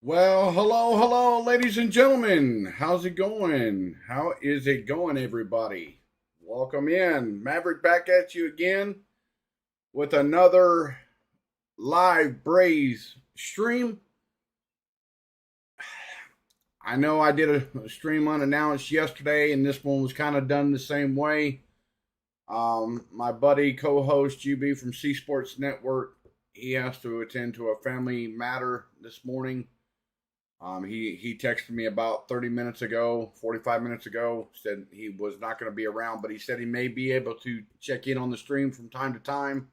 Well, hello, ladies and gentlemen. How's it going? How is it going, everybody? Welcome in. Maverick back at you again with another live Braves stream. I know I did a stream unannounced yesterday, and this one was kind of done the same way. My buddy, co-host UB from C Sports Network, he has to attend to a family matter this morning. He texted me about 30 minutes ago, 45 minutes ago, said he was not going to be around, but he said he may be able to check in on the stream from time to time.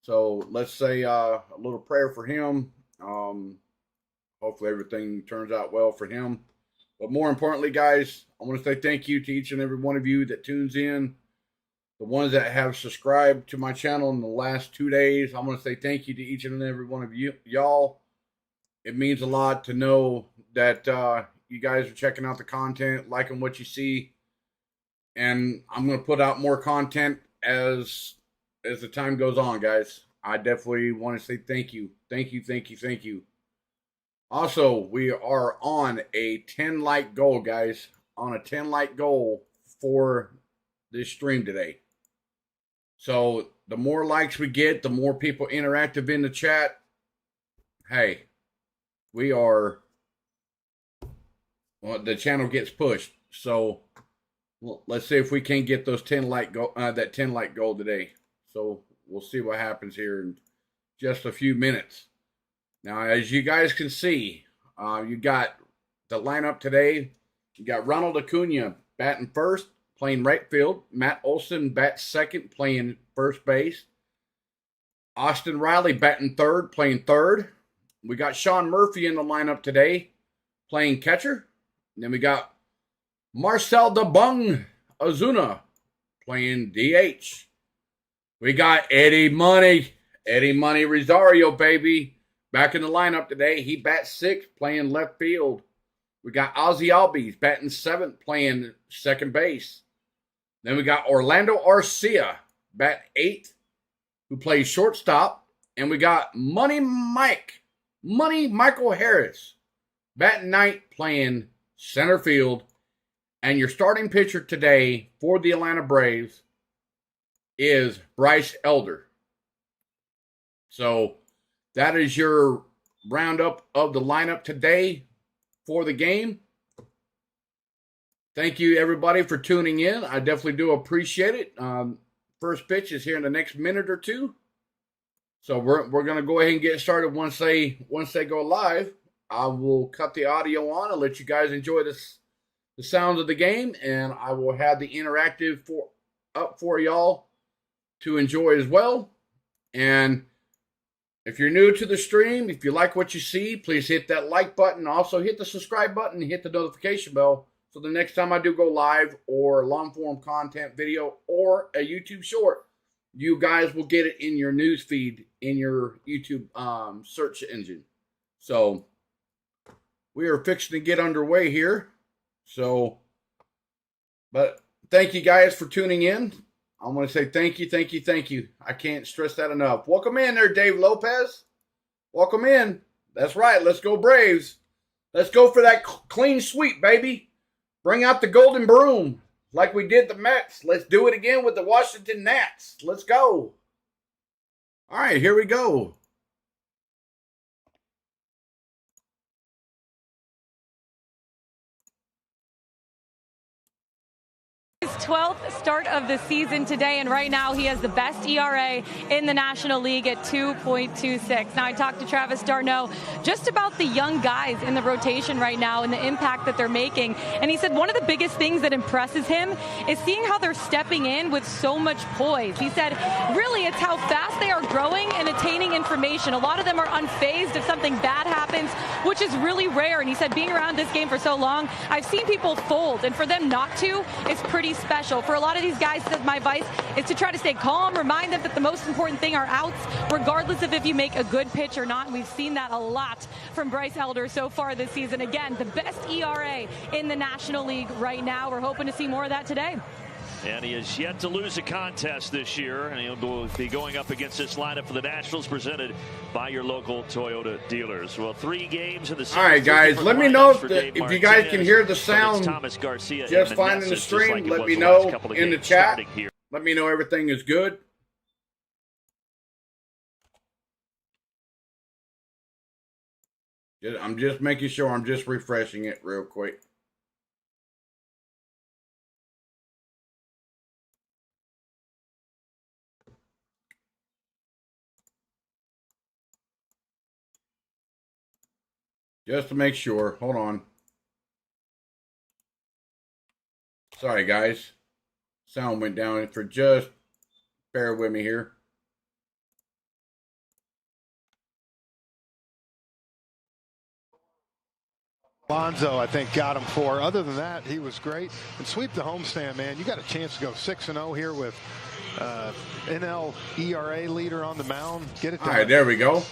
So let's say a little prayer for him. Hopefully everything turns out well for him. But more importantly, guys, I want to say thank you to each and every one of you that tunes in. The ones that have subscribed to my channel in the last 2 days, I want to say thank you to each and every one of y'all. It means a lot to know that you guys are checking out the content, liking what you see. And I'm going to put out more content as the time goes on, guys. I definitely want to say thank you. Thank you. Also, we are on a 10 like goal, guys. On a 10 like goal for this stream today. So the more likes we get, the more people interactive in the chat. Hey, the channel gets pushed. So let's see if we can get those 10 like that 10 like goal today. So we'll see what happens here in just a few minutes. Now, as you guys can see, you got the lineup today. You got Ronald Acuna batting first, playing right field. Matt Olson bats second, playing first base. Austin Riley batting third, playing third. We got Sean Murphy in the lineup today, playing catcher. And then we got Marcel DeBung Ozuna playing DH. We got Eddie Money Rosario, baby, back in the lineup today. He bats sixth, playing left field. We got Ozzy Albies batting seventh, playing second base. Then we got Orlando Arcia, bat eighth, who plays shortstop. And we got Money Michael Harris, batting ninth, playing center field. And your starting pitcher today for the Atlanta Braves is Bryce Elder. So that is your roundup of the lineup today for the game. Thank you, everybody, for tuning in. I definitely do appreciate it. First pitch is here in the next minute or two. So we're going to go ahead and get started once they go live. I will cut the audio on and let you guys enjoy the sounds of the game, and I will have the interactive up for y'all to enjoy as well. And if you're new to the stream, if you like what you see, please hit that like button. Also hit the subscribe button and hit the notification bell so the next time I do go live or long form content video or a YouTube short, you guys will get it in your news feed in your YouTube search engine. So we are fixing to get underway here. So, but thank you guys for tuning in. I want to say thank you. I can't stress that enough. Welcome in there, Dave Lopez. Welcome in. That's right. Let's go Braves. Let's go for that clean sweep, baby. Bring out the golden broom. Like we did the Mets. Let's do it again with the Washington Nats. Let's go. All right, here we go. His 12th start of the season today, and right now he has the best ERA in the National League at 2.26. Now, I talked to Travis d'Arnaud just about the young guys in the rotation right now and the impact that they're making, and he said one of the biggest things that impresses him is seeing how they're stepping in with so much poise. He said really it's how fast they are growing and attaining information. A lot of them are unfazed if something bad happens, which is really rare, and he said being around this game for so long, I've seen people fold, and for them not to is pretty special. For a lot of these guys, my advice is to try to stay calm, remind them that the most important thing are outs, regardless of if you make a good pitch or not. And we've seen that a lot from Bryce Elder so far this season. Again, the best ERA in the National League right now. We're hoping to see more of that today. And he has yet to lose a contest this year, and he'll be going up against this lineup for the Nationals, presented by your local Toyota dealers. Well, 3 games in the series. All right, guys, let me know if you guys can hear the sound just fine in the stream. Let me know in the chat. Let me know everything is good. I'm just making sure. I'm just refreshing it real quick. Just to make sure. Hold on. Sorry, guys. Sound went down for just. Bear with me here. Lonzo, I think, got him 4. Other than that, he was great. And sweep the homestand, man. You got a chance to go 6-0 here with NL ERA leader on the mound. Get it done. All right, there we go.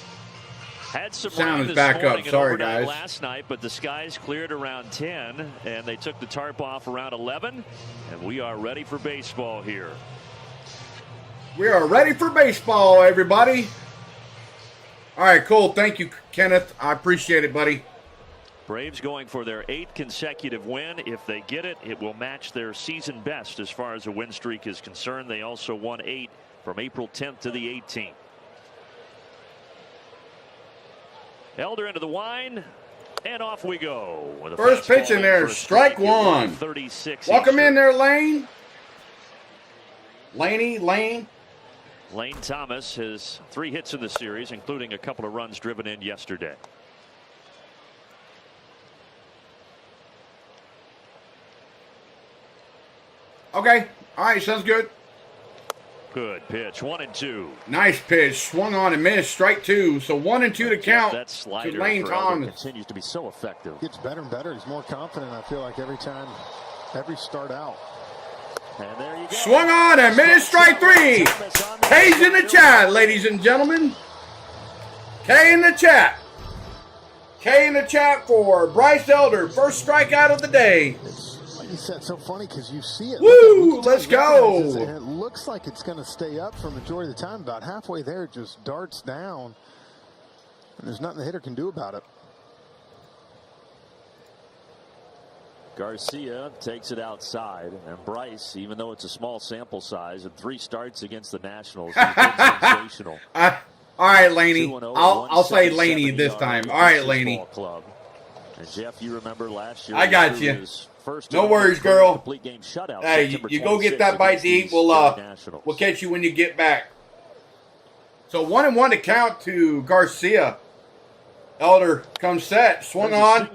Had some sound rain is back up. Sorry, guys. Last night, but the skies cleared around 10, and they took the tarp off around 11, and we are ready for baseball here. We are ready for baseball, everybody. All right, cool. Thank you, Kenneth. I appreciate it, buddy. Braves going for their 8th consecutive win. If they get it, it will match their season best as far as a win streak is concerned. They also won 8 from April 10th to the 18th. Elder into the wine, and off we go. First pitch in there, strike 1. 36. Welcome in there, Lane. Lane. Lane Thomas has 3 hits in the series, including a couple of runs driven in yesterday. Okay. All right, sounds good. Good pitch. 1-2. Nice pitch. Swung on and missed. Strike 2. So 1-2 to count. That slider to Lane Thomas continues to be so effective. Gets better and better. He's more confident, I feel like, every start out. And there you go. Swung on and missed. Strike 3. K's in the chat, ladies and gentlemen. K in the chat. K in the chat for Bryce Elder. First strikeout of the day. He said, so funny because you see it. Woo! Let's go. And it looks like it's going to stay up for the majority of the time. About halfway there, it just darts down. And there's nothing the hitter can do about it. Garcia takes it outside. And Bryce, even though it's a small sample size and 3 starts against the Nationals, he's been sensational. All right, Laney. I'll say Laney this time. All right, Laney. Club. And Jeff, you remember last year. I got you. No worries, girl. Hey, you go get that bite to eat. We'll catch you when you get back. So 1-1 to count to Garcia. Elder comes set, swung on,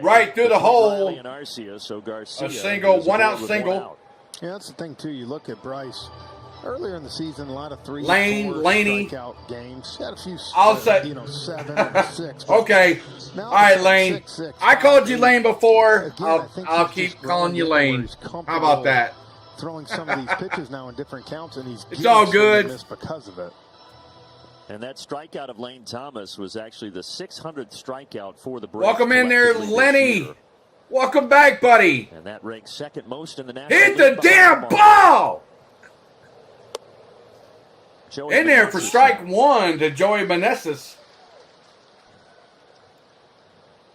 right through the hole. A single, 1-out single. Yeah, that's the thing too. You look at Bryce. Earlier in the season, a lot of 3 Laney. strikeout games. Had a few, I'll say, 7 and 6. Okay. All right, Lane. 6-6. I called you Lane before. Again, I'll keep calling you Lane. How about that? Throwing some of these pitches now in different counts, and it's all good because of it. And that strikeout of Lane Thomas was actually the 600th strikeout for the Braves. Welcome in there, Lenny. Welcome back, buddy. And that ranks 2nd most in the National League. Hit the damn ball! In there for strike 1 to Joey Meneses.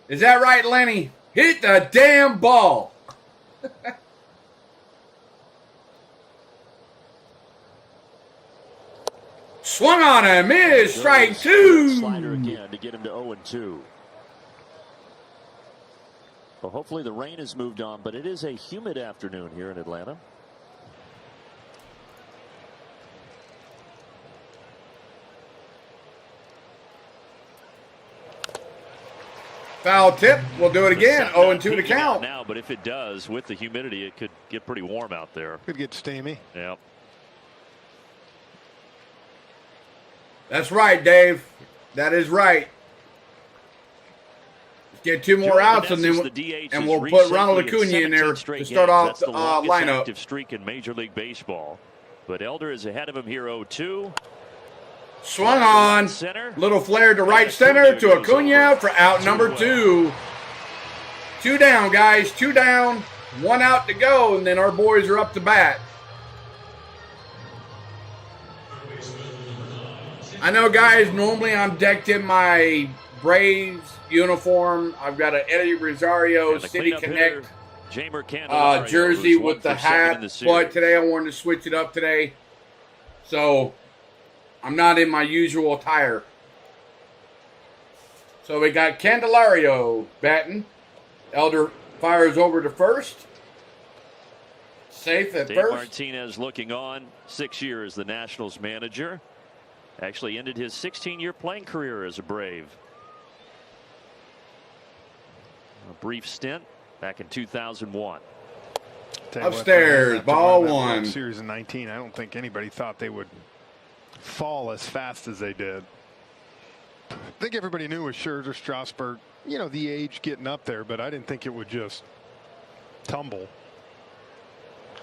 Is that right, Lenny? Hit the damn ball. Swung on him. Is strike 2. Slider again to get him to 0-2. Well, hopefully the rain has moved on, but it is a humid afternoon here in Atlanta. Foul tip. We'll do it again. 0-2 to count. Now, but if it does, with the humidity, it could get pretty warm out there. Could get steamy. Yeah. That's right, Dave. That is right. Let's get 2 more outs, and then we'll put Ronald Acuna in there to start off the lineup. Active streak in Major League Baseball, but Elder is ahead of him here. 0-2. Swung on. Little flare to right center to Acuna for out number 2. 2 down, guys. 2 down. 1 out to go, and then our boys are up to bat. I know, guys, normally I'm decked in my Braves uniform. I've got an Eddie Rosario City Connect jersey with the hat, but today I wanted to switch it up today. So I'm not in my usual attire. So we got Candelario batting. Elder fires over to first. Safe at Dave first. Martinez looking on, 6 years the Nationals manager. Actually ended his 16-year playing career as a Brave. A brief stint back in 2001. Upstairs, ball one. Series in 19. I don't think anybody thought they would fall as fast as they did. I think everybody knew with Scherzer, Strasburg, you know, the age getting up there, but I didn't think it would just tumble.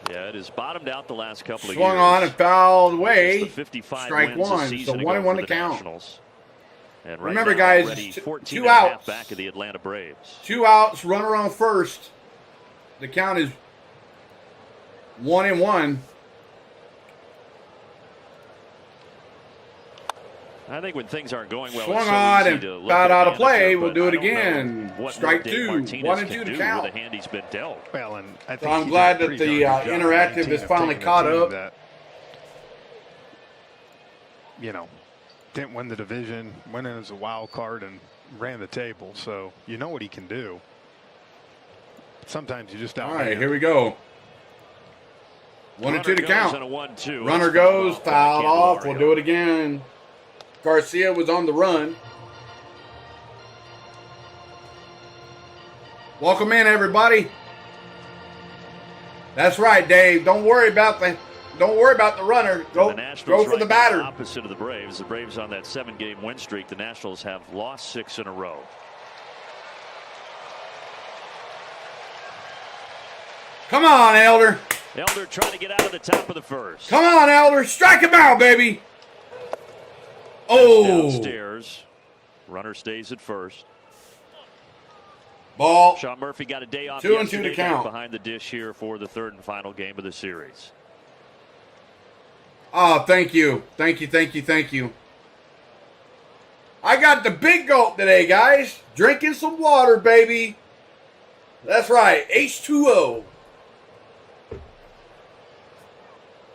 Yeah, it has bottomed out the last couple of years. Swung on and fouled away. 55 Strike wins one. a season So 1-1 to count. Nationals. And right Remember, now, guys, already 14 two outs. back of the Atlanta Braves. 2 outs, runner on first. The count is 1-1. I think when things aren't going well, Swung it's so on easy and to look fouled at out of the play. manager, We'll but do it I don't know again. what Strike more Dave 2. Martinez 1 and can 2 to do count. with the hand he's been dealt. Well, and I think So I'm he glad did a that pretty the darn good job in interactive 19 is of finally taking a caught team up. that, you know, didn't win the division, went in as a wild card and ran the table. So you know what he can do. Sometimes you just All right, here we go. 1 and 2 to count. And a 1-2. Runner goes, fouled off. We'll do it again. Garcia was on the run. Welcome in, everybody. That's right, Dave. Don't worry about the runner. Go for the batter. Opposite of the Braves. The Braves on that 7-game win streak. The Nationals have lost 6 in a row. Come on, Elder. Elder trying to get out of the top of the first. Come on, Elder. Strike him out, baby. Oh. Downstairs. Runner stays at first. Ball. Sean Murphy got a day off 2 and 2 to yesterday, count. behind the dish here for the 3rd and final game of the series. Oh, thank you. Thank you. I got the big gulp today, guys. Drinking some water, baby. That's right. H2O.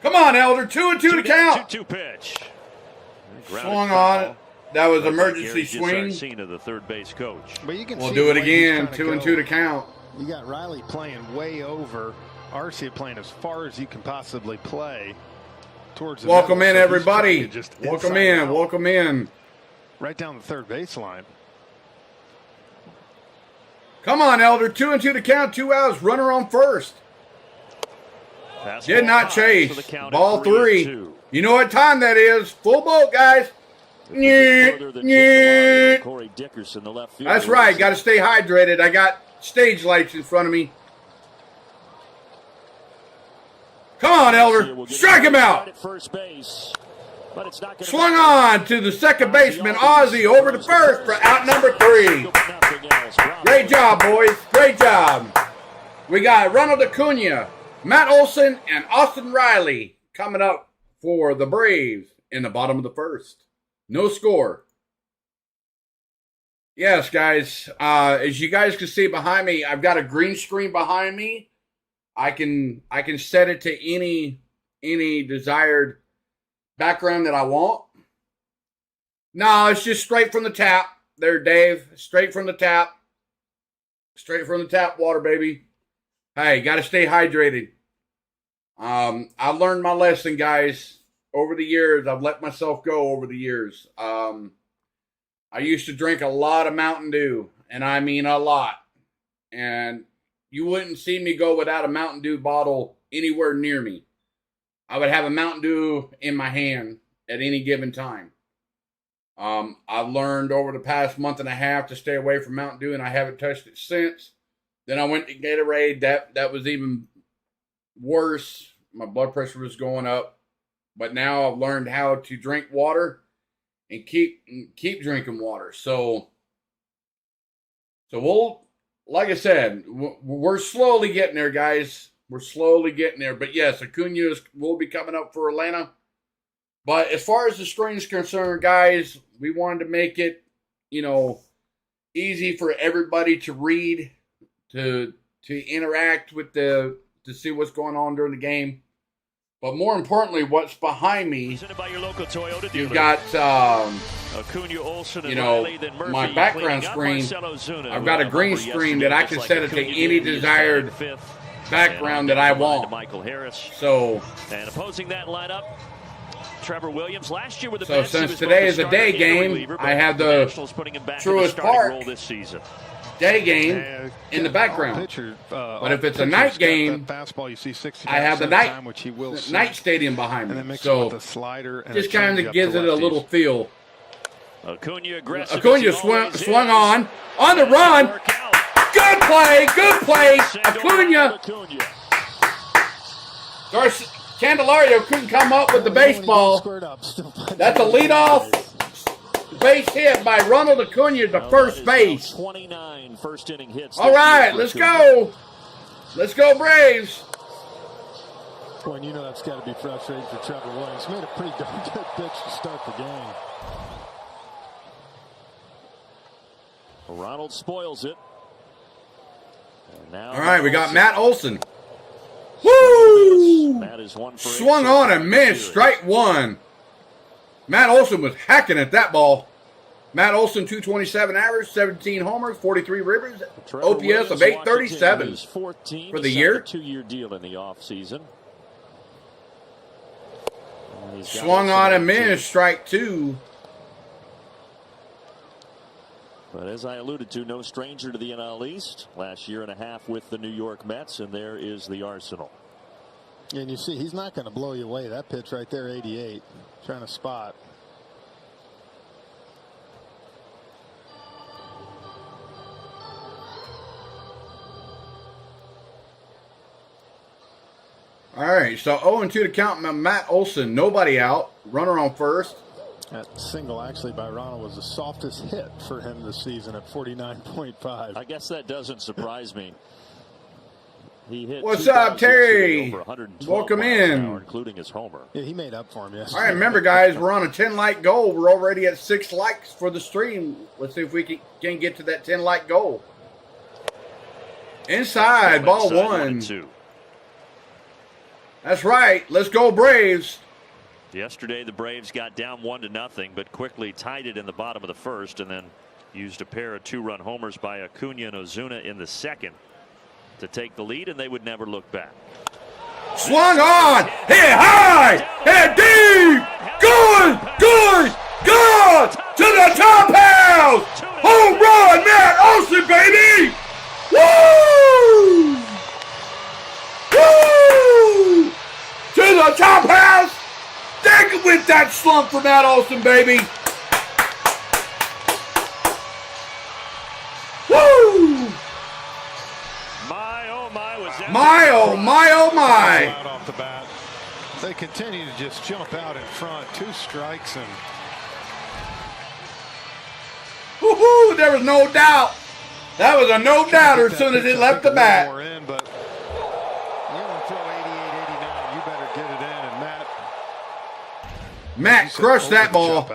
Come on, Elder. 2 and 2 to count. 2-2 pitch. Swung on it. That was emergency swing. Scene of the third base coach. But you can We'll see do it the way he's again. trying 2 and go. 2 to count. You got Riley playing way over. Arcia playing as far as you can possibly play towards the Welcome middle, in, so he's everybody. trying to just Welcome inside in. out, Welcome in. right down the third baseline. Come on, Elder. 2 and 2 to count. 2 outs. Runner on first. Did not chase. Ball 3. You know what time that is. Full boat, guys. Corey Dickerson, the left fielder. That's right. Got to stay hydrated. I got stage lights in front of me. Come on, Elder. Strike him out. Swung on to the second baseman, Ozzie, over to first for out number 3. Great job, boys. Great job. We got Ronald Acuna, Matt Olson, and Austin Riley coming up for the Braves in the bottom of the first. No score. Yes, guys. As you guys can see behind me, I've got a green screen behind me. I can set it to any desired background that I want. No, it's just straight from the tap. There, Dave. Straight from the tap. Straight from the tap water, baby. Hey, got to stay hydrated. I learned my lesson, guys. Over the years, I've let myself go over the years. I used to drink a lot of Mountain Dew, and I mean a lot. And you wouldn't see me go without a Mountain Dew bottle anywhere near me. I would have a Mountain Dew in my hand at any given time. I've learned over the past month and a half to stay away from Mountain Dew, and I haven't touched it since. Then I went to Gatorade. That was even worse. My blood pressure was going up. But now I've learned how to drink water and keep drinking water. So like I said, we're slowly getting there, guys. We're slowly getting there. But yes, Acuna will be coming up for Atlanta. But as far as the string is concerned, guys, we wanted to make it, easy for everybody to read, to interact with to see what's going on during the game. But more importantly, what's behind me, you've got, Acuna, Olsen, and Riley, then Murphy, my background screen. I've got a green screen that I can set it to any desired background that I want. Michael Harris. So, and opposing that lineup, Trevor Williams. Last year with the so since today is a day game, I have the Truist Park this season. Day game in the background. But if it's a night game, I have the night stadium behind me. So just kind of gives it a little feel. Acuna swung on the run. Good play. Acuna. Candelario couldn't come up with the baseball. That's a leadoff base hit by Ronald Acuna to first base. 29 first inning hits. All right, let's go. Let's go, Braves. Boy, that's got to be frustrating for Trevor Williams. Made a pretty darn good pitch to start the game. Ronald spoils it. All right, we got Matt Olson. Woo! Matt is 1 for 8. Swung on and missed. Strike one. Matt Olson was hacking at that ball. Matt Olson, 227 average, 17 homers, 43 ribbies, OPS of 837 for the year. 2-year deal in the offseason. Swung on and missed. Strike two. But as I alluded to, no stranger to the NL East. Last year and a half with the New York Mets, and there is the arsenal. And you see, he's not going to blow you away. That pitch right there, 88, trying to spot. All right, so 0-2 to count. Matt Olson, nobody out. Runner on first. That single, actually, by Ronald was the softest hit for him this season at 49.5. I guess that doesn't surprise me. He hit. What's up, Terry? Welcome in. Including his homer. Yeah, he made up for him yesterday. All right, remember, guys, we're on a 10-like goal. We're already at 6 likes for the stream. Let's see if we can get to that 10-like goal. Inside, ball one. That's right. Let's go, Braves. Yesterday, the Braves got down 1-0, but quickly tied it in the bottom of the first, and then used a pair of 2-run homers by Acuna and Ozuna in the second to take the lead, and they would never look back. Swung on, hit high, hit deep, good, to the top house, home run, Matt Olson, baby, woo, to the top house. Take it with that slump for Matt Olson, baby. Woo! My, oh, my, was that my, oh, my, oh, my. Off the bat. They continue to just jump out in front. 2 strikes and. Woo-hoo, there was no doubt. That was a no-doubter as soon as it left the bat. Matt crushed that ball.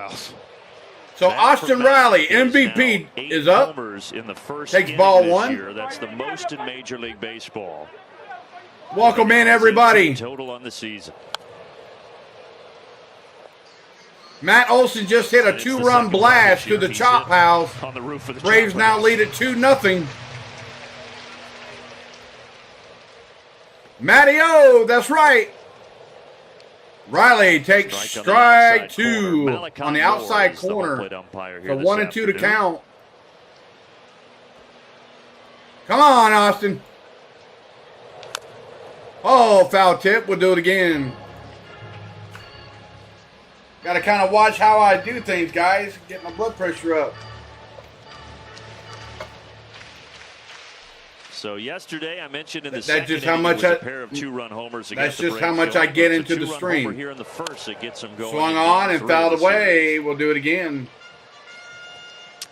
So Austin Riley, MVP, is up. In the first takes ball one. Year. That's the most in Major League Baseball. Welcome in, everybody. Total on the season. Matt Olson just hit a 2-run blast to the chop house. On the roof of the Braves now lead it 2-0. Matty-O, that's right. Riley takes strike two on the outside corner. So 1-2 to count. Come on, Austin. Oh, foul tip. We'll do it again. Got to kind of watch how I do things, guys. Get my blood pressure up. So yesterday I mentioned in the that's second just how much a pair of 2-run homers against that's just the how much I get into the stream. Here in the first, it gets them going. Swung on and fouled away. We'll do it again.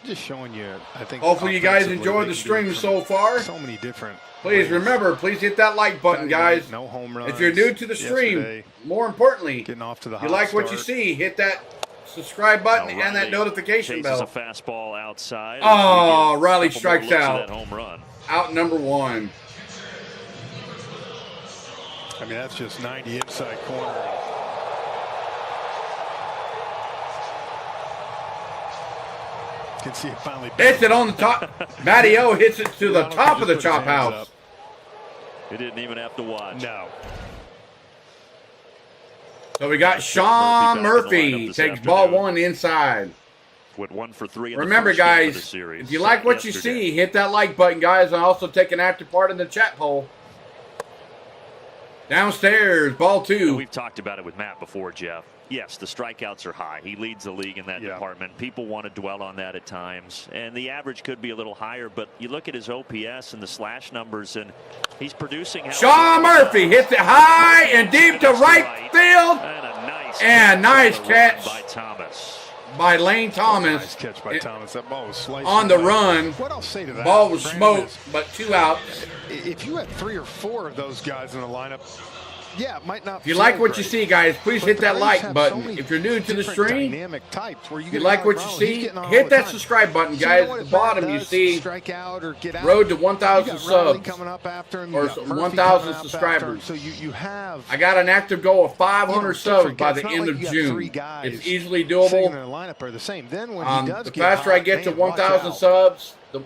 just showing you, I think. Hopefully you guys enjoyed the stream so far. So many different. Please remember, please hit that like button, guys. No home runs. If you're new to the stream, more importantly, getting off to the if you like what you see, hit that subscribe button and that notification bell. A fastball outside. Oh, Riley strikes out. That home run. Out number 1. I mean, that's just 90 inside corner. You can see it finally. Hits it on the top. Matty O hits it to the top of the chop house. He didn't even have to watch. No. So we got Sean Murphy takes ball 1 inside. With 1 for 3. Remember, guys, if you like what you see, hit that like button, guys, and also take an active part in the chat poll. Downstairs, ball 2. We've talked about it with Matt before, Jeff. Yes, the strikeouts are high. He leads the league in that department. People want to dwell on that at times. And the average could be a little higher, but you look at his OPS and the slash numbers, and he's producing. Sean Murphy hits it high and deep to right field. And nice catch by Thomas. By Lane Thomas. Nice catch by Thomas. That ball was sliced on the run. What I'll say to that, ball was smoked, but 2 outs. If you had 3 or 4 of those guys in the lineup, yeah, it might not. If you like what you see, guys, please hit that like button. If you're new to the stream, if you like what you see, hit that subscribe button, guys. At the bottom, you see road to 1,000 subs or 1,000 subscribers. So you have. I got an active goal of 500 subs by the end of June. It's easily doable. The faster I get to 1,000 subs, the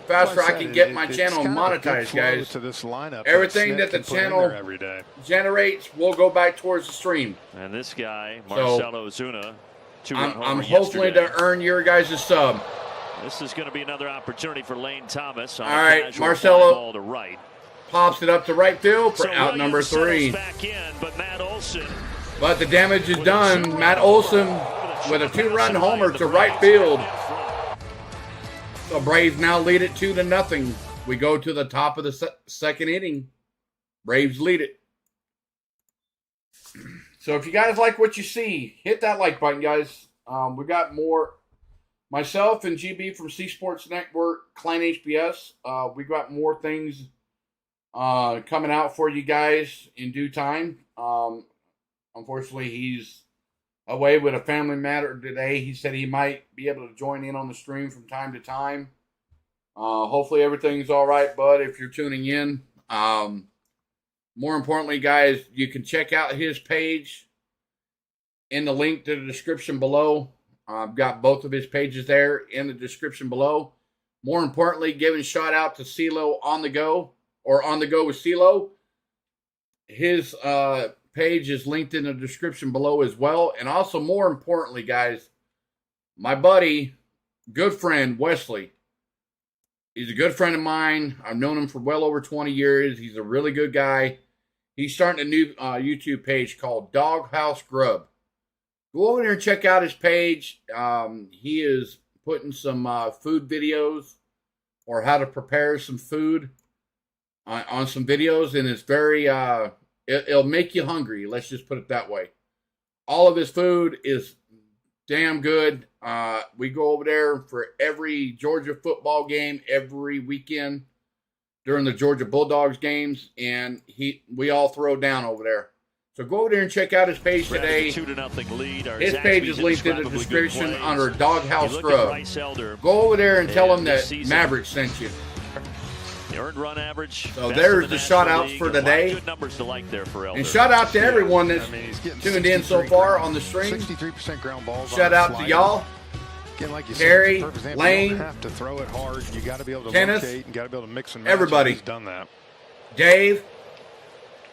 faster I can get my channel monetized, guys. Everything that the channel generates will go back towards the stream. And this guy, Marcelo Ozuna, I'm hopefully to earn your guys' sub. This is going to be another opportunity for Lane Thomas. All right, Marcelo pops it up to right field for out number 3. But the damage is done. Matt Olson with a 2-run homer to right field. The Braves now lead it 2-0. We go to the top of the second inning. Braves lead it. So if you guys like what you see, hit that like button, guys. We got more. Myself and GB from C Sports Network, Klein HBS. We got more things coming out for you guys in due time. Unfortunately, he's away with a family matter today. He said he might be able to join in on the stream from time to time. Hopefully everything's all right, bud, if you're tuning in. More importantly, guys, you can check out his page in the link to the description below. I've got both of his pages there in the description below. More importantly, giving a shout out to CeeLo on the go, or on the go with CeeLo. His page is linked in the description below as well. And also, more importantly, guys, my buddy, good friend, Wesley. He's a good friend of mine. I've known him for well over 20 years. He's a really good guy. He's starting a new YouTube page called Doghouse Grub. Go over there and check out his page. He is putting some food videos or how to prepare some food on some videos. And it's very... It'll make you hungry. Let's just put it that way. All of his food is damn good. We go over there for every Georgia football game every weekend during the Georgia Bulldogs games, and we all throw down over there. So go over there and check out his page today. 2-0 lead. His page is linked in the description under Doghouse Grub. Go over there and tell him that Maverick sent you. The earned run average. So there's the shout outs for today. Good numbers to like there for Elder. And shout out to everyone that's tuned in so far on the stream. 63% ground balls. Shout out to y'all. Again, like you Terry, said, Lane, you don't have to throw it hard. You got to be able to Kenneth, locate and got to be able to mix and match. everybody. He's done that. Dave,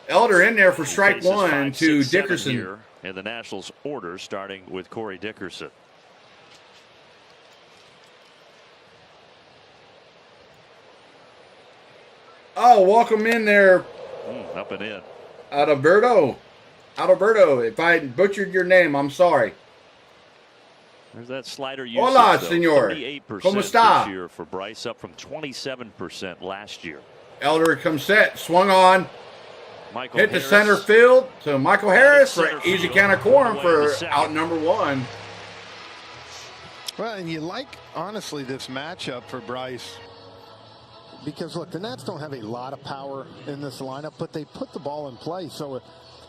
Elder in there for strike 1 to Dickerson. Here in the Nationals order, starting with Corey Dickerson. Oh, welcome in there. Up and in. Adalberto. If I butchered your name, I'm sorry. There's that slider usage. Hola, senor. 38% ¿Cómo está? this year for Bryce, up from 27% last year. Elder comes set, swung on. Michael Hit Harris. the center field to Michael Harris for easy count of corn for out number 1. Well, and you like, honestly, this matchup for Bryce. Because, look, the Nats don't have a lot of power in this lineup, but they put the ball in play. So,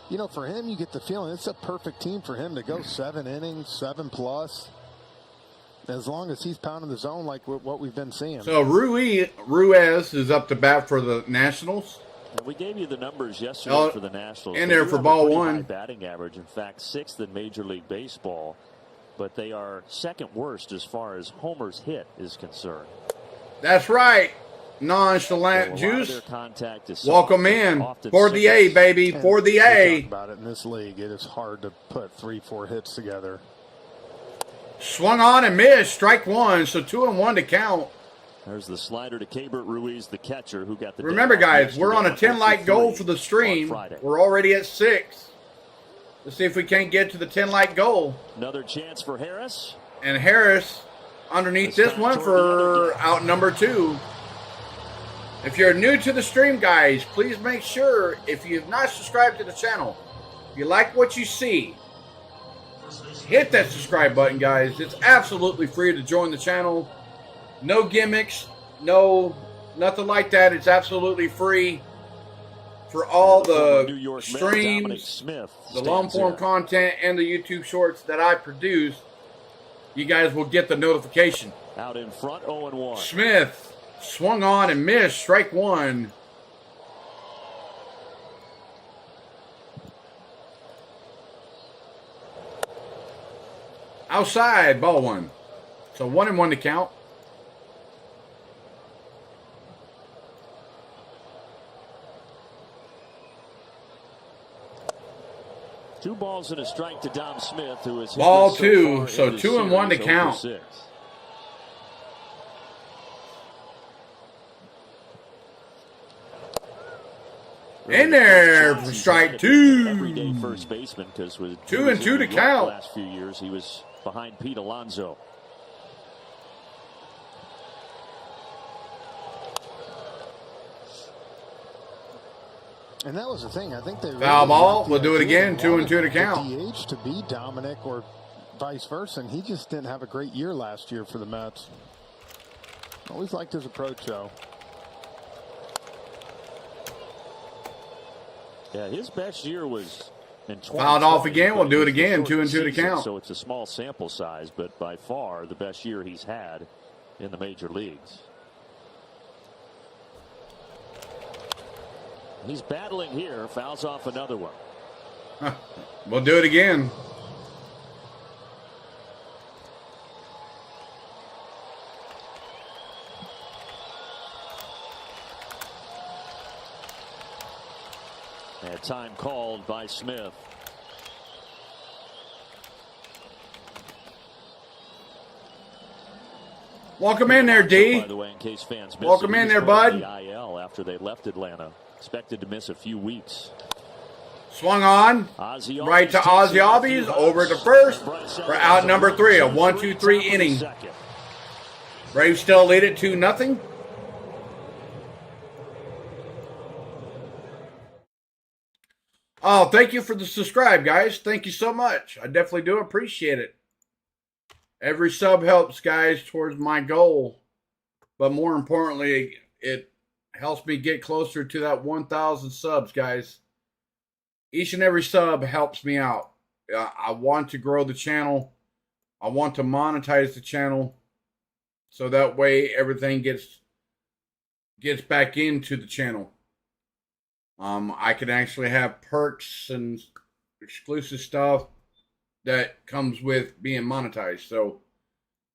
you know, for him, you get the feeling it's a perfect team for him to go 7 innings, 7+, as long as he's pounding the zone like what we've been seeing. So Ruiz is up to bat for the Nationals. And we gave you the numbers yesterday for the Nationals. In there for ball one. High batting average, in fact, 6th in Major League Baseball. But they are 2nd worst as far as homers hit is concerned. That's right. Nonchalant So juice. Is welcome in for the A, baby, And for the we A. talk about it in this league, it is hard to put 3-4 hits together. Swung on and missed. Strike one. So 2-1 to count. There's the slider to Keibert Ruiz, the catcher, who got the. Remember, guys, we're on a 10-like goal for the stream. We're already at 6. Let's see if we can't get to the 10-like goal. Another chance for Harris. And Harris underneath this one for out number 2. If you're new to the stream, guys, please make sure, if you have not subscribed to the channel, if you like what you see, hit that subscribe button, guys. It's absolutely free to join the channel. No gimmicks, nothing like that. It's absolutely free for all the streams, the long-form content, and the YouTube shorts that I produce. You guys will get the notification. Out in front, 0-1. Smith swung on and missed. Strike one. Outside, ball one. So 1-1 to count. Two balls and a strike to Dom Smith, who is ball two. So 2-1 to count. In there for strike 2. Everyday first baseman, because with 2-2 to count. Last few years, he was behind Pete Alonso. And that was the thing. I think they foul ball. We'll do it again. 2-2 to count. DH to be Dominic or vice versa. And he just didn't have a great year last year for the Mets. Always liked his approach, though. Yeah, his best year was in 2020. Fouled off again. We'll do it again. 2-2 to count. So it's a small sample size, but by far the best year he's had in the major leagues. He's battling here. Fouls off another one. We'll do it again. And time called by Smith. Welcome in there, D. By the way, in case fans missed welcome in there, bud. The IL after they left Atlanta. Expected to miss a few weeks. Swung on. Right to Ozzie Albies. Over to first for out number 3. A 1-2-3 inning. Braves still lead it 2-0. Oh, thank you for the subscribe, guys. Thank you so much. I definitely do appreciate it. Every sub helps, guys, towards my goal. But more importantly, it helps me get closer to that 1,000 subs, guys. Each and every sub helps me out. I want to grow the channel. I want to monetize the channel. So that way everything gets back into the channel. I can actually have perks and exclusive stuff that comes with being monetized. So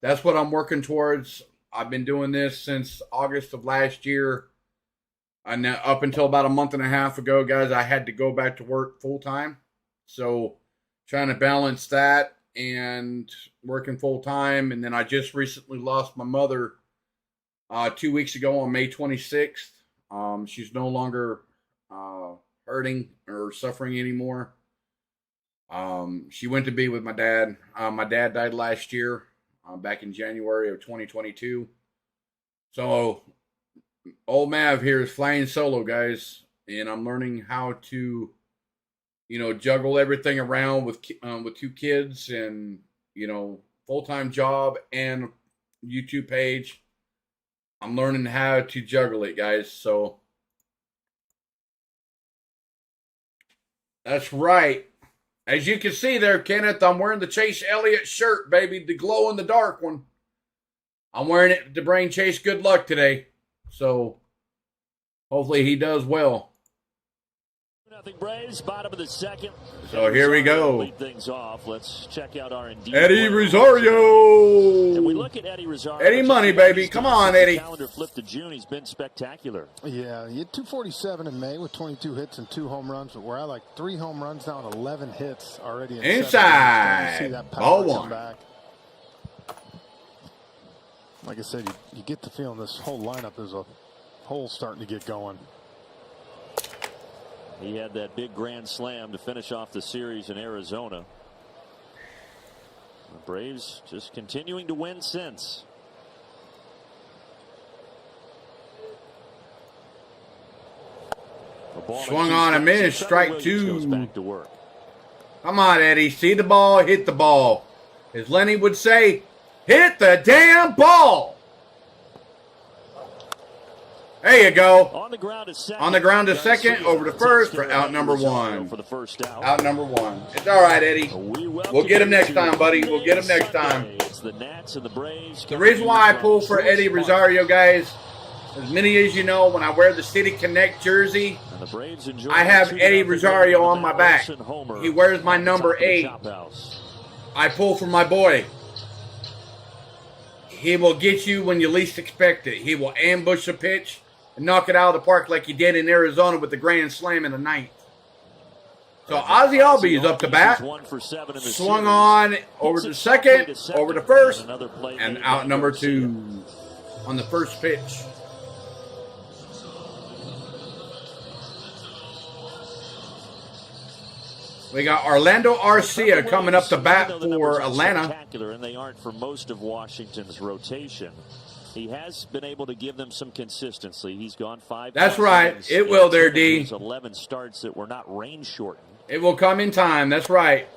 that's what I'm working towards. I've been doing this since August of last year. And up until about a month and a half ago, guys, I had to go back to work full time. So trying to balance that and working full time. And then I just recently lost my mother 2 weeks ago on May 26th. She's no longer hurting or suffering anymore. She went to be with my dad. My dad died last year, back in January of 2022. So old Mav here is flying solo, guys, and I'm learning how to, juggle everything around with 2 kids and, full-time job and YouTube page. I'm learning how to juggle it, guys. So that's right. As you can see there, Kenneth, I'm wearing the Chase Elliott shirt, baby, the glow-in-the-dark one. I'm wearing it to bring Chase good luck today. So hopefully he does well. Nothing Braves, bottom of the second. So here we go. Lead things off. Let's check out our Indeed. Eddie Rosario. And we look at Eddie Rosario. Eddie Money, baby. Come on, Eddie. Calendar flip to June. He's been spectacular. Yeah, he had 247 in May with 22 hits and 2 home runs. But we're at like 3 home runs now and 11 hits already. Inside. See that Ball power come one. back. Like I said, you get the feeling this whole lineup is a hole starting to get going. He had that big grand slam to finish off the series in Arizona. The Braves just continuing to win since. Swung on a minute, strike 2. Goes back to work. Come on, Eddie. See the ball, hit the ball. As Lenny would say, hit the damn ball. There you go. On the ground to second, over to first for out number 1. For the first out. Out number 1. It's all right, Eddie. We'll get him next time, buddy. We'll get him next time. It's the Nats and the Braves. The reason why I pull for Eddie Rosario, guys, as many as you know, when I wear the City Connect jersey, I have Eddie Rosario on my back. He wears my number 8. I pull for my boy. He will get you when you least expect it. He will ambush a pitch and knock it out of the park like he did in Arizona with the grand slam in the 9th. So Ozzie Albies up to bat. Swung on over to second, over to first, and out number 2 on the first pitch. We got Orlando Arcia coming up to bat for Atlanta. And they aren't for most of Washington's rotation. He has been able to give them some consistency. He's gone 5. That's right. It will there, D. 11 starts that were not rain shortened. It will come in time. That's right.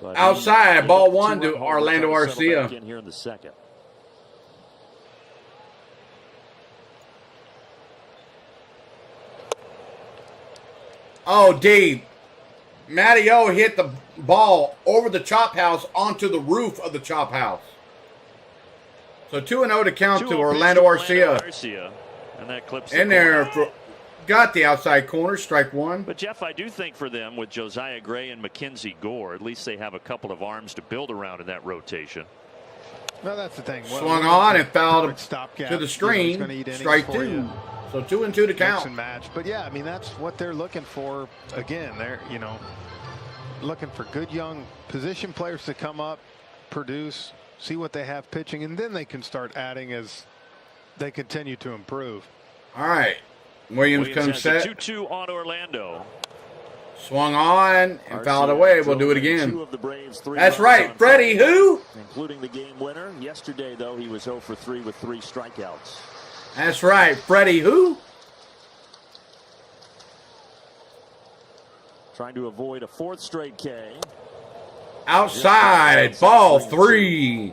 But outside, ball 1 to Orlando Arcia. In here in the second. Oh, D. Matty O hit the ball over the chop house onto the roof of the chop house. So 2-0 to count to Orlando Arcia. And that clips in there. Got the outside corner, strike 1. But, Jeff, I do think for them with Josiah Gray and Mackenzie Gore, at least they have a couple of arms to build around in that rotation. Well, that's the thing. Swung on and fouled to the screen, strike 2. So 2-2 to count. Mix and match. But, yeah, I mean, that's what they're looking for. Again, they're, looking for good young position players to come up, produce, see what they have pitching, and then they can start adding as they continue to improve. All right. Williams comes set. 2-2 on Orlando. Swung on and fouled away. We'll do it again. That's right. Freddie who? Including the game winner. Yesterday, though, he was 0 for 3 with 3 strikeouts. That's right. Freddie who? Trying to avoid a 4th straight K. Outside, ball 3.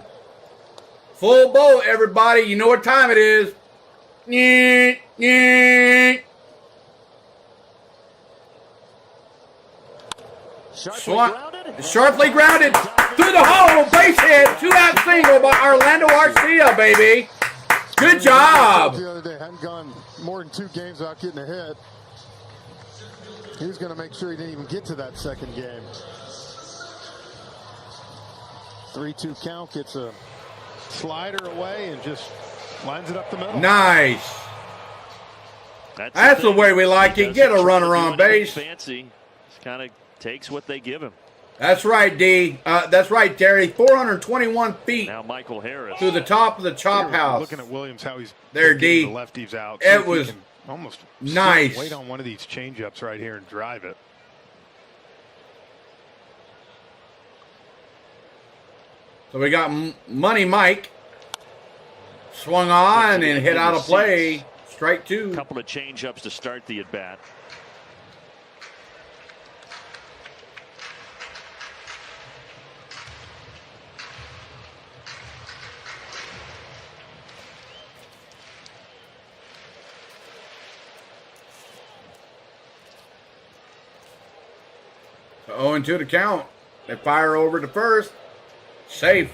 Full boat, everybody. You know what time it is. Sharply grounded through the hole. Base hit. 2-out single by Orlando Arcia, baby. Good job. The other day hadn't gone more than 2 games without getting a hit. He was going to make sure he didn't even get to that second game. 3-2 count, gets a slider away and just lines it up the middle. Nice. That's the way we like it. Get a runner on base. Fancy. Just kind of takes what they give him. That's right, D. That's right, Terry. 421 feet. Now Michael Harris to the top of the chop house. Looking at Williams, how he's there, D. The lefties out. It was almost nice. Wait on one of these changeups right here and drive it. So we got Money Mike. Swung on and hit out of play. Strike 2. A couple of changeups to start the at bat. 0-2 to count. They fire over to first. Safe.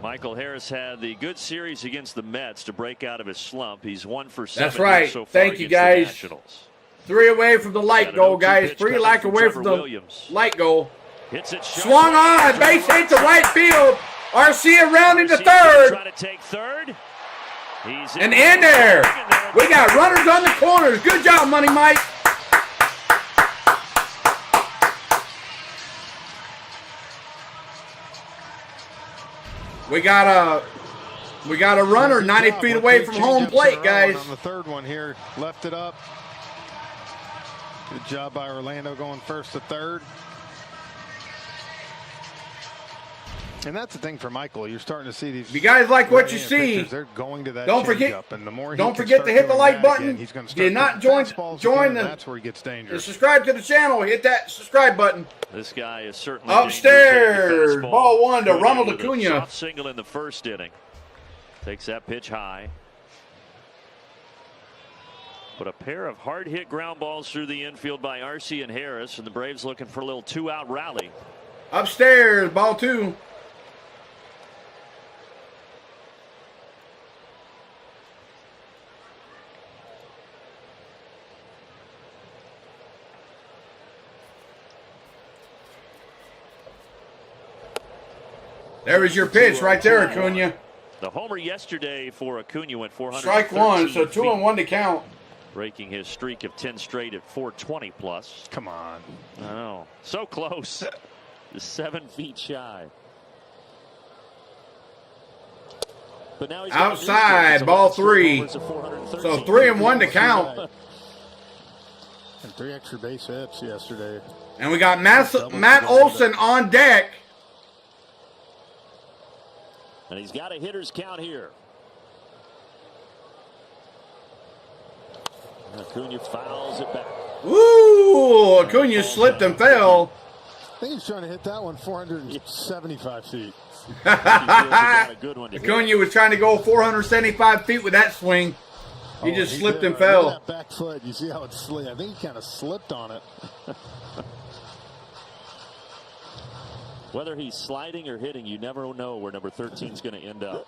Michael Harris had the good series against the Mets to break out of his slump. He's 1 for 7. That's right. So far. Thank you, against the guys. Nationals. 3 away from the light goal, guys. 3 like away from the light goal. Hits it sharp. Swung on. Base hit to right field. Arcia rounding to third. Trying to take third. He's And in there. We got runners on the corners. Good job, Money Mike. We got a runner 90 feet away from home plate, guys. On the third one here, left it up. Good job by Orlando going first to third. And that's the thing for Michael. You're starting to see these. If you guys like what you see, they're going to that don't forget. And the more Don't forget to hit the like button. Again, he's going to start Did not join the. That's where he gets dangerous. Subscribe to the channel. Hit that subscribe button. This guy is certainly upstairs. Ball 1 to Ronald Acuna. Soft single in the first inning. Takes that pitch high. But a pair of hard hit ground balls through the infield by Arcia and Harris, and the Braves looking for a little 2-out rally. Upstairs, ball 2. There is your pitch right there, Acuna. The homer yesterday for Acuna went 400. Strike 1, so 2-1 to count. Breaking his streak of 10 straight at 420 plus. Come on. I know. So close. Just 7 feet shy. But now he's outside, ball 3. So 3-1 to count. And 3 extra base hits yesterday. And we got Matt Olson on deck. And he's got a hitter's count here. Acuna fouls it back. Ooh, Acuna slipped and fell. I think he's trying to hit that one 475 feet. Acuna was trying to go 475 feet with that swing. He just slipped and fell. That back foot, you see how it slid. I think he kind of slipped on it. Whether he's sliding or hitting, you never know where number 13 is going to end up.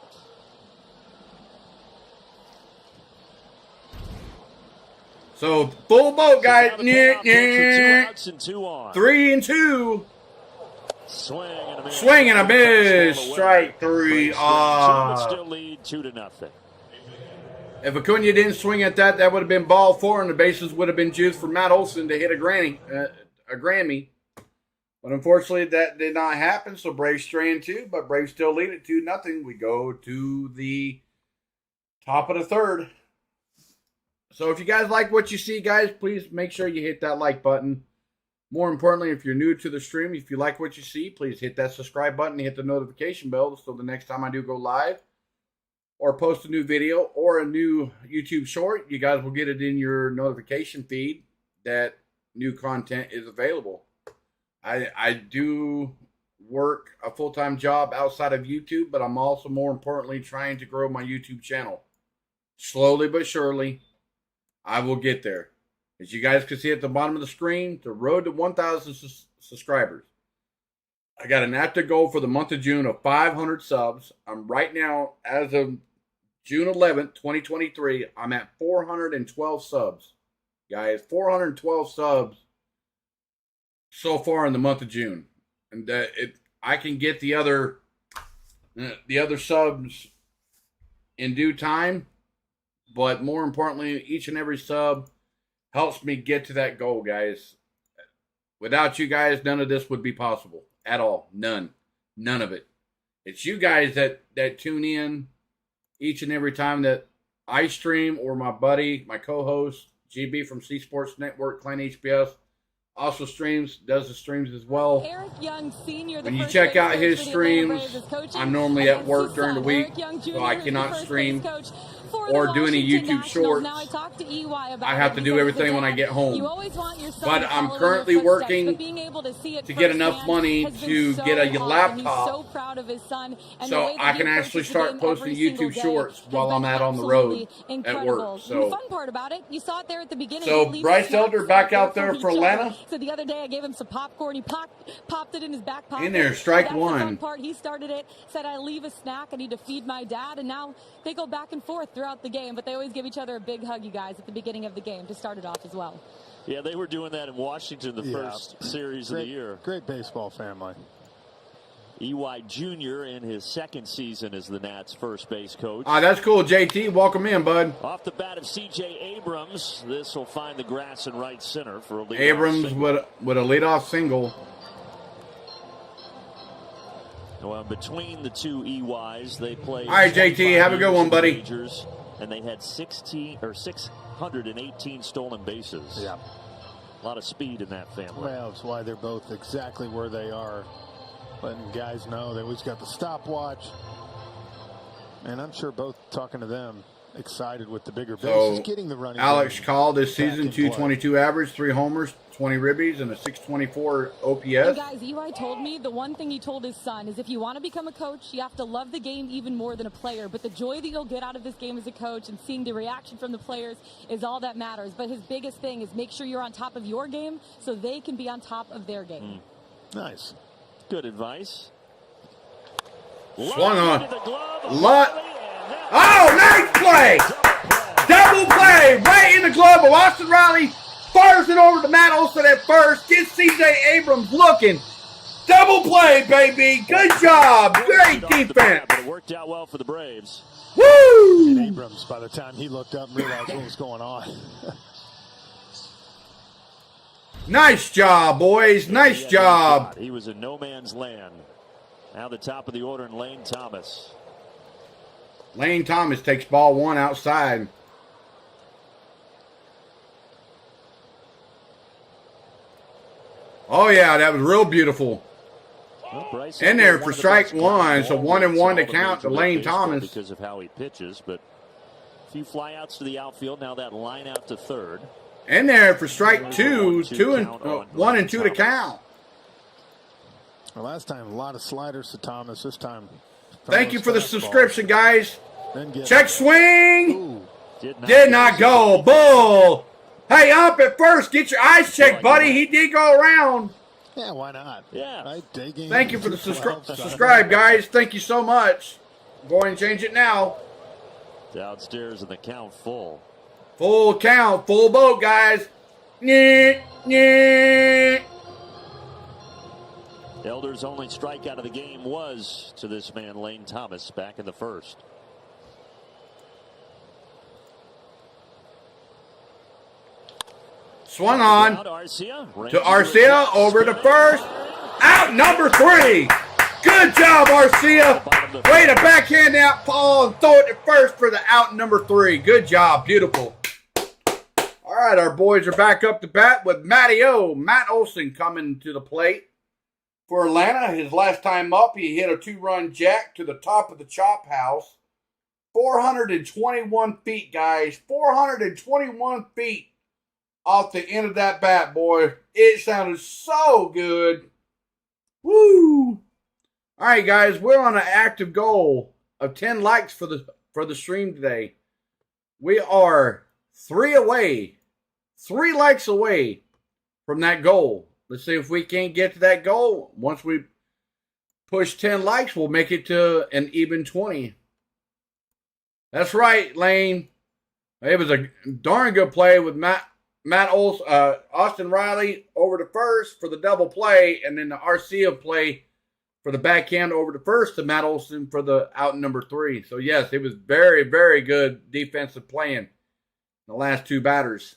So full boat, guys. 2 outs and 2 on. 3-2. Swing and a miss. Strike 3. Still lead 2-0. If Acuna didn't swing at that, that would have been ball 4, and the bases would have been juiced for Matt Olson to hit a Grammy. But unfortunately, that did not happen. So Braves strand 2, but Braves still lead it 2-0. We go to the top of the third. So if you guys like what you see, guys, please make sure you hit that like button. More importantly, if you're new to the stream, if you like what you see, please hit that subscribe button, hit the notification bell, so the next time I do go live or post a new video or a new YouTube short, you guys will get it in your notification feed that new content is available. I do work a full-time job outside of YouTube, but I'm also, more importantly, trying to grow my YouTube channel. Slowly but surely, I will get there. As you guys can see at the bottom of the screen, the road to 1,000 subscribers. I got an active goal for the month of June of 500 subs. I'm right now, as of June 11th, 2023, I'm at 412 subs. Guys, 412 subs so far in the month of June. And I can get the other subs in due time. But more importantly, each and every sub helps me get to that goal, guys. Without you guys, none of this would be possible at all. None of it. It's you guys that tune in each and every time that I stream, or my buddy, my co-host, GB from C Sports Network, Klein HBS, also does the streams as well. Eric Young Sr., when you check out his streams, I'm normally at work during the week, so I cannot stream. or do any YouTube shorts. Now I talked to EY about I have to do everything when I get home. You always want your son But I'm currently working to get enough money to get a laptop, so proud of his son, and so I can actually start posting YouTube shorts while I'm out on the road at work. So the fun part about it, you saw it there at the beginning. So Bryce Elder back out there for Atlanta. So the other day I gave him some popcorn. He popped it in his back pocket. In there, strike That's one. The fun part. He started it. Said I leave a snack. I need to feed my dad, and now they go back and forth throughout the game. But they always give each other a big hug, you guys, at the beginning of the game to start it off as well. Yeah, they were doing that in Washington the first series of the year. Great baseball family. EY Jr. in his second season as the Nats first base coach. That's cool, JT. Welcome in, bud. Off the bat of C.J. Abrams. This will find the grass in right center for a leadoff Abrams single. with a leadoff single. Well, between the two EYs, they played. All right, JT, have a good one, buddy. Majors, and they had 618 stolen bases. Yeah. A lot of speed in that family. Well, that's why they're both exactly where they are. Letting guys know they always got the stopwatch. And I'm sure both talking to them excited with the bigger bases, getting the running. Alex called this season 222 average, 3 homers, 20 ribbies, and a 624 OPS. And guys, EY told me the one thing he told his son is if you want to become a coach, you have to love the game even more than a player. But the joy that you'll get out of this game as a coach and seeing the reaction from the players is all that matters. But his biggest thing is make sure you're on top of your game so they can be on top of their game. Nice. Good advice. Swung on. Oh, nice play! Double play right in the glove of Austin Riley. Fires it over to Matt Olson at first. Gets C.J. Abrams looking. Double play, baby. Good job. Great defense. But it worked out well for the Braves. Woo! And Abrams, by the time he looked up and realized what was going on. Nice job, boys. Nice job. He was in no man's land. Now the top of the order in Lane Thomas. Lane Thomas takes ball 1 outside. Oh, yeah, that was real beautiful. Well, in there for strike 1, so 1-1 to count to Lane Thomas. Because of how he pitches, but a few flyouts to the outfield. Now that line out to third. In there for strike 2, 1 and 2 to count. Well, last time, a lot of sliders to Thomas. This time, thank you for the subscription, guys. Check Check swing. Ooh. Did not go. Bull. Hey, up at first. Get your eyes checked, buddy. He did go around. Yeah, why not? Yeah. Right, thank you for the subscribe, guys. Thank you so much. Go ahead and change it now. Downstairs in the count full. Full count. Full boat, guys. Nyeh, nyeh. Elder's only strikeout of the game was to this man, Lane Thomas, back in the first. Swung on to Arcia over to first. Out number 3. Good job, Arcia. Way to backhand that ball and throw it to first for the out number 3. Good job. Beautiful. All right, our boys are back up to bat with Matt Olson coming to the plate for Atlanta. His last time up, he hit a 2-run jack to the top of the chop house. 421 feet, guys. 421 feet. Off the end of that bat, boy. It sounded so good. Woo! All right, guys, we're on an active goal of 10 likes for the stream today. We are 3 away. 3 likes away from that goal. Let's see if we can't get to that goal. Once we push 10 likes, we'll make it to an even 20. That's right, Lane. It was a darn good play with Matt Olson, Austin Riley over to first for the double play, and then the Arcia play for the backhand over to first to Matt Olson for the out number 3. So, yes, it was very, very good defensive playing the last 2 batters.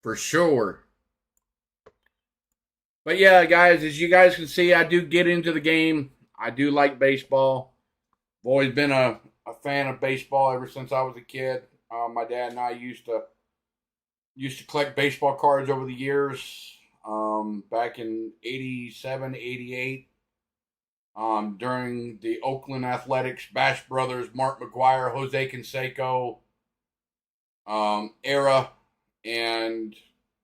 For sure. But, yeah, guys, as you guys can see, I do get into the game. I do like baseball. I've always been a fan of baseball ever since I was a kid. My dad and I used to collect baseball cards over the years. Back in 87, 88, during the Oakland Athletics, Bash Brothers, Mark McGuire, Jose Canseco era, and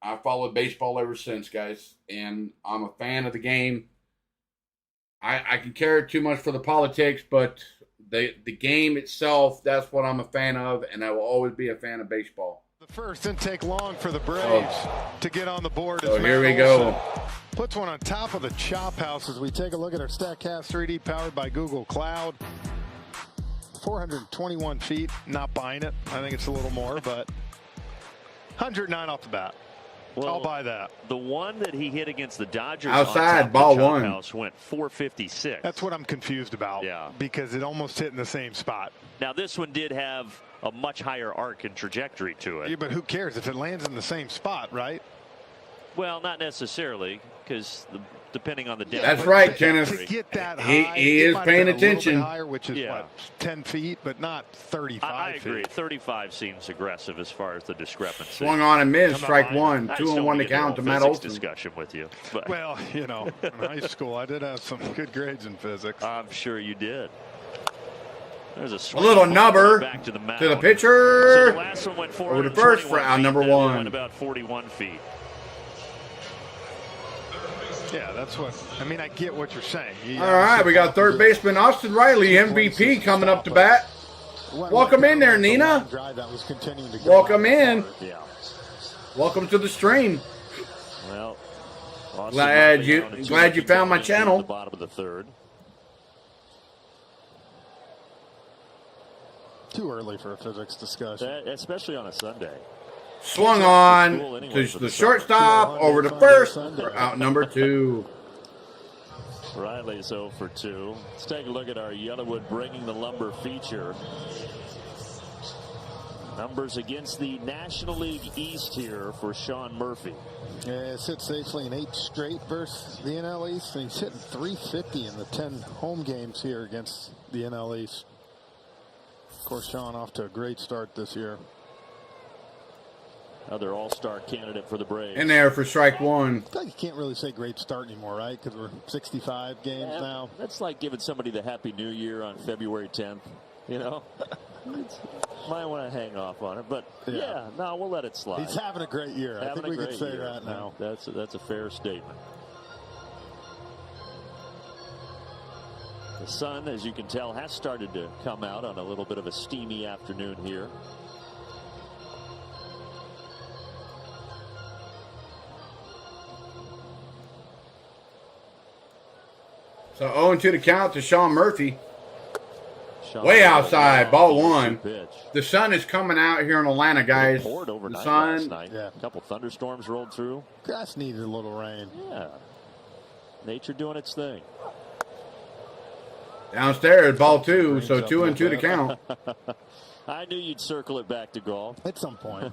I followed baseball ever since, guys. And I'm a fan of the game. I can care too much for the politics, but the game itself, that's what I'm a fan of, and I will always be a fan of baseball. The first didn't take long for the Braves to get on the board. So here we go. Puts one on top of the chop house as we take a look at our StatCast 3D powered by Google Cloud. 421 feet, not buying it. I think it's a little more, but 109 off the bat. Well, I'll buy that. The one that he hit against the Dodgers outside, ball one. House went 456. That's what I'm confused about. Yeah. Because it almost hit in the same spot. Now, this one did have a much higher arc and trajectory to it. Yeah, but who cares if it lands in the same spot, right? Well, not necessarily, because depending on the depth. That's right, Kenneth. To get that he high, is paying attention. Higher, which is what, 10 feet, but not 35 I agree. feet. 35 seems aggressive as far as the discrepancy. Swung on and missed, strike one. 2-1 to count to Matt Olson. Discussion with you. But. Well, you know, in high school, I did have some good grades in physics. I'm sure you did. There's a little nubber back to the pitcher. So the last one went over the first for out number one. Went about 41 feet. Yeah, that's what I mean. I get what you're saying. All right, we got third baseman Austin Riley, MVP, coming up to bat. Welcome in there, Nina. Welcome in. Yeah. Welcome to the stream. Well, glad you found my channel. The bottom of the third. Too early for a physics discussion, especially on a Sunday. Swung on to the shortstop, over to first, for out number two. Riley's 0 for 2. Let's take a look at our Yellowwood Bringing the Lumber feature. Numbers against the National League East here for Sean Murphy. Yeah, sits safely in 8 straight versus the NL East. And he's hitting 350 in the 10 home games here against the NL East. Of course, Sean off to a great start this year. Another all-star candidate for the Braves. In there for strike one. I feel like you can't really say great start anymore, right? Because we're 65 games now. That's like giving somebody the Happy New Year on February 10th. You know? Might want to hang off on it. But, yeah, no, we'll let it slide. He's having a great year. I think we can say that now. That's a fair statement. The sun, as you can tell, has started to come out on a little bit of a steamy afternoon here. So 0-2 to count to Sean Murphy. Way outside, ball one. The sun is coming out here in Atlanta, guys. The sun. Yeah. A couple thunderstorms rolled through. Grass needed a little rain. Yeah. Nature doing its thing. Downstairs, ball two, so 2-2 to count. I knew you'd circle it back to golf. At some point.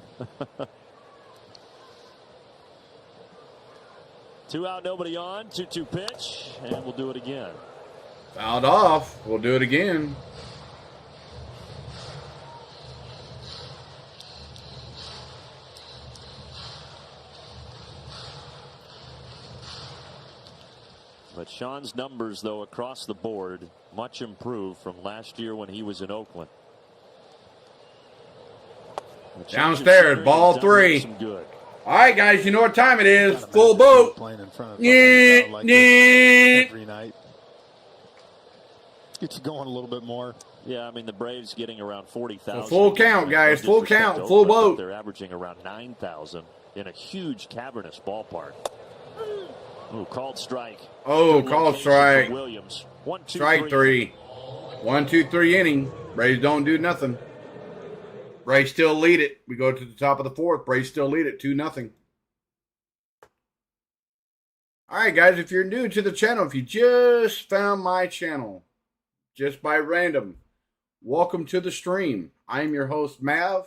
2 out, nobody on. 2-2 pitch, and we'll do it again. Fouled off. We'll do it again. But Sean's numbers, though, across the board, much improved from last year when he was in Oakland. Downstairs, ball 3. All right, guys, you know what time it is. Full boat. Every night. Gets you going a little bit more. Yeah, I mean, the Braves getting around 40,000. Full count, guys. Full count. Full boat. They're averaging around 9,000 in a huge cavernous ballpark. Ooh, called strike. Oh, called strike. Williams. 1, 2, strike 3. 1, 2, 3 inning. Braves don't do nothing. Braves still lead it. We go to the top of the 4th. Braves still lead it 2-0. All right, guys, if you're new to the channel, if you just found my channel just by random, welcome to the stream. I am your host, Mav.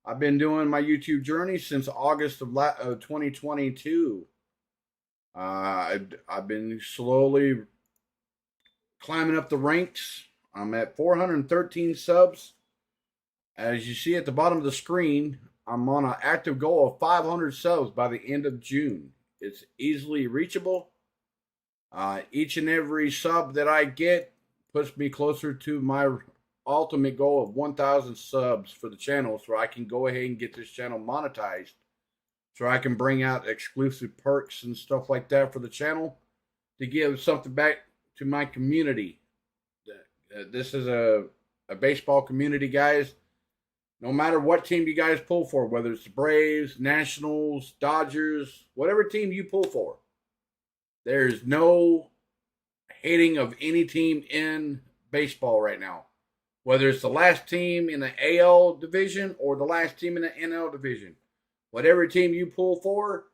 I've been doing my YouTube journey since August of 2022. I've been slowly climbing up the ranks. I'm at 413 subs. As you see at the bottom of the screen, I'm on an active goal of 500 subs by the end of June. It's easily reachable. Each and every sub that I get puts me closer to my ultimate goal of 1,000 subs for the channel, so I can go ahead and get this channel monetized, so I can bring out exclusive perks and stuff like that for the channel to give something back to my community. This is a baseball community, guys. No matter what team you guys pull for, whether it's the Braves, Nationals, Dodgers, whatever team you pull for, there's no hating of any team in baseball right now. Whether it's the last team in the AL division or the last team in the NL division. Whatever team you pull for,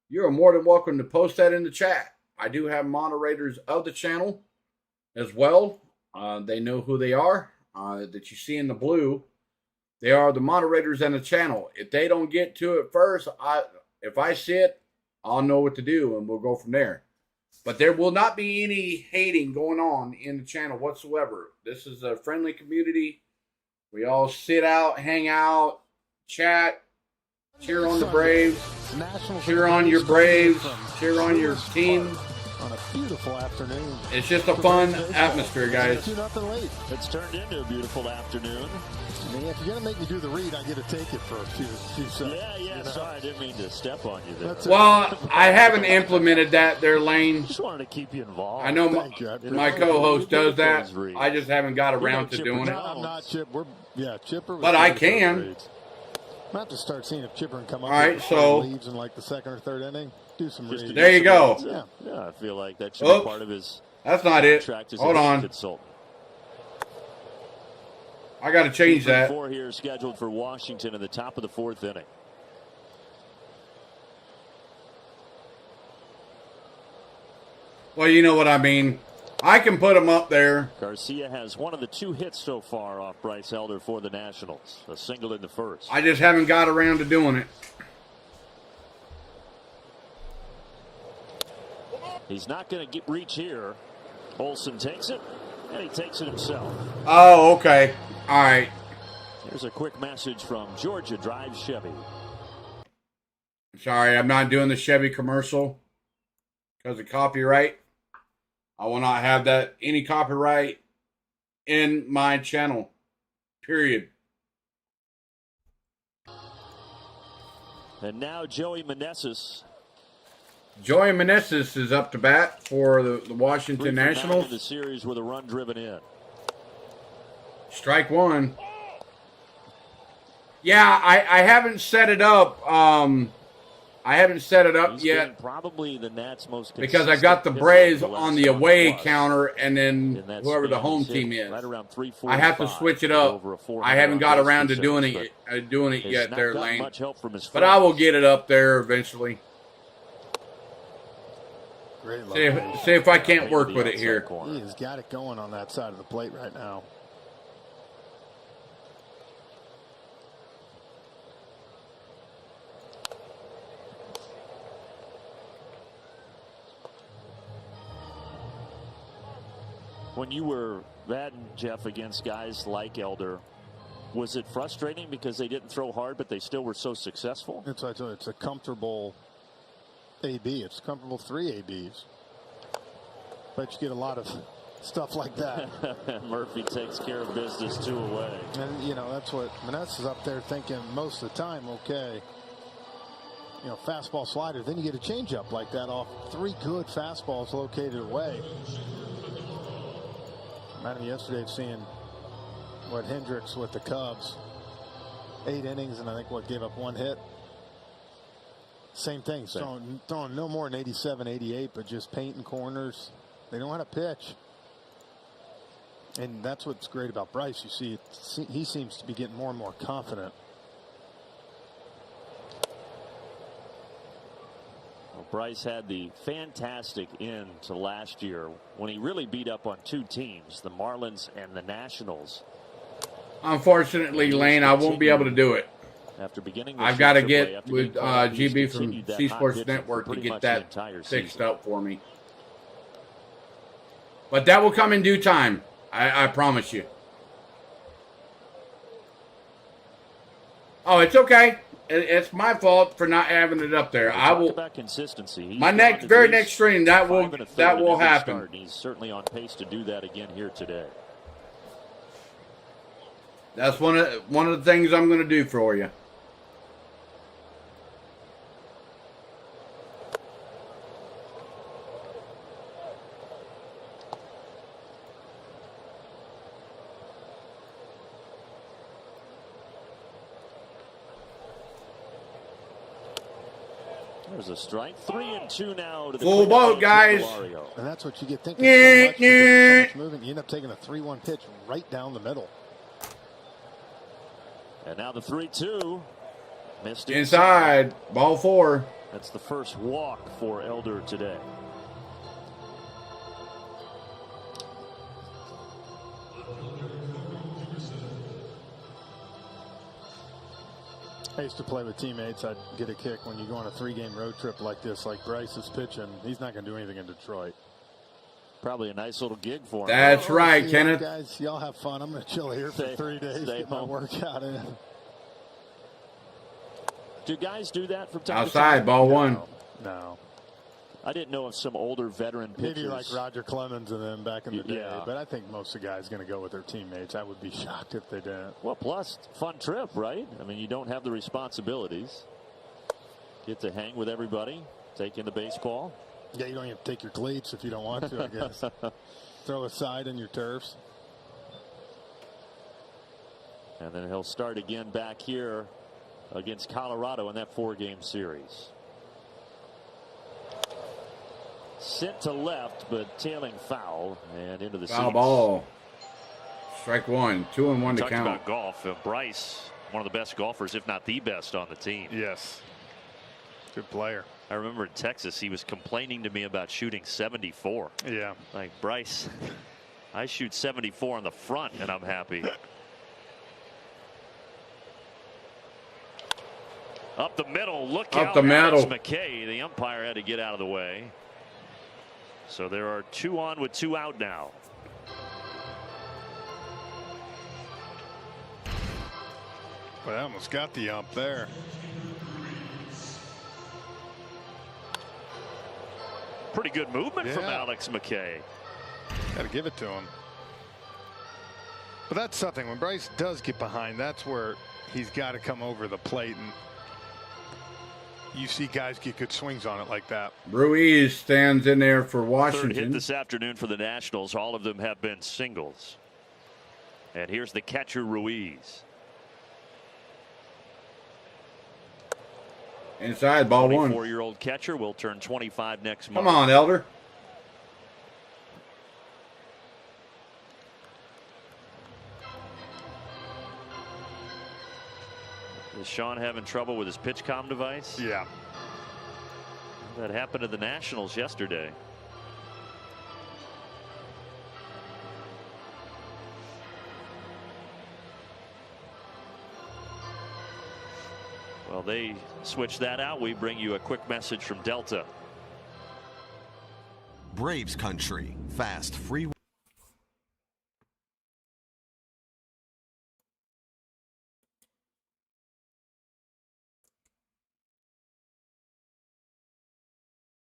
you're more than welcome to post that in the chat. I do have moderators of the channel as well. They know who they are, that you see in the blue. They are the moderators on the channel. If they don't get to it first, if I see it, I'll know what to do, and we'll go from there. But there will not be any hating going on in the channel whatsoever. This is a friendly community. We all sit out, hang out, chat, cheer on the Braves, cheer on your Braves, cheer on your team. On a beautiful afternoon. It's just a fun atmosphere, guys. 2-0 lead. It's turned into a beautiful afternoon. I mean, if you're going to make me do the read, I get to take it for a few seconds. Yeah, you know? sorry, I didn't mean to step on you there. Well, I haven't implemented that there, Lane. Just wanted to keep you involved. I know my co-host does that. Read. I just haven't got around to doing it. I'm not Chip. Chipper. But I can. I have to start seeing if Chipper can come up. All right, so leaves in like the second or third inning. Do some reads. There you go. Yeah, I feel like that should be part of his. That's not it. Hold on. Consultant. I got to change that. 4 here scheduled for Washington in the top of the 4th inning. Well, you know what I mean. I can put them up there. Garcia has one of the 2 hits so far off Bryce Elder for the Nationals. A single in the first. I just haven't got around to doing it. He's not going to reach here. Olsen takes it, and he takes it himself. Oh, okay. All right. Here's a quick message from Georgia Drive Chevy. Sorry, I'm not doing the Chevy commercial because of copyright. I will not have that any copyright in my channel. Period. And now Joey Meneses. Joey Meneses is up to bat for the Washington Nationals. The series with a run driven in. Strike one. Yeah, I haven't set it up. I haven't set it up yet. Probably the Nats' most because I got the Braves on the away counter, and then whoever the home team is. Right around I have to switch it up. I haven't got around to doing it yet, there, Lane. But I will get it up there eventually. See if I can't work with it here. He has got it going on that side of the plate right now. When you were batting, Jeff, against guys like Elder, was it frustrating because they didn't throw hard, but they still were so successful? It's a comfortable AB. It's comfortable 3 ABs. But you get a lot of stuff like that. Murphy takes care of business 2 away. And, you know, that's what Meneses is up there thinking most of the time, okay. You know, fastball slider. Then you get a changeup like that off 3 good fastballs located away. Imagine yesterday seeing what Hendricks with the Cubs. 8 innings, and I think gave up 1 hit. Same thing. Throwing no more than 87, 88, but just painting corners. They know how to pitch. And that's what's great about Bryce. You see, he seems to be getting more and more confident. Well, Bryce had the fantastic end to last year when he really beat up on 2 teams, the Marlins and the Nationals. Unfortunately, Lane, I won't be able to do it. After beginning, I've got to get with GB from C Sports Network to get that fixed up for me. But that will come in due time. I promise you. Oh, it's okay. It's my fault for not having it up there. I will. About consistency. My very next stream that will happen. Start. He's certainly on pace to do that again here today. That's one of the things I'm going to do for you. There's a strike. 3-2 now to the full boat, guys. And that's what you get thinking so much, so much moving. You end up taking a 3-1 pitch right down the middle. And now the 3-2. Missed inside. Ball 4. That's the first walk for Elder today. I used to play with teammates. I'd get a kick when you go on a 3-game road trip like this, like Bryce is pitching. He's not going to do anything in Detroit. Probably a nice little gig for him. That's right, Kenneth. Guys, y'all have fun. I'm going to chill here for 3 days, get my workout in. Do guys do that from time outside, to time? ball 1. No. I didn't know if some older veteran pitchers. Maybe like Roger Clemens and them back in the day. Yeah. But I think most of the guys are going to go with their teammates. I would be shocked if they didn't. Well, plus, fun trip, right? I mean, you don't have the responsibilities. Get to hang with everybody, take in the baseball. Yeah, you don't even take your cleats if you don't want to, I guess. Throw a side in your turfs. And then he'll start again back here against Colorado in that 4-game series. Sent to left, but tailing foul and into the foul seats. Ball. Strike 1. 2-1 to count. About golf. Bryce, one of the best golfers, if not the best on the team. Yes. Good player. I remember in Texas, he was complaining to me about shooting 74. Yeah. Like, Bryce, I shoot 74 on the front, and I'm happy. Up the middle. Look out. Up the middle. McKay, the umpire, had to get out of the way. So there are 2 on with 2 out now. Well, I almost got the ump there. Pretty good movement from Alex McKay. Got to give it to him. But that's something. When Bryce does get behind, that's where he's got to come over the plate. And you see guys get good swings on it like that. Ruiz stands in there for Washington. Third hit this afternoon for the Nationals. All of them have been singles. And here's the catcher, Ruiz. Inside, ball 1. 24-year-old catcher will turn 25 next month. Come on, Elder. Is Sean having trouble with his PitchCom device? Yeah. That happened to the Nationals yesterday. Well, they switched that out. We bring you a quick message from Delta. Braves country, fast, free.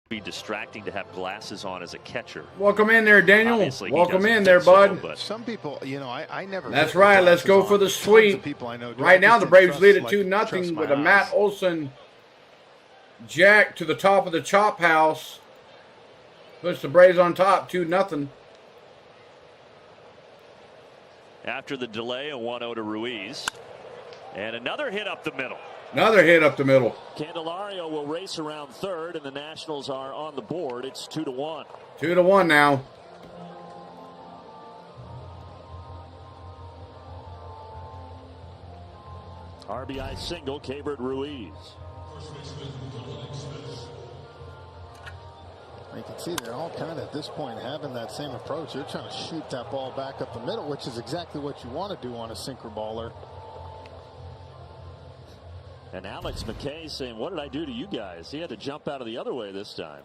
Be distracting to have glasses on as a catcher. Welcome in there, Daniel. Obviously, welcome in there, bud. But some people, you know, I never. That's right. Let's go for the sweep. Right now, the Braves lead at 2-0 with a Matt Olson jack to the top of the chop house. Puts the Braves on top, 2-0. After the delay, a 1-0 to Ruiz. And another hit up the middle. Another hit up the middle. Candelario will race around third, and the Nationals are on the board. It's 2-1. 2-1 now. RBI single, Keibert Ruiz. You can see they're all kind of at this point having that same approach. They're trying to shoot that ball back up the middle, which is exactly what you want to do on a sinker baller. And Alex McKay saying, what did I do to you guys? He had to jump out of the other way this time.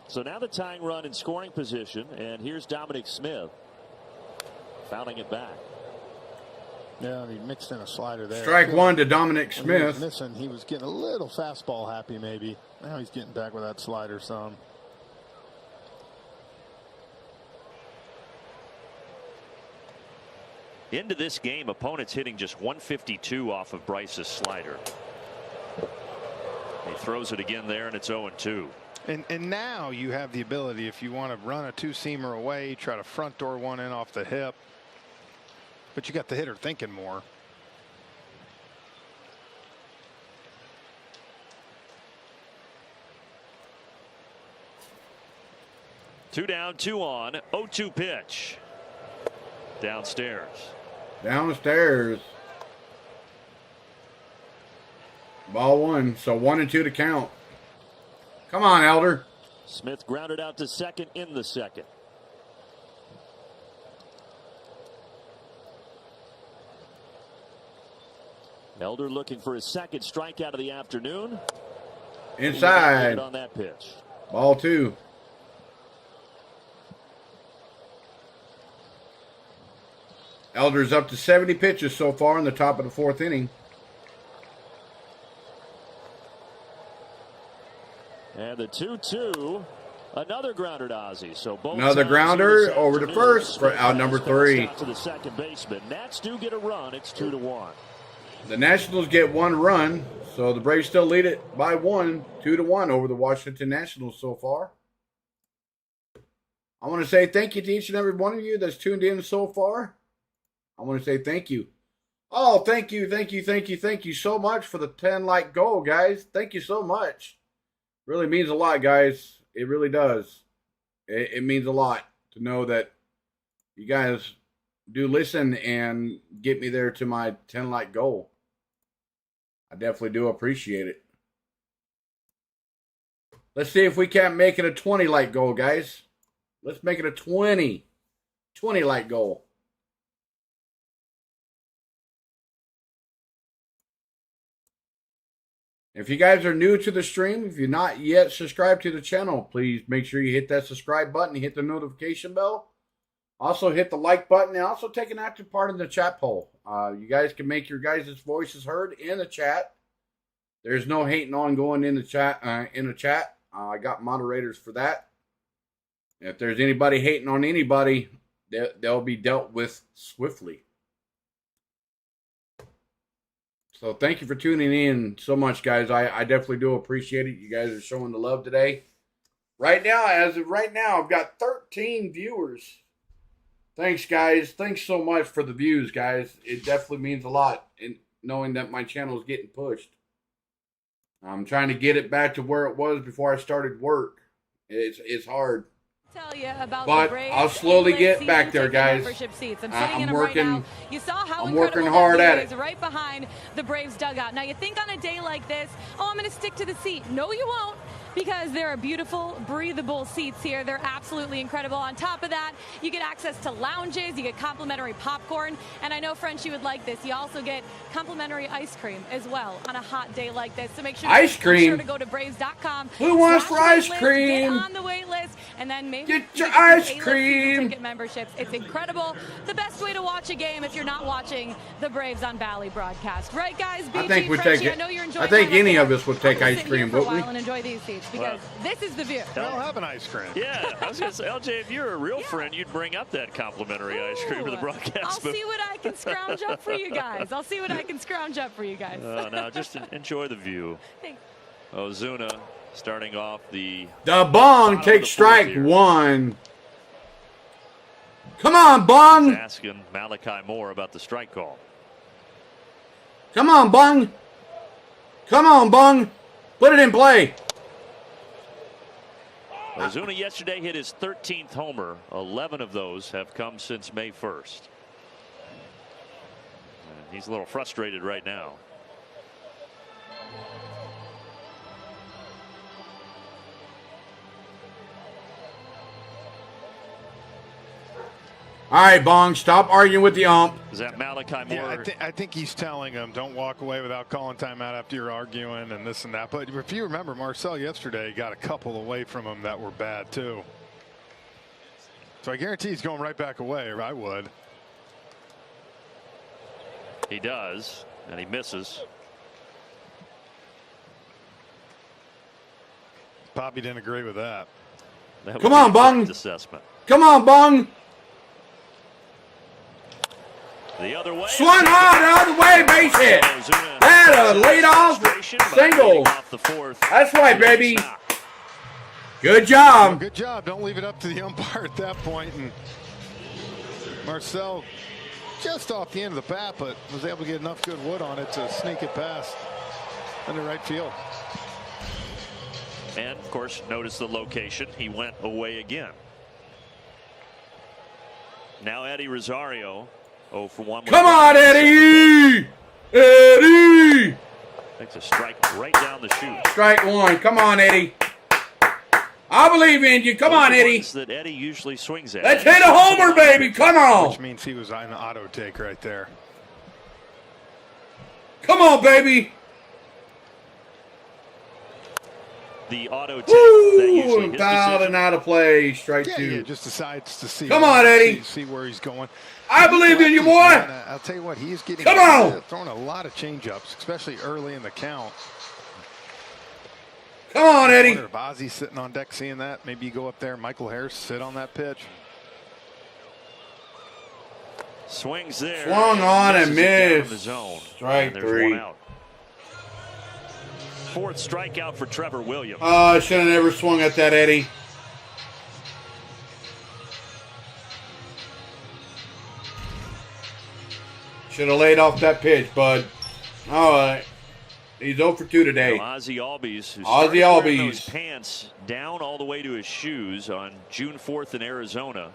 So now the tying run in scoring position, and here's Dominic Smith fouling it back. Yeah, he mixed in a slider there. Strike one to Dominic Smith. He was missing. He was getting a little fastball happy maybe. Now he's getting back with that slider some. Into this game, opponents hitting just 152 off of Bryce's slider. He throws it again there, and it's 0-2. And now you have the ability, if you want to run a two-seamer away, try to front door one in off the hip. But you got the hitter thinking more. Two down, 2 on. 0-2 pitch. Downstairs. Downstairs. Ball one. So 1-2 to count. Come on, Elder. Smith grounded out to second in the second. Elder looking for his second strikeout of the afternoon. Inside. On that pitch. Ball two. Elder's up to 70 pitches so far in the top of the 4th inning. And the 2-2. Another grounder to Ozzie. So both another grounder over to first for out number 3. To the second baseman. Nats do get a run. It's 2-1. The Nationals get 1 run, so the Braves still lead it by 1, 2-1 over the Washington Nationals so far. I want to say thank you to each and every one of you that's tuned in so far. I want to say thank you. Oh, thank you so much for the 10 like goal, guys. Thank you so much. Really means a lot, guys. It really does. It means a lot to know that you guys do listen and get me there to my 10 like goal. I definitely do appreciate it. Let's see if we can't make it a 20 like goal, guys. Let's make it a 20 like goal. If you guys are new to the stream, if you're not yet subscribed to the channel, please make sure you hit that subscribe button, hit the notification bell. Also hit the like button and also take an active part in the chat poll. You guys can make your guys' voices heard in the chat. There's no hating on going in the chat. I got moderators for that. If there's anybody hating on anybody, they'll be dealt with swiftly. So thank you for tuning in so much, guys. I definitely do appreciate it. You guys are showing the love today. As of right now, I've got 13 viewers. Thanks, guys. Thanks so much for the views, guys. It definitely means a lot in knowing that my channel is getting pushed. I'm trying to get it back to where it was before I started work. It's hard. Tell you about but the Braves I'll slowly get back there, guys. Seats. I'm sitting in them working. Right now. You saw how I'm working hard at it. Right behind the Braves dugout. Now you think on a day like this, oh, I'm going to stick to the seat. No, you won't. Because there are beautiful, breathable seats here. They're absolutely incredible. On top of that, you get access to lounges, you get complimentary popcorn, and I know, French, you would like this. You also get complimentary ice cream as well on a hot day like this. So make sure, ice cream. Be sure to go to Braves.com. Who wants for ice cream? Get on the wait list, and then maybe get your ice cream. Ticket memberships. It's incredible. The best way to watch a game if you're not watching the Braves on Valley broadcast, right, guys? BG, I think we Frenchie, take it. I know you're enjoying. I think any of us would take ice cream, wouldn't we? And enjoy these seats. Because this is the view. We'll have an ice cream. Yeah, I was going to say, LJ, if you're a real friend, you'd bring up that complimentary ice cream to the broadcast. I'll see what I can scrounge up for you guys. No, just enjoy the view. Thanks. Ozuna starting off the Bong takes strike one. Come on, Bong. Asking Malachi Moore about the strike call. Come on, Bong. Put it in play. Ozuna yesterday hit his 13th homer. 11 of those have come since May 1st. And he's a little frustrated right now. All right, Bong, stop arguing with the ump. Is that Malachi Moore? Yeah, I think he's telling him, don't walk away without calling timeout after you're arguing and this and that. But if you remember, Marcel yesterday got a couple away from him that were bad, too. So I guarantee he's going right back away, or I would. He does, and he misses. Poppy didn't agree with that. Come on, Bung. Assessment. Come on, Bung. The other way. Swung hard the other way, base hit. Had a lead off single. That's right, baby. Good job. Well, good job. Don't leave it up to the umpire at that point. And Marcel just off the end of the bat, but was able to get enough good wood on it to sneak it past into right field. And, of course, notice the location. He went away again. Now Eddie Rosario. 0 for 1. Come on, Eddie! Eddie! Takes a strike right down the chute. Strike one. Come on, Eddie. I believe in you. Come on, Eddie. That Eddie usually swings at. Let's hit a homer, baby. Come on. Which means he was on the auto take right there. Come on, baby. The auto take that usually his fouled and out of play. Strike yeah, two. Yeah, just decides to see. Come on, Eddie. See where he's going. I believe in you, boy. I'll tell you what, he's getting. Come on. Throwing a lot of changeups, especially early in the count. Come on, Eddie. If Ozzy's sitting on deck seeing that, maybe you go up there, Michael Harris, sit on that pitch. Swings there. Swung on and missed. The zone. Strike three. One out. Fourth strikeout for Trevor Williams. Oh, I should have never swung at that, Eddie. Should have laid off that pitch, bud. All right. He's 0 for 2 today. Now, Ozzy Albies, who Ozzy started wearing Albies. those pants down all the way to his shoes on June 4th in Arizona.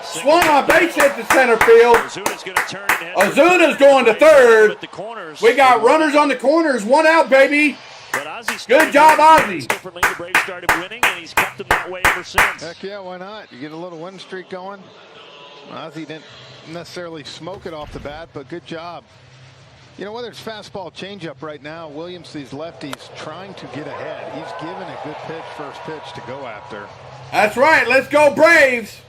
Swung on base hit to center field. Ozuna's going to turn and head Ozuna's going to third. the corners. We got runners on the corners. 1 out, baby. But Ozzy Good job, Ozzy. Differently, the Braves started winning, and he's kept them that way ever since. Heck yeah, why not? You get a little win streak going. Ozzy didn't necessarily smoke it off the bat, but good job. You know, whether it's fastball, changeup right now, Williams, these lefties trying to get ahead. He's given a good pitch, first pitch to go after. That's right. Let's go, Braves.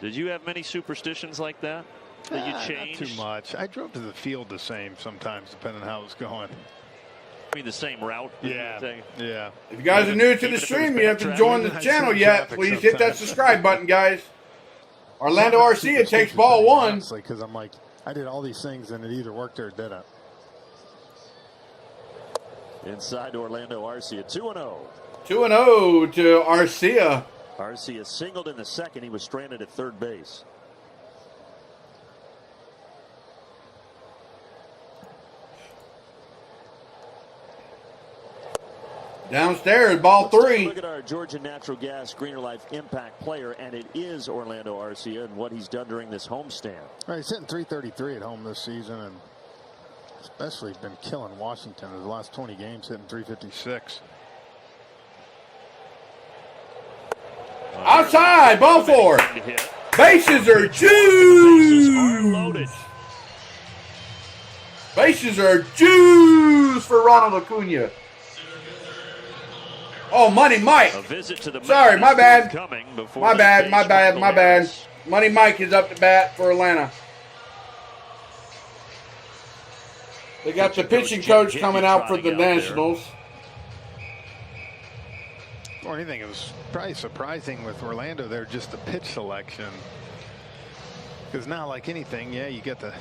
Did you have many superstitions like that you changed? Not too much. I drove to the field the same sometimes, depending on how it was going. I mean, the same route. Yeah. Yeah. If you guys are new to the stream, you haven't joined the channel yet, please hit that subscribe button, guys. Orlando Arcia takes ball 1. Because I'm like, I did all these things and it either worked or it didn't. Inside Orlando Arcia, 2-0. 2-0 to Arcia. Arcia singled in the second. He was stranded at third base. Downstairs, ball 3. Look at our Georgia Natural Gas Greener Life Impact player, and it is Orlando Arcia and what he's done during this homestand. Right, he's hitting .333 at home this season, and especially been killing Washington in the last 20 games, hitting .356. Outside, ball 4. Bases are juiced. Bases are juiced for Ronald Acuna. Oh, Money Mike. Sorry, my bad. My bad. Money Mike is up to bat for Atlanta. They got the pitching coach coming out for the Nationals. Or anything, it was probably surprising with Orlando there, just the pitch selection. Because now, like anything, yeah, you get the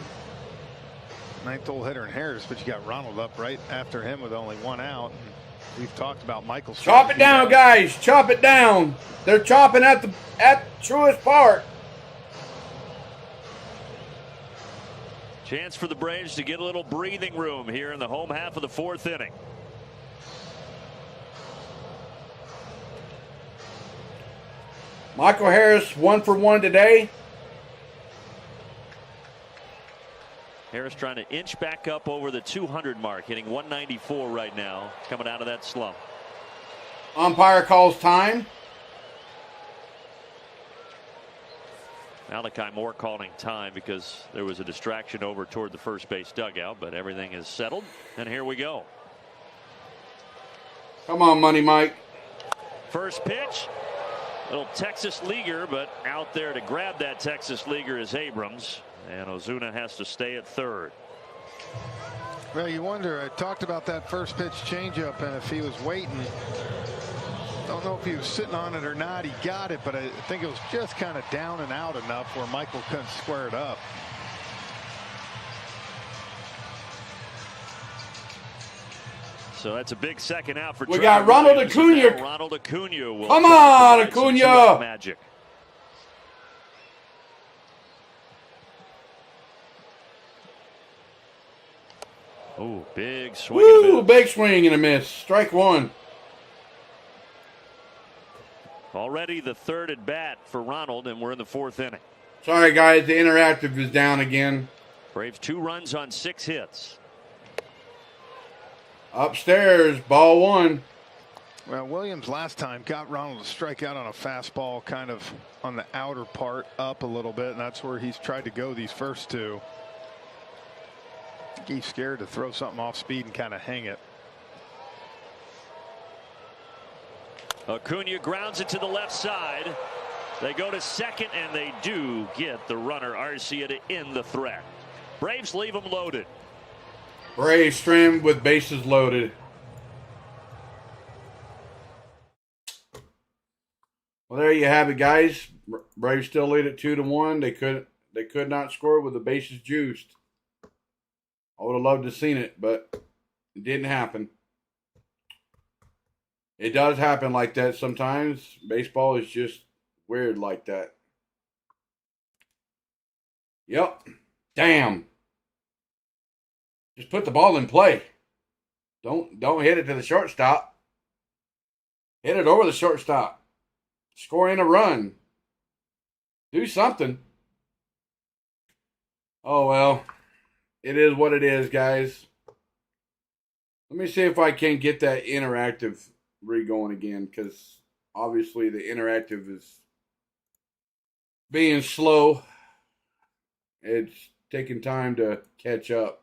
9th hole hitter in Harris, but you got Ronald up right after him with only 1 out. We've talked about Michael's. Chop it down, guys. Chop it down. They're chopping at Truist Park. Chance for the Braves to get a little breathing room here in the home half of the 4th inning. Michael Harris 1 for 1 today. Harris trying to inch back up over the 200 mark, hitting 194 right now, coming out of that slump. Umpire calls time. Malachi Moore calling time because there was a distraction over toward the first base dugout, but everything is settled, and here we go. Come on, Money Mike. First pitch. Little Texas leaguer, but out there to grab that Texas leaguer is Abrams, and Ozuna has to stay at third. Well, you wonder, I talked about that first pitch changeup, and if he was waiting, don't know if he was sitting on it or not. He got it, but I think it was just kind of down and out enough where Michael couldn't square it up. So that's a big second out for. We got Ronald Acuna. Ronald Acuna will come on, Acuna. Magic. Oh, big swing. Woo, big swing and a miss. Strike one. Already the third at bat for Ronald, and we're in the fourth inning. Sorry, guys. The interactive is down again. Braves 2 runs on 6 hits. Upstairs, ball one. Well, Williams last time got Ronald to strike out on a fastball kind of on the outer part up a little bit, and that's where he's tried to go these first 2. I think he's scared to throw something off speed and kind of hang it. Acuna grounds it to the left side. They go to second, and they do get the runner Arcia to end the threat. Braves leave them loaded. Braves trimmed with bases loaded. Well, there you have it, guys. Braves still lead at 2-1. They could not score with the bases juiced. I would have loved to have seen it, but it didn't happen. It does happen like that sometimes. Baseball is just weird like that. Yep. Damn. Just put the ball in play. Don't hit it to the shortstop. Hit it over the shortstop. Score in a run. Do something. Oh, well. It is what it is, guys. Let me see if I can get that interactive re-going again, because obviously the interactive is being slow. It's taking time to catch up.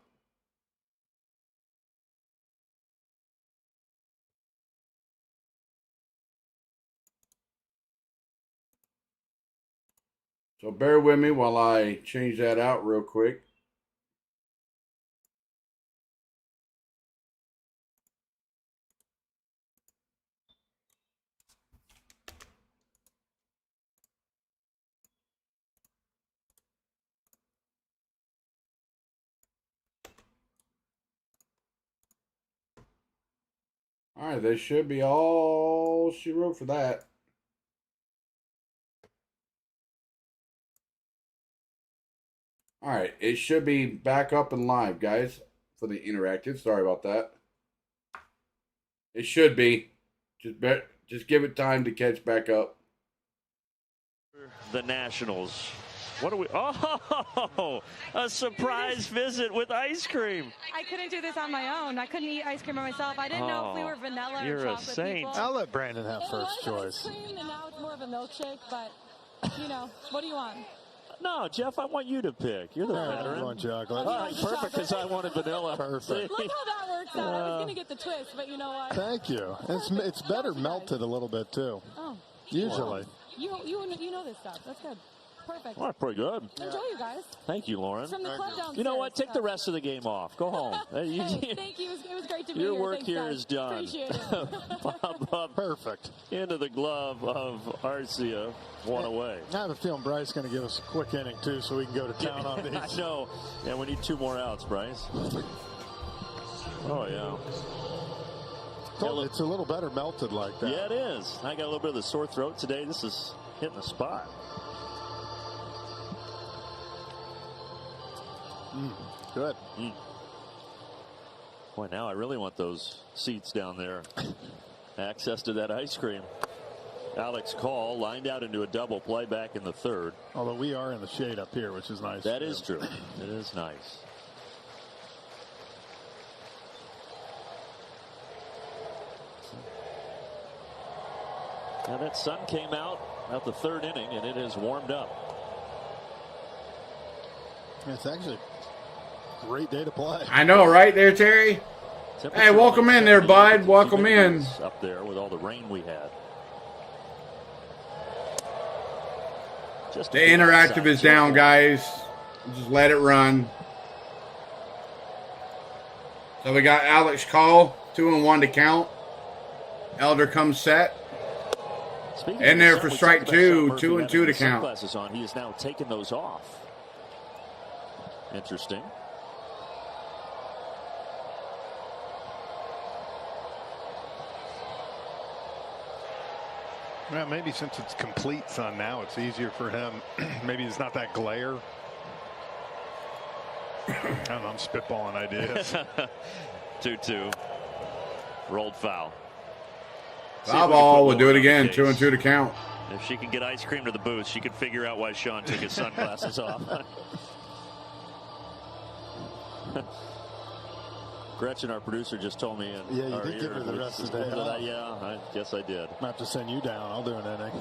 So bear with me while I change that out real quick. All right, that should be all she wrote for that. All right, it should be back up and live, guys, for the interactive. Sorry about that. It should be. Just give it time to catch back up. The Nationals. What are we? Oh, a surprise visit with ice cream. I couldn't do this on my own. I couldn't eat ice cream by myself. I didn't know if we were vanilla you're or a chocolate saint. people. I'll let Brandon have first It was choice. ice cream, and now it's more of a milkshake, but, you know, what do you want? No, Jeff, I want you to pick. You're the I veteran. want chocolate. All right, perfect, because I wanted vanilla. Perfect. Look how that works out. I was going to get the twist, but you know what? Thank you. It's better melted a little bit too. Oh. Usually. You know this stuff. That's good. Perfect. All right, pretty good. Enjoy, you guys. Thank you, Lauren. From the club downstairs. You know what? Take the rest of the game off. Go home. Hey, thank you. It was great to be here. Your work Thanks, here guys. is done. Appreciate it. Bob up Perfect. into the glove of Arcia. One away. I have a feeling Bryce is going to give us a quick inning too, so we can go to town on these. I know. Yeah, we need 2 more outs, Bryce. Oh, yeah. It's a little better melted like that. Yeah, it is. I got a little bit of the sore throat today. This is hitting the spot. Good. Boy, now I really want those seats down there. Access to that ice cream. Alex Call lined out into a double play back in the third. Although we are in the shade up here, which is nice. That is true. It is nice. Now that sun came out the third inning, and it has warmed up. It's actually a great day to play. I know, right there, Terry? Hey, welcome in there, bud. Welcome in. Up there with all the rain we had. The interactive is down, guys. Just let it run. So we got Alex Call, 2-1 to count. Elder comes set. In there for strike two, 2-2 to count. On. He is now taking those off. Interesting. Well, maybe since it's complete sun now, it's easier for him. Maybe it's not that glare. I don't know, I'm spitballing ideas. 2-2. Rolled foul. Foul ball. We'll do it again. 2-2 to count. If she can get ice cream to the booth, she can figure out why Sean took his sunglasses off. Gretchen, our producer, just told me. Yeah, you did give her the rest of the day. Yeah, I guess I did. I have to send you down. I'll do an inning.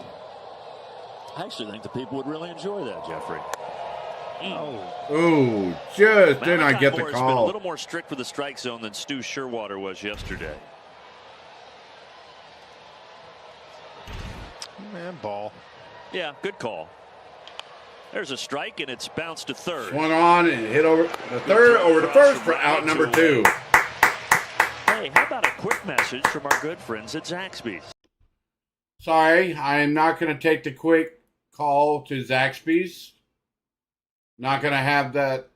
I actually think the people would really enjoy that, Jeffrey. Oh, just did not get the Moore's call. been a little more strict with the strike zone than Stu Sherwater was yesterday. Man, ball. Yeah, good call. There's a strike, and it's bounced to third. Swung on and hit over the third, over to first for out number 2. Hey, how about a quick message from our good friends at Zaxby's? Sorry, I am not going to take the quick call to Zaxby's. Not going to have that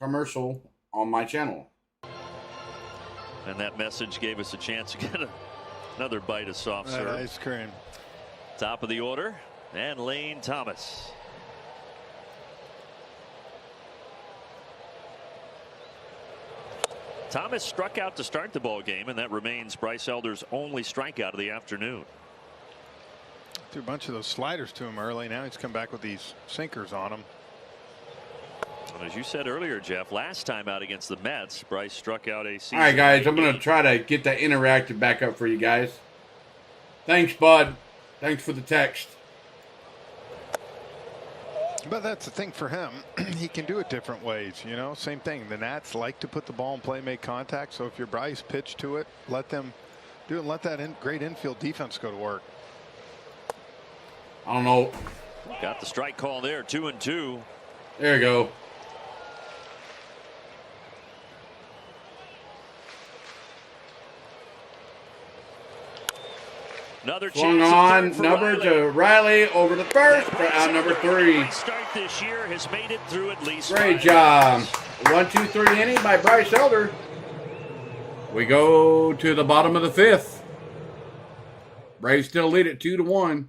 commercial on my channel. And that message gave us a chance to get another bite of soft serve. Ice cream. Top of the order, and Lane Thomas. Thomas struck out to start the ball game, and that remains Bryce Elder's only strikeout of the afternoon. Threw a bunch of those sliders to him early. Now he's come back with these sinkers on him. And as you said earlier, Jeff, last time out against the Mets, Bryce struck out a season. All right, guys, I'm going to try to get that interactive back up for you guys. Thanks, bud. Thanks for the text. But that's the thing for him. He can do it different ways, you know. Same thing. The Nats like to put the ball in play, make contact. So if you're Bryce, pitch to it, let them do it, and let that great infield defense go to work. I don't know. Got the strike call there, 2-2. There you go. Another Swung chance on, number to Riley, over to first for out number 3. Start this year has made it through at least. Great job. 1-2-3 inning by Bryce Elder. We go to the bottom of the 5th. Braves still lead it 2-1.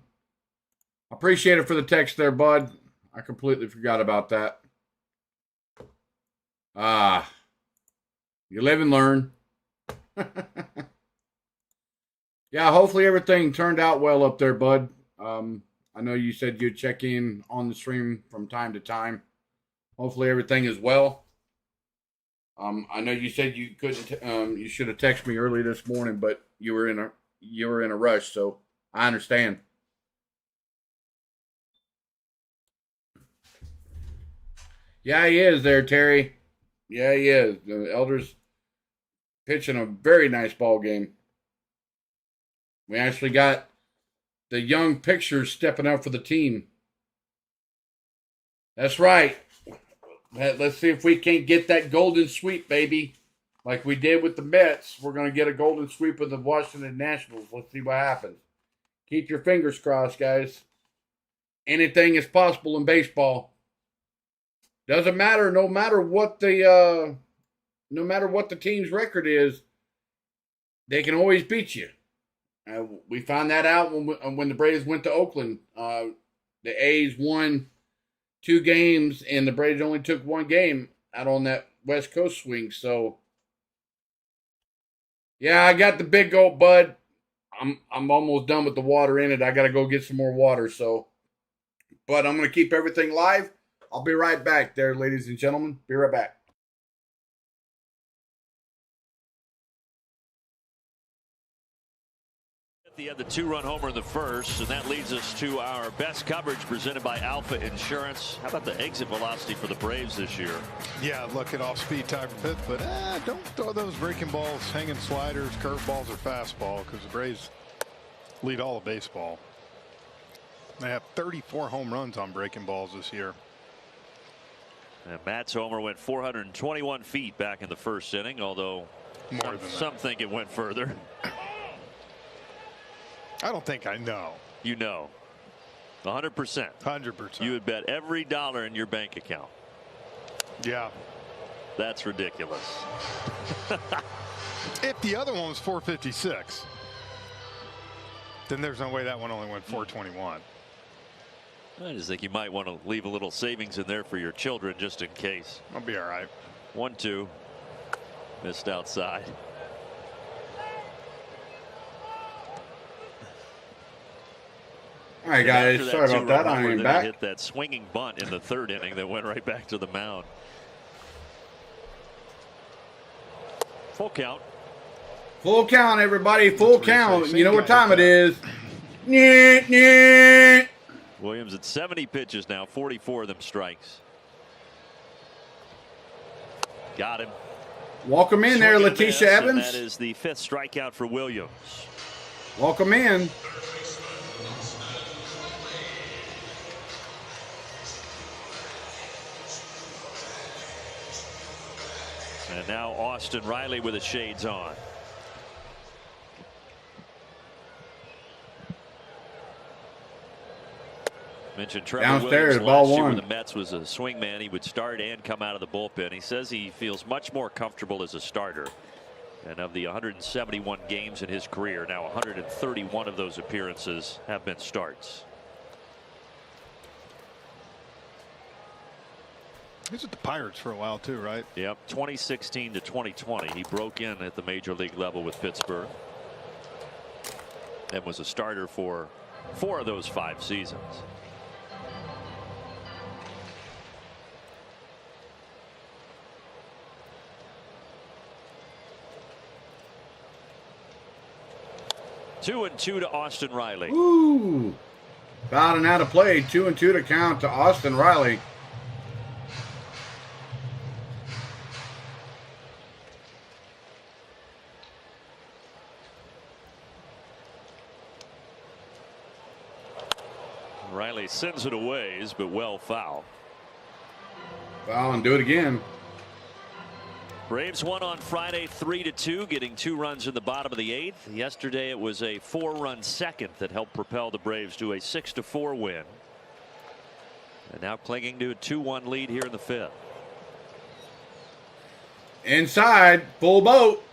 Appreciate it for the text there, bud. I completely forgot about that. You live and learn. Yeah, hopefully everything turned out well up there, bud. I know you said you'd check in on the stream from time to time. Hopefully everything is well. I know you said you couldn't. You should have texted me early this morning, but you were in a rush, so I understand. Yeah, he is there, Terry. Yeah, he is. The Elders pitching a very nice ball game. We actually got the young pitchers stepping up for the team. That's right. Let's see if we can't get that golden sweep, baby. Like we did with the Mets. We're going to get a golden sweep with the Washington Nationals. Let's see what happens. Keep your fingers crossed, guys. Anything is possible in baseball. Doesn't matter. No matter what the team's record is, they can always beat you. We found that out when the Braves went to Oakland. The A's won 2 games, and the Braves only took 1 game out on that West Coast swing. So, yeah, I got the big gulp, bud. I'm almost done with the water in it. I got to go get some more water. So, but I'm going to keep everything live. I'll be right back there, ladies and gentlemen. Be right back. He had the 2-run homer in the first, and that leads us to our best coverage presented by Alpha Insurance. How about the exit velocity for the Braves this year? Yeah, look at off-speed Tiger Pitt, but don't throw those breaking balls, hanging sliders, curveballs, or fastball, because the Braves lead all of baseball. They have 34 home runs on breaking balls this year. And Matt's homer went 421 feet back in the first inning, although some think it went further. I don't think I know. You know. 100%. 100%. You would bet every dollar in your bank account. Yeah. That's ridiculous. If the other one was 456, then there's no way that one only went 421. I just think you might want to leave a little savings in there for your children just in case. I'll be all right. 1-2. Missed outside. All right, guys. Sorry about that. I am back. Hit that swinging bunt in the third inning that went right back to the mound. Full count. Full count, everybody. Full count. You know what time it is. Williams at 70 pitches now, 44 of them strikes. Got him. Welcome in there, Letitia Evans. That is the 5th strikeout for Williams. Welcome in. And now Austin Riley with the shades on. Mentioned Trevor downstairs, Williams ball last year one. when the Mets was a swing man. He would start and come out of the bullpen. He says he feels much more comfortable as a starter. And of the 171 games in his career, now 131 of those appearances have been starts. He was at the Pirates for a while too, right? Yep. 2016 to 2020, he broke in at the major league level with Pittsburgh and was a starter for 4 of those 5 seasons. Two and 2 to Austin Riley. Ooh. About and out of play. 2-2 to count to Austin Riley. Riley sends it a ways, but well foul. Foul and do it again. Braves won on Friday 3-2, getting 2 runs in the bottom of the 8th. Yesterday it was a 4-run second that helped propel the Braves to a 6-4 win. And now clinging to a 2-1 lead here in the 5th. Inside, full boat.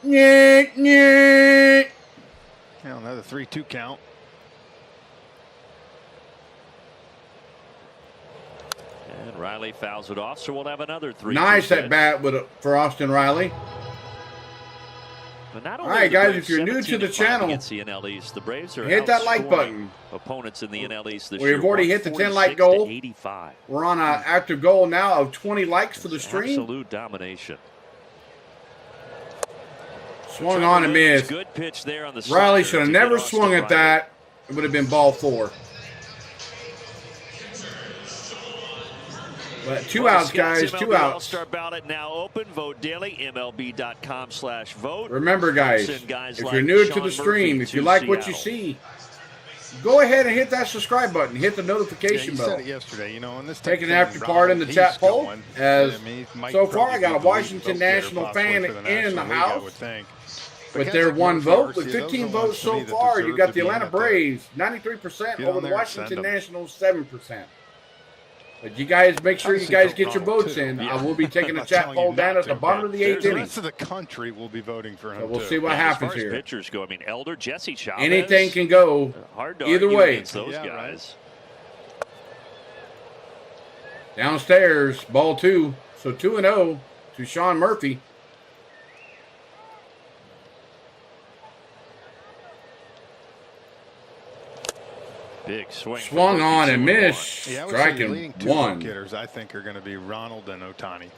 Nyeh, nyeh. Yeah, another 3-2 count. And Riley fouls it off, so we'll have another 3-2. Nice at bat for Austin Riley. But not all only right, the guys, Braves if you're new to the 17-5 channel, against the NL East, the Braves are hit that like outscoring button. Opponents in the NL East this year. We've already hit the 10 like goal. 85. We're on an active goal now of 20 likes for the stream. Absolute domination. Swung on and missed. Good pitch there on the Riley should have never swung at that. It would have been ball 4. But 2 outs, guys. 2 outs. All-Star ballot now open. Vote daily. MLB.com/vote. Remember, guys, if you're new to the stream, if you like what you see, go ahead and hit that subscribe button. Hit the notification bell. Said it yesterday, you know, and this taking after part in the chat poll. As so far, I got a Washington National fan in the house with their 1 vote. With 15 votes so far, you got the Atlanta Braves 93% over the Washington Nationals 7%. But you guys make sure you guys get your votes in. I will be taking a chat poll down at the bottom of the 8th inning. The rest of the country will be voting for him. So we'll see what happens here. Pitchers go. I mean, Elder, Jesse Chavez. Anything can go either way. Those guys. Downstairs, ball 2. So 2-0 to Sean Murphy. Big swing. Swung on and missed. Yeah, striking leading 2 1. hitters, I think, are going to be Ronald and Ohtani.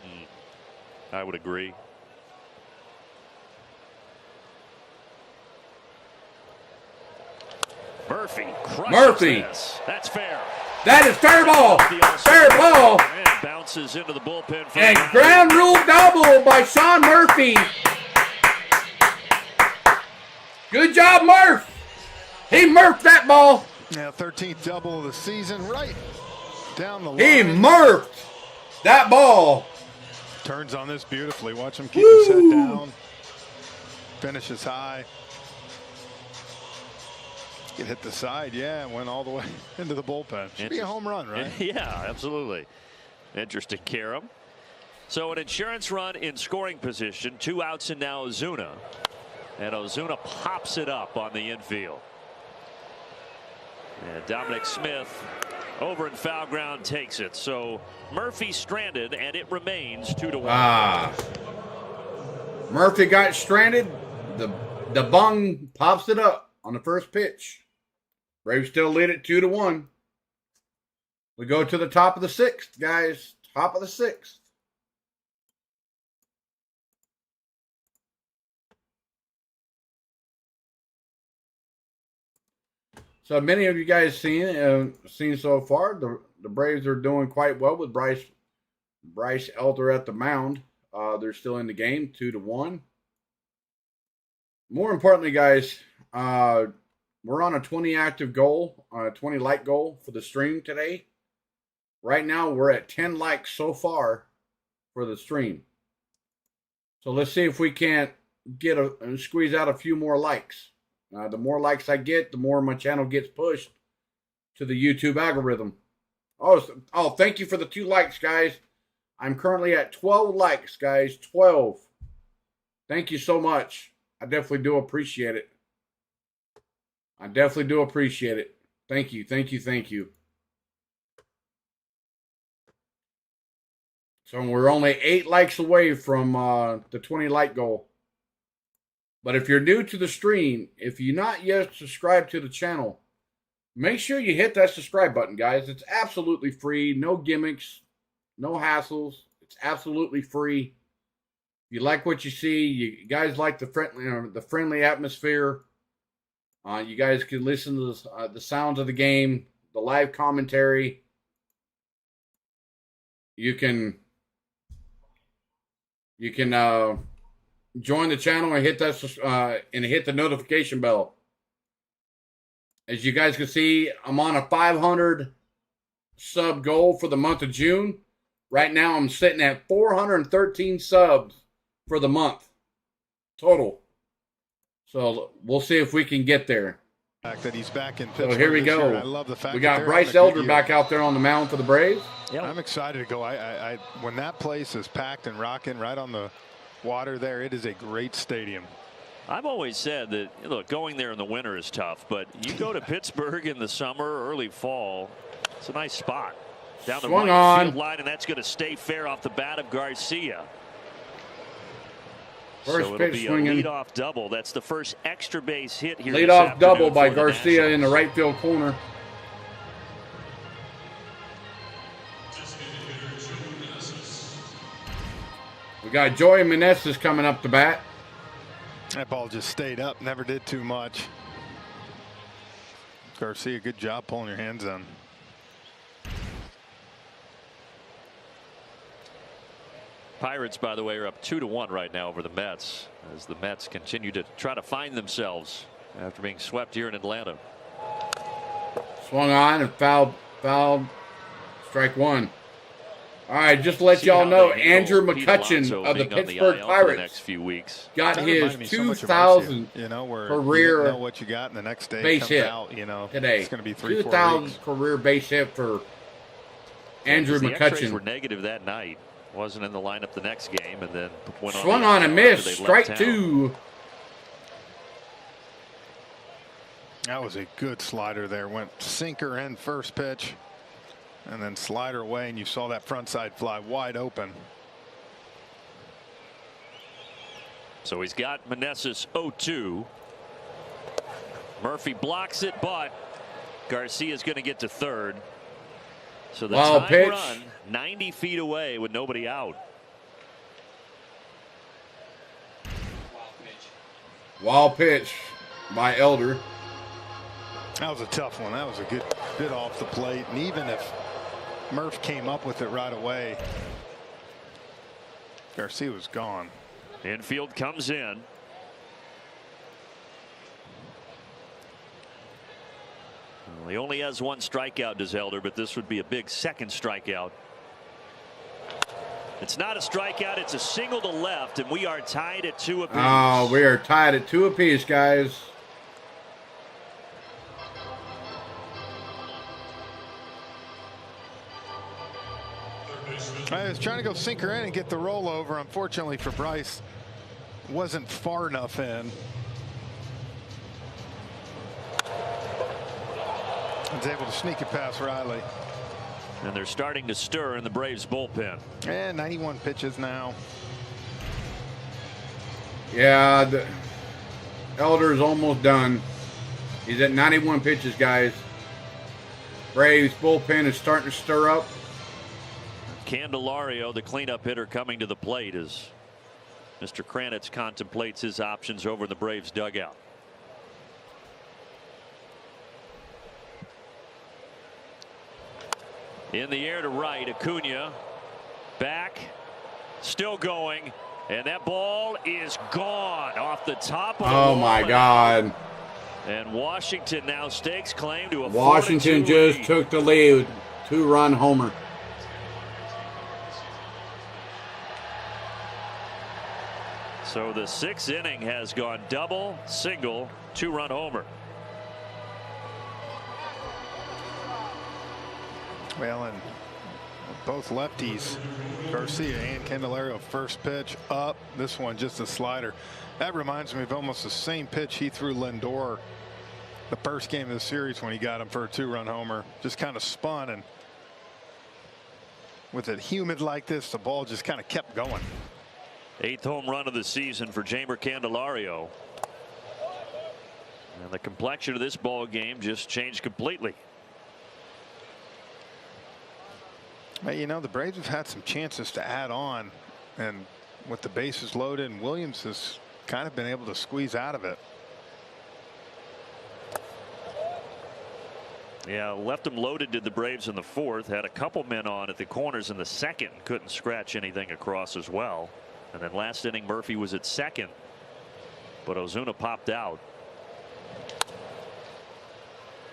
I would agree. Murphy. This. That's fair. That is fair ball. Fair ball. And bounces into the bullpen. And ground rule double by Sean Murphy. Good job, Murph. He Murphed that ball. Now 13th double of the season, right down the line. He murphed that ball. Turns on this beautifully. Watch him keep his head down. Finishes high. It hit the side, yeah, and went all the way into the bullpen. Should be a home run, right? Yeah, absolutely. Interesting, Karam. So an insurance run in scoring position, 2 outs, and now Ozuna. And Ozuna pops it up on the infield. And Dominic Smith over in foul ground takes it. So Murphy stranded, and it remains 2-1. Murphy got stranded. The bung pops it up on the first pitch. Braves still lead it 2-1. We go to the top of the 6th, guys. Top of the 6th. So many of you guys seen so far, the Braves are doing quite well with Bryce Elder at the mound. They're still in the game, 2-1. More importantly, guys, we're on a 20 active goal, 20 like goal for the stream today. Right now, we're at 10 likes so far for the stream. So let's see if we can't squeeze out a few more likes. The more likes I get, the more my channel gets pushed to the YouTube algorithm. Oh, thank you for the 2 likes, guys. I'm currently at 12 likes, guys. 12. Thank you so much. I definitely do appreciate it. I definitely do appreciate it. Thank you, thank you, thank you. So we're only 8 likes away from the 20 like goal. But if you're new to the stream, if you're not yet subscribed to the channel, make sure you hit that subscribe button, guys. It's absolutely free. No gimmicks, no hassles. It's absolutely free. If you like what you see, you guys like the friendly atmosphere. You guys can listen to the sounds of the game, the live commentary. You can join the channel and hit the notification bell. As you guys can see, I'm on a 500 sub goal for the month of June. Right now, I'm sitting at 413 subs for the month total. So we'll see if we can get there. That he's back in Pittsburgh. So here we go. Year. I love the fact we got Bryce Elder back out there on the mound for the Braves. Yep. I'm excited to go. When that place is packed and rocking right on the water there, it is a great stadium. I've always said that, look, going there in the winter is tough, but you go to Pittsburgh in the summer, early fall, it's a nice spot. Down the right field line, and that's going to stay fair off the bat of Garcia. First so pitch it'll be swinging. a leadoff double. That's the first extra base hit here. Leadoff double by Garcia in the right field corner. We got Joey Meneses coming up to bat. That ball just stayed up, never did too much. Garcia, good job pulling your hands on. Pirates, by the way, are up 2-1 right now over the Mets as the Mets continue to try to find themselves after being swept here in Atlanta. Swung on and fouled. Strike 1. All right, just to let y'all know, Andrew McCutchen of the Pittsburgh Pirates next few weeks got his 2,000 career what you got, and the next day base hit today. It's going to be 2,000 career base hit for Andrew the McCutchen. X-rays were negative that night. Wasn't in the lineup the next game, and then went swung on and missed. Strike 2. That was a good slider there. Went sinker and first pitch, and then slider away, and you saw that front side fly wide open. So he's got Meneses 0-2. Murphy blocks it, but Garcia's going to get to third. So the wild time pitch. Run 90 feet away with nobody out. Wild pitch by Elder. That was a tough one. That was a good bit off the plate. And even if Murph came up with it right away, Garcia was gone. Infield comes in. Well, he only has 1 strikeout, does Elder, but this would be a big second strikeout. It's not a strikeout, it's a single to left, and we are tied at 2 apiece. Oh, we are tied at 2 apiece, guys. I was trying to go sinker in and get the rollover. Unfortunately for Bryce, wasn't far enough in. Was able to sneak it past Riley. And they're starting to stir in the Braves bullpen. And 91 pitches now. Yeah, the Elder's almost done. He's at 91 pitches, guys. Braves bullpen is starting to stir up. Candelario, the cleanup hitter, coming to the plate as Mr. Kranitz contemplates his options over the Braves dugout. In the air to right, Acuna back, still going, and that ball is gone off the top of the wall. Oh my God. And Washington now stakes claim to a Washington 4-2 just lead. took the lead. 2-run homer. So the 6th inning has gone double, single, 2-run homer. Well, and both lefties, Garcia and Candelario, first pitch up. This one just a slider. That reminds me of almost the same pitch he threw Lindor the first game of the series when he got him for a 2-run homer. Just kind of spun, and with it humid like this, the ball just kind of kept going. 8th home run of the season for Jeimer Candelario. And the complexion of this ball game just changed completely. But, you know, the Braves have had some chances to add on, and with the bases loaded, and Williams has kind of been able to squeeze out of it. Yeah, left them loaded, did the Braves in the 4th. Had a couple men on at the corners in the 2nd. Couldn't scratch anything across as well. And then last inning, Murphy was at 2nd. But Ozuna popped out.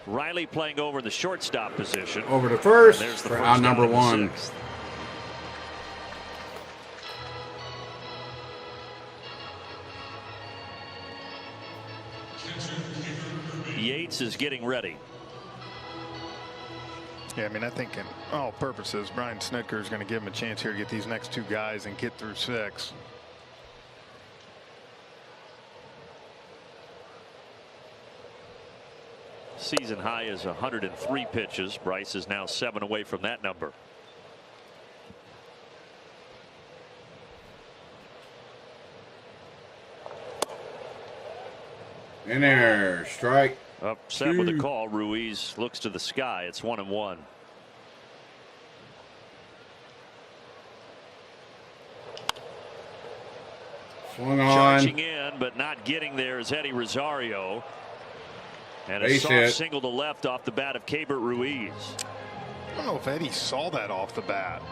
Riley playing over in the shortstop position. Over to first. There's the For first out number out of the 1. 6th. Yates is getting ready. Yeah, I mean, I think in all purposes, Brian Snitker is going to give him a chance here to get these next 2 guys and get through 6. Season high is 103 pitches. Bryce is now 7 away from that number. In there. Strike. Upset with the call. Ruiz looks to the sky. It's 1-1. Swung on. Charging in, but not getting there is Eddie Rosario. And a Base soft hit. single to left off the bat of Keibert Ruiz. I don't know if Eddie saw that off the bat.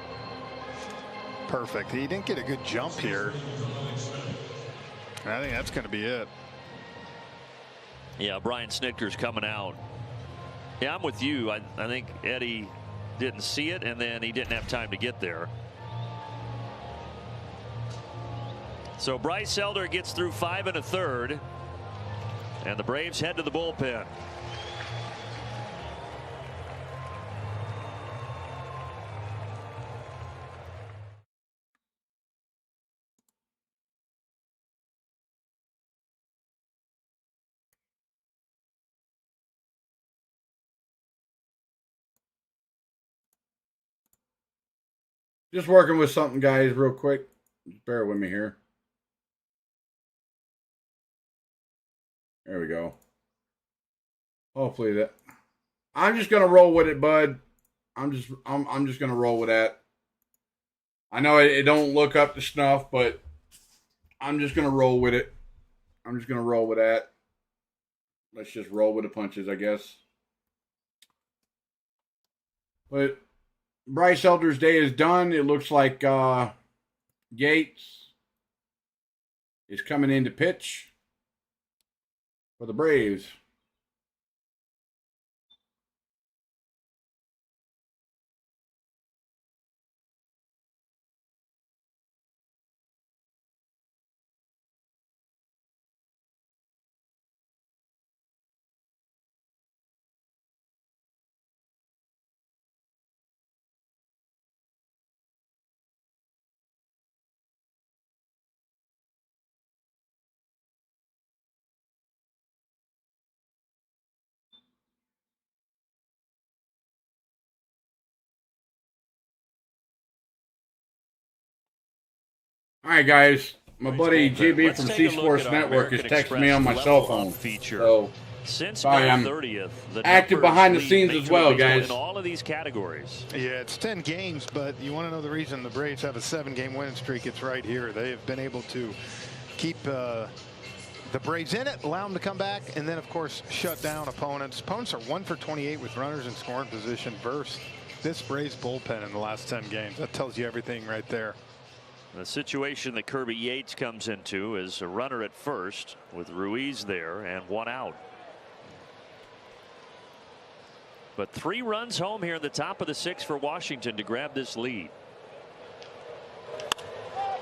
Perfect. He didn't get a good jump here. And I think that's going to be it. Yeah, Brian Snitker's coming out. Yeah, I'm with you. I think Eddie didn't see it, and then he didn't have time to get there. So Bryce Elder gets through 5 1/3, and the Braves head to the bullpen. Just working with something, guys, real quick. Just bear with me here. There we go. Hopefully that. I'm just gonna roll with it, bud. I'm just gonna roll with that. I know it don't look up to snuff, but I'm just gonna roll with it. I'm just gonna roll with that. Let's just roll with the punches, I guess. But Bryce Elder's day is done. It looks like Yates is coming in to pitch for the Braves. All right, guys. My buddy Bullpen. GB Let's from take C a look Sports at our Network is American texting me on my Express cell level-up phone. feature. So Since sorry, May I'm 30th, the active numbers behind the lead scenes as Major well, League Baseball guys. in all of these categories. Yeah, it's 10 games, but you want to know the reason the Braves have a 7-game winning streak? It's right here. They have been able to keep the Braves in it, allow them to come back, and then, of course, shut down opponents. Opponents are 1 for 28 with runners in scoring position versus this Braves bullpen in the last 10 games. That tells you everything right there. The situation that Kirby Yates comes into is a runner at first with Ruiz there and 1 out. But 3 runs home here in the top of the 6th for Washington to grab this lead.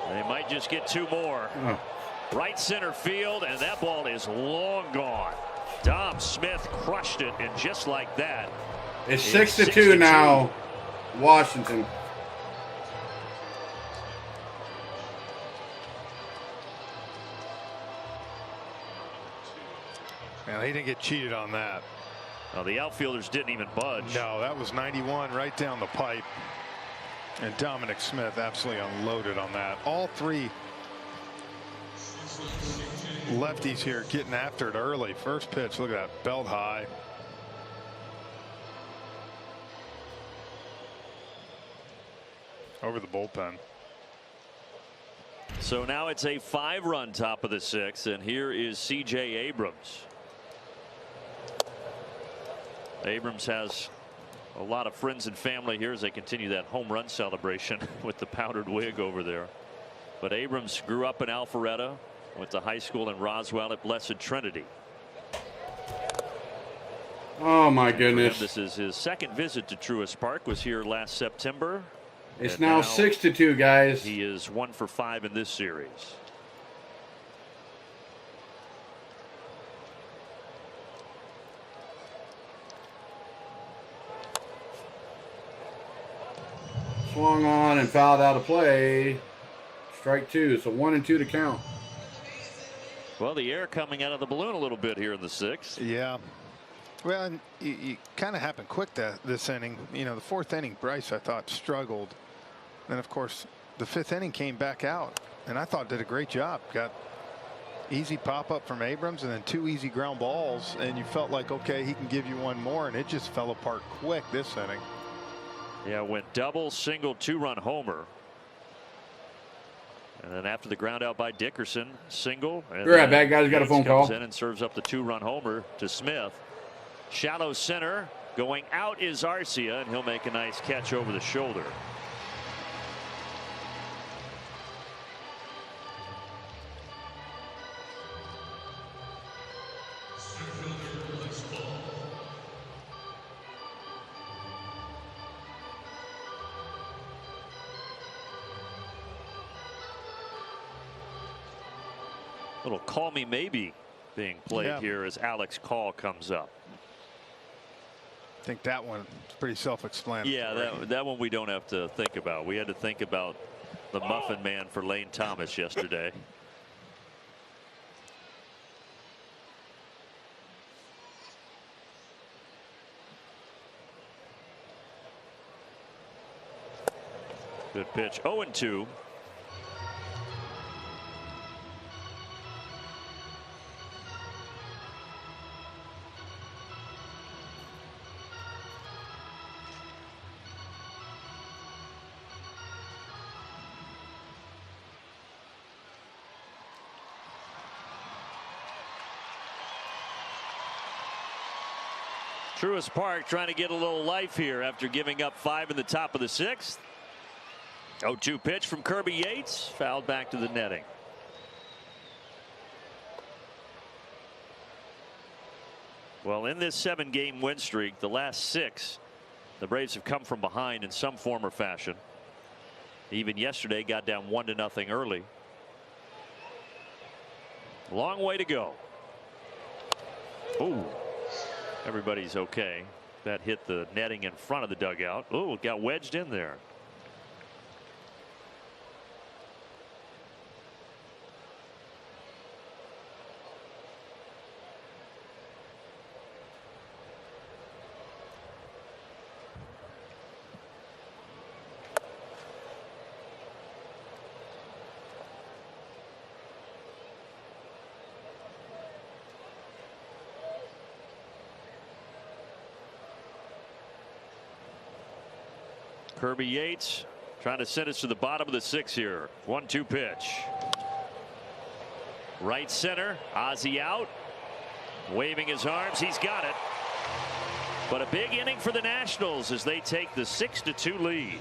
They might just get 2 more. Right center field, and that ball is long gone. Dom Smith crushed it, and just like that, it's 6-2 now, Washington. Man, he didn't get cheated on that. Well, the outfielders didn't even budge. No, that was 91 right down the pipe. And Dominic Smith absolutely unloaded on that. All 3 lefties here getting after it early. First pitch, look at that, belt high. Over the bullpen. So now it's a 5-run top of the 6th, and here is C.J. Abrams. Abrams has a lot of friends and family here as they continue that home run celebration with the powdered wig over there. But Abrams grew up in Alpharetta, went to high school in Roswell at Blessed Trinity. Oh my goodness! This is his 2nd visit to Truist Park. Was here last September. It's now 6-2, guys. He is 1 for 5 in this series. Swung on and fouled out of play. Strike 2. So 1-2 to count. Well, the air coming out of the balloon a little bit here in the 6th. Yeah. Well, and you kind of happened quick this inning. You know, the 4th inning, Bryce, I thought, struggled. Then, of course, the 5th inning came back out, and I thought did a great job. Got easy pop-up from Abrams and then 2 easy ground balls, and you felt like, okay, he can give you 1 more, and it just fell apart quick this inning. Yeah, went double, single, 2-run homer. And then after the ground out by Dickerson, single. You're right back, guys. Got a phone call. Comes in and serves up the 2-run homer to Smith. Shallow center. Going out is Arcia, and he'll make a nice catch over the shoulder. Little call me maybe being played here as Alex Call comes up. I think that one is pretty self-explanatory. Yeah, that one we don't have to think about. We had to think about the Muffin Man for Lane Thomas yesterday. Good pitch. 0-2. Truist Park trying to get a little life here after giving up 5 in the top of the 6th. 0-2 pitch from Kirby Yates, fouled back to the netting. Well, in this 7-game win streak, the last 6, the Braves have come from behind in some form or fashion. Even yesterday got down 1-0 early. Long way to go. Ooh. Everybody's okay. That hit the netting in front of the dugout. Oh, it got wedged in there. Kirby Yates trying to send us to the bottom of the 6th here. 1-2 pitch. Right center. Ozzie out. Waving his arms. He's got it. But a big inning for the Nationals as they take the 6-2 lead.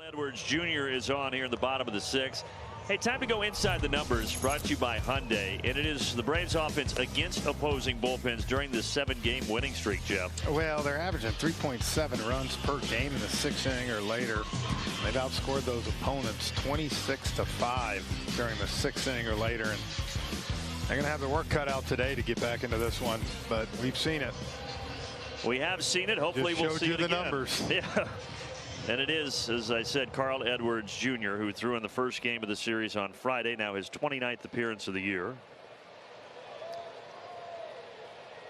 Edwards Jr. is on here in the bottom of the 6th. Hey, time to go inside the numbers, brought to you by Hyundai. And it is the Braves offense against opposing bullpens during this 7-game winning streak, Jeff. Well, they're averaging 3.7 runs per game in the 6th inning or later. They've outscored those opponents 26-5 during the 6th inning or later. And they're going to have their work cut out today to get back into this one. But we've seen it. We have seen it. Hopefully we'll see it again. Just showed you the numbers. Yeah. And it is, as I said, Carl Edwards Jr., who threw in the first game of the series on Friday, now his 29th appearance of the year.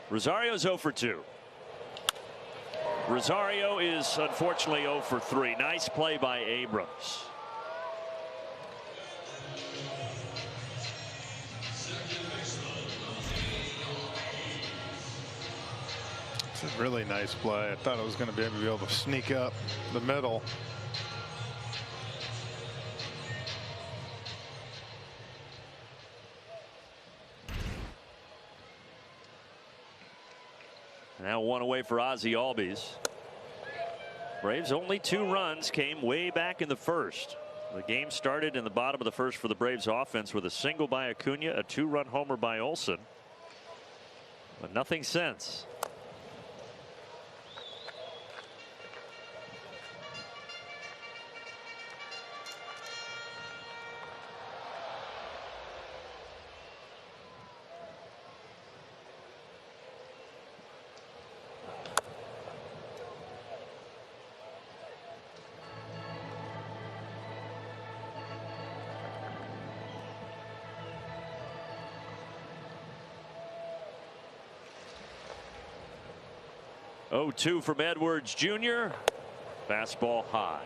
Rosario's 0 for 2. Rosario is unfortunately 0 for 3. Nice play by Abrams. It's a really nice play. I thought it was going to be able to sneak up the middle. Now 1 away for Ozzie Albies. Braves only 2 runs came way back in the 1st. The game started in the bottom of the 1st for the Braves offense with a single by Acuna, a 2-run homer by Olson. But nothing since. Oh, 2 from Edwards Jr. Fastball high.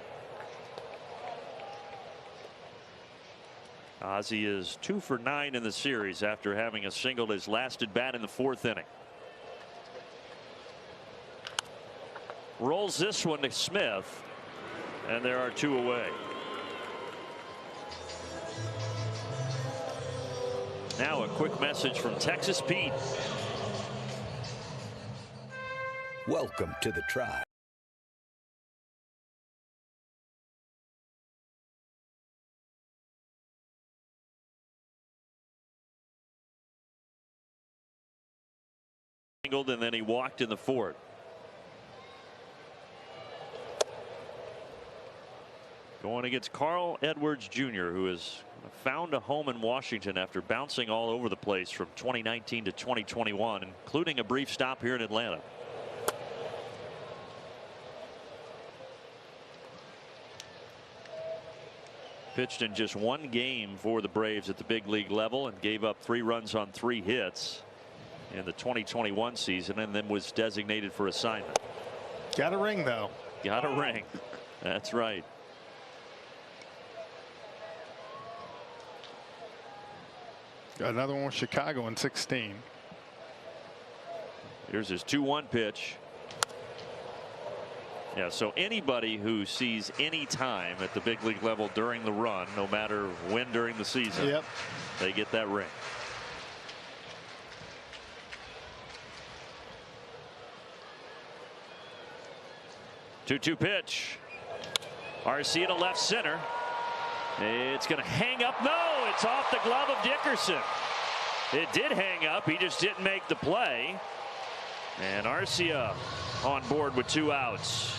Ozzie is 2 for 9 in the series after having a single his last at bat in the 4th inning. Rolls this one to Smith, and there are 2 away. Now a quick message from Texas Pete. Welcome to the tribe. And then he walked in the 4th. Going against Carl Edwards Jr., who has found a home in Washington after bouncing all over the place from 2019 to 2021, including a brief stop here in Atlanta. Pitched in just one game for the Braves at the big league level and gave up 3 runs on 3 hits in the 2021 season, and then was designated for assignment. Got a ring, though. Got a ring. That's right. Got another one with Chicago in 16. Here's his 2-1 pitch. Yeah, so anybody who sees any time at the big league level during the run, no matter when during the season, yep, they get that ring. Two-two pitch. RC to left center. It's going to hang up. No, it's off the glove of Dickerson. It did hang up. He just didn't make the play. And Arcia on board with 2 outs.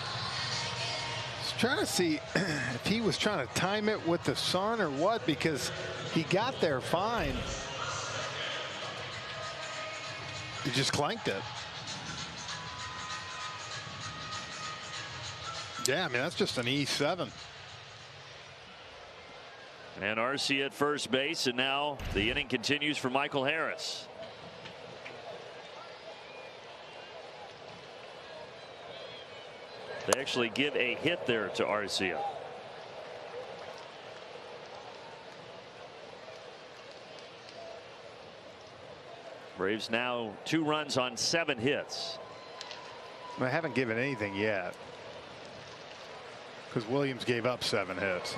Trying to see if he was trying to time it with the sun or what, because he got there fine. He just clanked it. Yeah, I mean, that's just an E7. And RC at first base, and now the inning continues for Michael Harris. They actually give a hit there to Arcia. Braves now 2 runs on 7 hits. They haven't given anything yet, because Williams gave up 7 hits.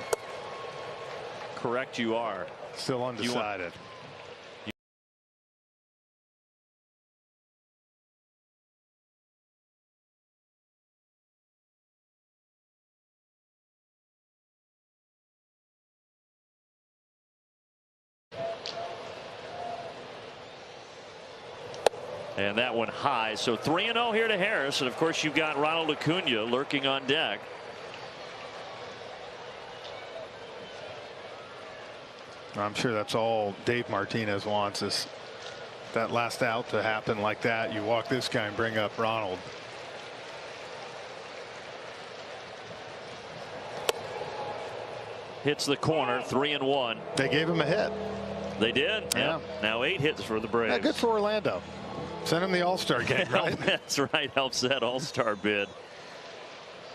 Correct, you are. Still undecided. And that one high. So 3-0 here to Harris. And of course, you've got Ronald Acuna lurking on deck. I'm sure that's all Dave Martinez wants, is that last out to happen like that. You walk this guy and bring up Ronald. Hits the corner, 3-1. They gave him a hit. They did. Yeah. Now 8 hits for the Braves. Yeah, good for Orlando. Send him the All-Star game, right? That's right. Helps that All-Star bid.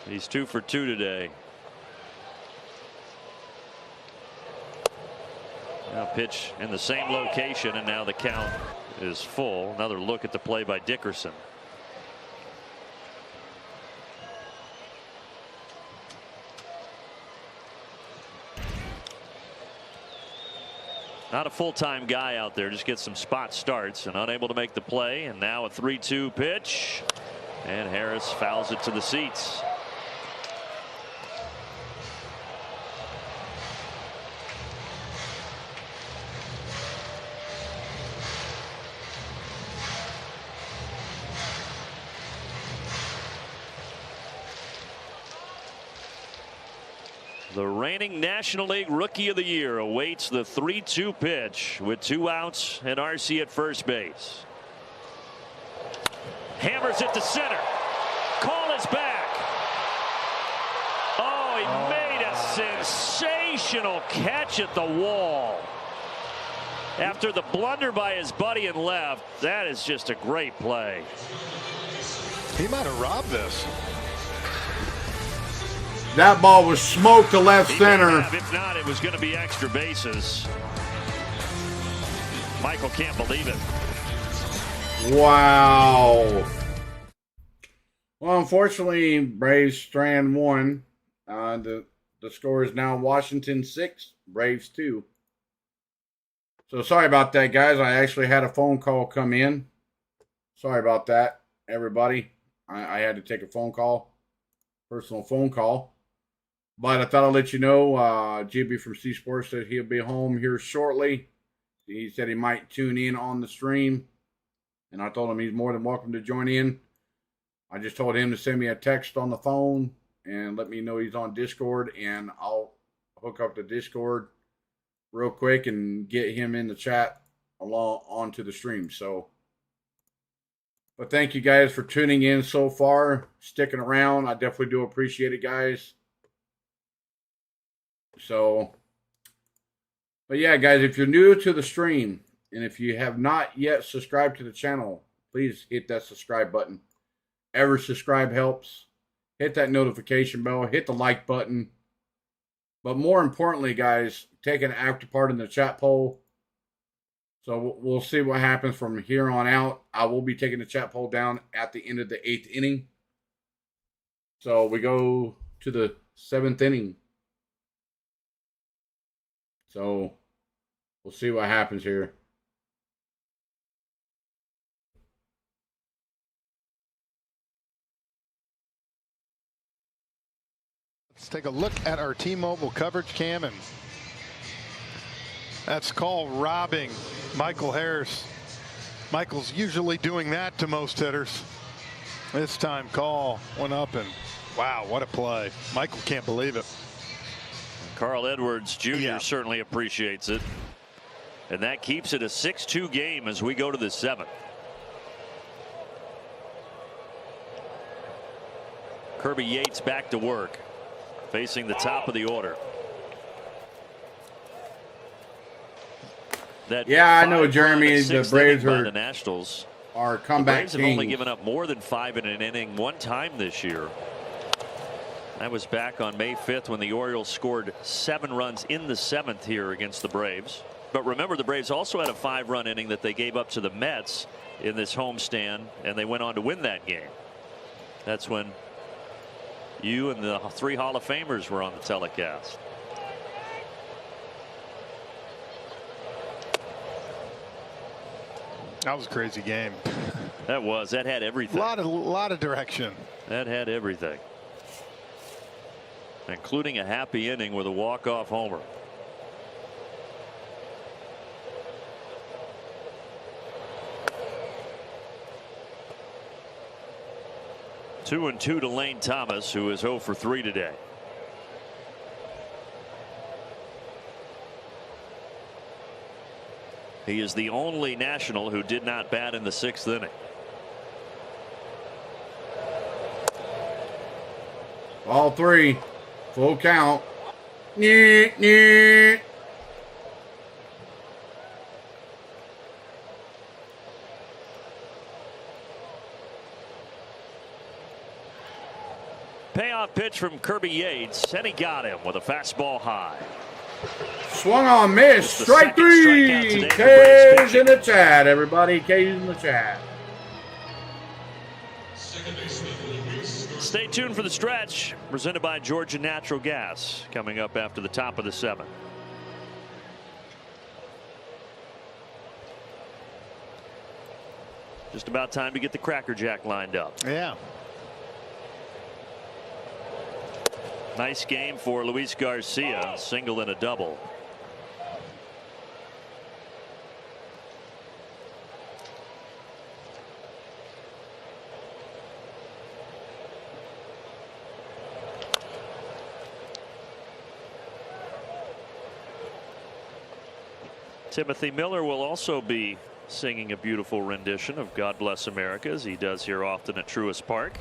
He's 2 for 2 today. Now pitch in the same location, and now the count is full. Another look at the play by Dickerson. Not a full-time guy out there, just gets some spot starts and unable to make the play. And now a 3-2 pitch, and Harris fouls it to the seats. The reigning National League Rookie of the Year awaits the 3-2 pitch with 2 outs and RC at first base. Hammers it to center. Call is back. Oh, he made a sensational catch at the wall. After the blunder by his buddy in left, that is just a great play. He might have robbed this. That ball was smoked to left center. If not, it was going to be extra bases. Michael can't believe it. Wow. Well, unfortunately, Braves strand 1. The score is now Washington 6, Braves 2. So sorry about that, guys. I actually had a phone call come in. Sorry about that, everybody. I had to take a phone call, personal phone call. But I thought I'd let you know, GB from C Sports said he'll be home here shortly. He said he might tune in on the stream. And I told him he's more than welcome to join in. I just told him to send me a text on the phone and let me know he's on Discord. And I'll hook up the Discord real quick and get him in the chat along onto the stream. So, but thank you guys for tuning in so far, sticking around. I definitely do appreciate it, guys. So, but yeah, guys, if you're new to the stream and if you have not yet subscribed to the channel, please hit that subscribe button. Every subscribe helps. Hit that notification bell. Hit the like button. But more importantly, guys, take an active part in the chat poll. So we'll see what happens from here on out. I will be taking the chat poll down at the end of the 8th inning. So we go to the 7th inning. So we'll see what happens here. Let's take a look at our T-Mobile coverage cam, and that's called robbing Michael Harris. Michael's usually doing that to most hitters. This time call went up, and wow, what a play. Michael can't believe it. Carl Edwards Jr. certainly appreciates it. And that keeps it a 6-2 game as we go to the 7th. Kirby Yates back to work, facing the top of the order. I know, Jeremy. The Braves are the Nationals. Our comeback Braves have only given up more than 5 in an inning one time this year. That was back on May 5th when the Orioles scored 7 runs in the 7th here against the Braves. But remember, the Braves also had a 5-run inning that they gave up to the Mets in this homestand, and they went on to win that game. That's when you and the 3 Hall of Famers were on the telecast. That was a crazy game. That was. That had everything. A lot of direction. That had everything, including a happy inning with a walk-off homer. Two and 2 to Lane Thomas, who is 0 for 3 today. He is the only National who did not bat in the 6th inning. All 3, full count. Payoff pitch from Kirby Yates, and he got him with a fastball high. Swung on, miss. Strike 3. K's in the chat, everybody. K's in the chat. Stay tuned for the stretch, presented by Georgia Natural Gas, coming up after the top of the 7th. Just about time to get the Cracker Jack lined up. Yeah. Nice game for Luis Garcia, single and a double. Timothy Miller will also be singing a beautiful rendition of God Bless America, as he does here often at Truist Park.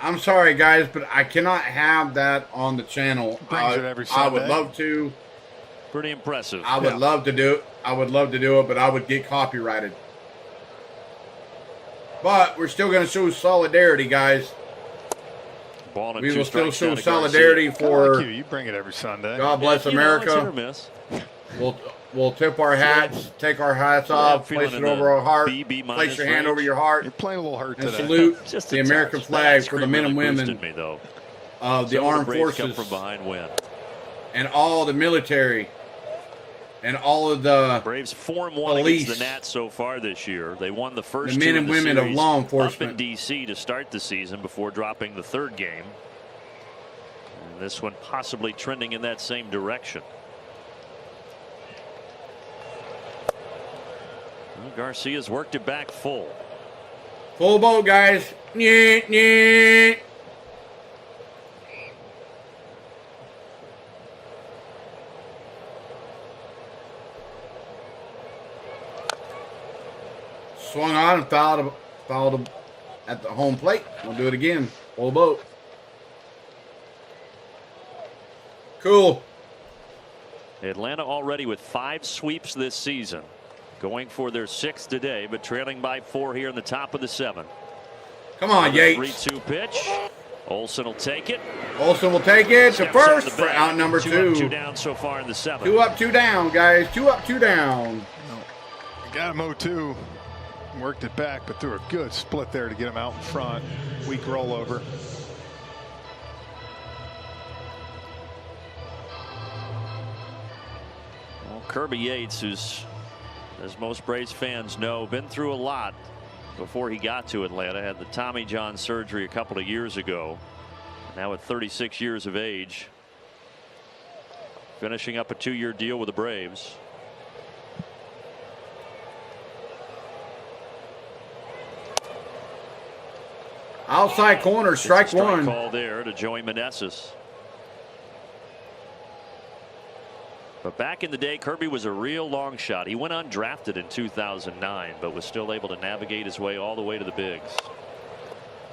I'm sorry, guys, but I cannot have that on the channel. Brings it every Sunday. I would love to. Pretty impressive. I would love to do it. I would love to do it, but I would get copyrighted. But we're still going to show solidarity, guys. We will still show solidarity for. You bring it every Sunday. God Bless America. Hit or miss. We'll tip our hats, take our hats off, place it over our heart, place your hand over your heart. You're playing a little hurt and today. Salute the American flag for the men and women of the armed forces from behind win. And all the military and all of the Braves 4-1 against the Nats so far this year. They won the first men and women of law enforcement up in D.C. to start the season before dropping the 3rd game. And this one possibly trending in that same direction. Well, Garcia's worked it back full. Full boat, guys. Swung on and fouled at the home plate. We'll do it again. Full boat. Cool. Atlanta already with 5 sweeps this season. Going for their 6th today, but trailing by 4 here in the top of the 7th. Come on, Yates. 3-2 pitch. Olsen will take it. Olsen will take it to first for out number 2. 2 up, 2 down so far in the 7th. 2 up, 2 down, guys. 2 up, 2 down. Got him 0-2. Worked it back, but threw a good split there to get him out in front. Weak rollover. Well, Kirby Yates, who's, as most Braves fans know, been through a lot before he got to Atlanta. Had the Tommy John surgery a couple of years ago. Now at 36 years of age, finishing up a 2-year deal with the Braves. Outside corner, strike one. Call there to Joey Meneses. But back in the day, Kirby was a real long shot. He went undrafted in 2009, but was still able to navigate his way all the way to the bigs.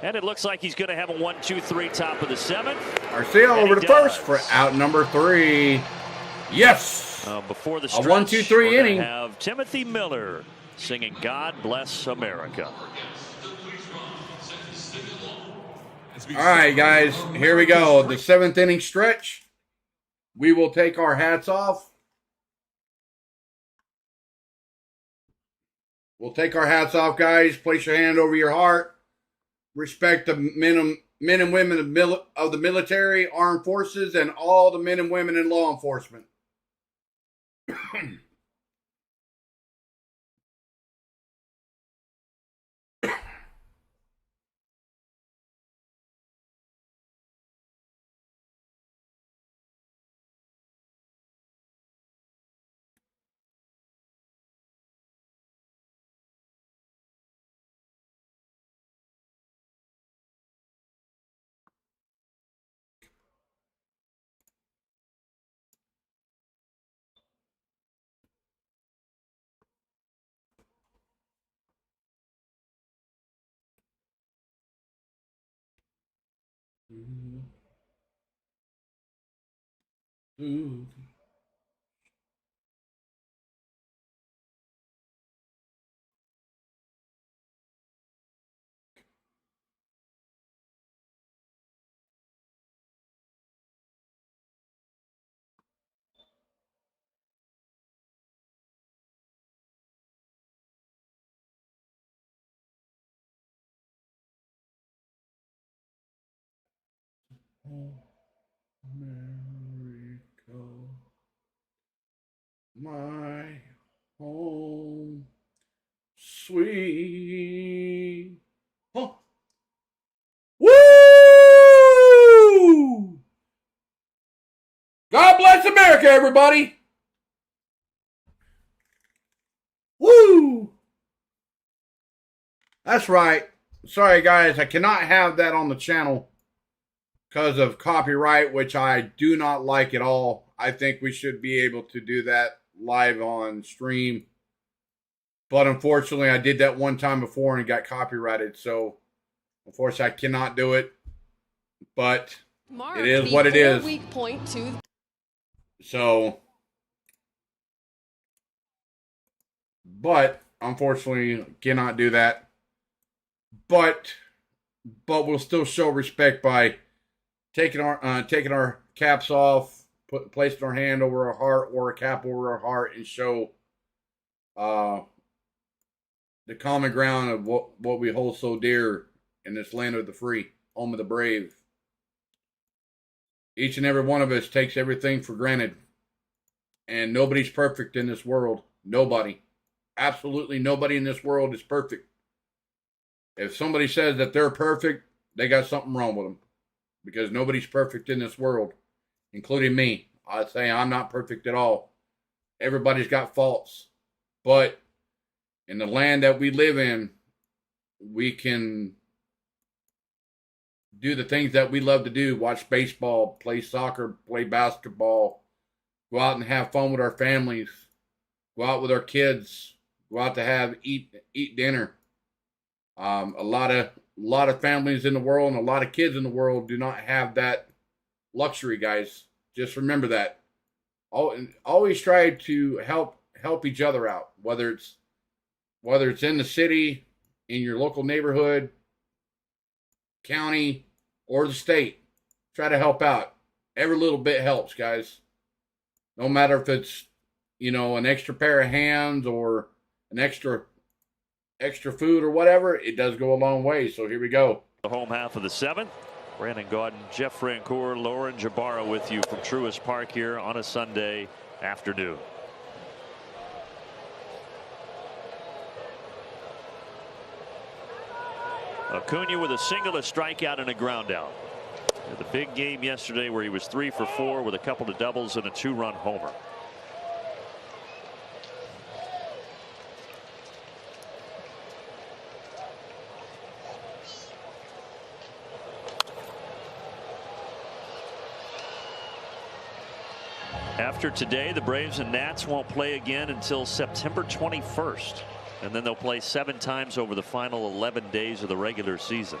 And it looks like he's going to have a 1-2-3 top of the 7th. Arcia over to first for out number 3. Yes. Before the a stretch, 1-2-3 inning. Have Timothy Miller singing "God Bless America." All right, guys, here we go. The 7th inning stretch. We will take our hats off. We'll take our hats off, guys. Place your hand over your heart. Respect the men and women of the military, armed forces, and all the men and women in law enforcement. Ooh. America, my home, sweet. Oh. Woo! God bless America, everybody. Woo! That's right. Sorry, guys, I cannot have that on the channel because of copyright, which I do not like at all. I think we should be able to do that live on stream. But unfortunately, I did that one time before and got copyrighted. So, unfortunately, I cannot do it. But it is what it is. Weak point to. So, but unfortunately, cannot do that. But we'll still show respect by taking our caps off, placing our hand over our heart or a cap over our heart, and show the common ground of what we hold so dear in this land of the free, home of the brave. Each and every one of us takes everything for granted, and nobody's perfect in this world. Nobody, absolutely nobody in this world is perfect. If somebody says that they're perfect, they got something wrong with them. Because nobody's perfect in this world, including me. I say I'm not perfect at all. Everybody's got faults. But in the land that we live in, we can do the things that we love to do. Watch baseball, play soccer, play basketball, go out and have fun with our families, go out with our kids, go out to eat dinner. A lot of families in the world and a lot of kids in the world do not have that luxury, guys. Just remember that. Always try to help each other out, whether it's in the city, in your local neighborhood, county, or the state. Try to help out. Every little bit helps, guys. No matter if it's, an extra pair of hands or an extra food or whatever, it does go a long way. So here we go. The home half of the 7th. Brandon Gaudin, Jeff Francoeur, Lauren Jabara with you from Truist Park here on a Sunday afternoon. Acuna with a single, a strikeout, and a ground out. The big game yesterday where he was 3 for 4 with a couple of doubles and a 2-run homer. After today, the Braves and Nats won't play again until September 21st. And then they'll play 7 times over the final 11 days of the regular season.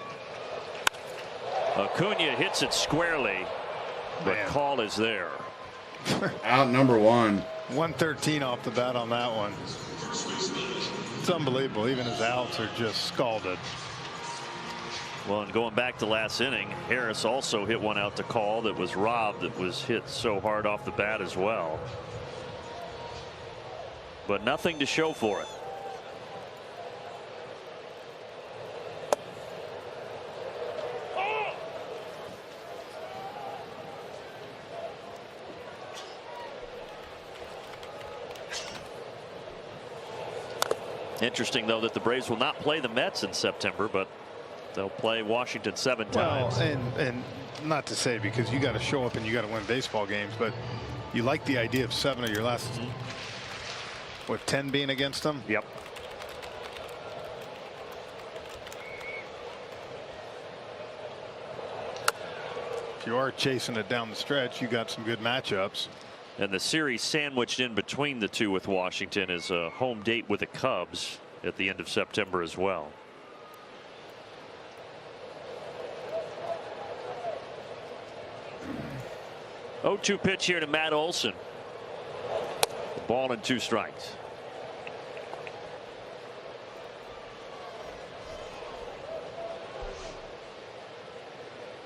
Acuna hits it squarely. The call is there. Out number 1. 113 off the bat on that one. It's unbelievable. Even his outs are just scalded. Well, and going back to last inning, Harris also hit one out to call that was robbed, that was hit so hard off the bat as well. But nothing to show for it. Interesting, though, that the Braves will not play the Mets in September, but they'll play Washington 7 times. Well, and not to say because you got to show up and you got to win baseball games, but you like the idea of 7 of your last, 10 being against them? Yep. If you are chasing it down the stretch, you got some good matchups. And the series sandwiched in between the two with Washington is a home date with the Cubs at the end of September as well. Oh, 2 pitch here to Matt Olson. Ball and 2 strikes.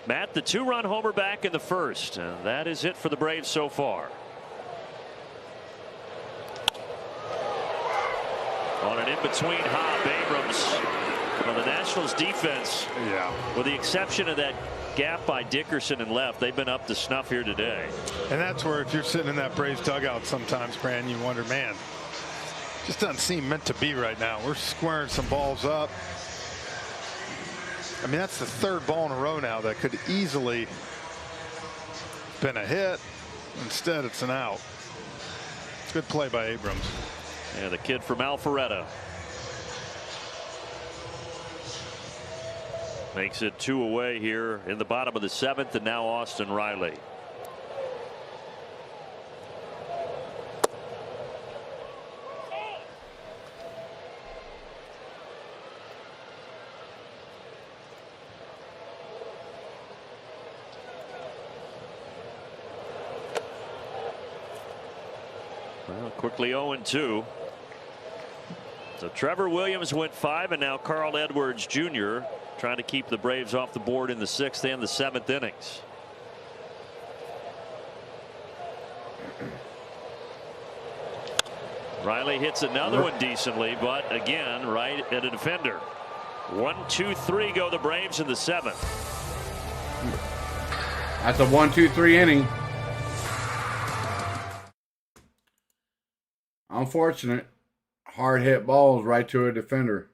Matt, the 2-run homer back in the first, and that is it for the Braves so far. On an in-between hop, Abrams. Well, the Nationals defense, with the exception of that gap by Dickerson and left, they've been up to snuff here today. And that's where if you're sitting in that Braves dugout sometimes, Brandon, you wonder, man, just doesn't seem meant to be right now. We're squaring some balls up. I mean, that's the 3rd ball in a row now that could easily been a hit. Instead, it's an out. Good play by Abrams. And the kid from Alpharetta makes it 2 away here in the bottom of the 7th, and now Austin Riley. Well, quickly 0-2. So Trevor Williams went 5, and now Carl Edwards Jr. trying to keep the Braves off the board in the 6th and the 7th innings. Riley hits another one decently, but again right at a defender. 1, 2, 3 go the Braves in the 7th. That's a 1-2-3 inning. Unfortunate. Hard hit balls right to a defender.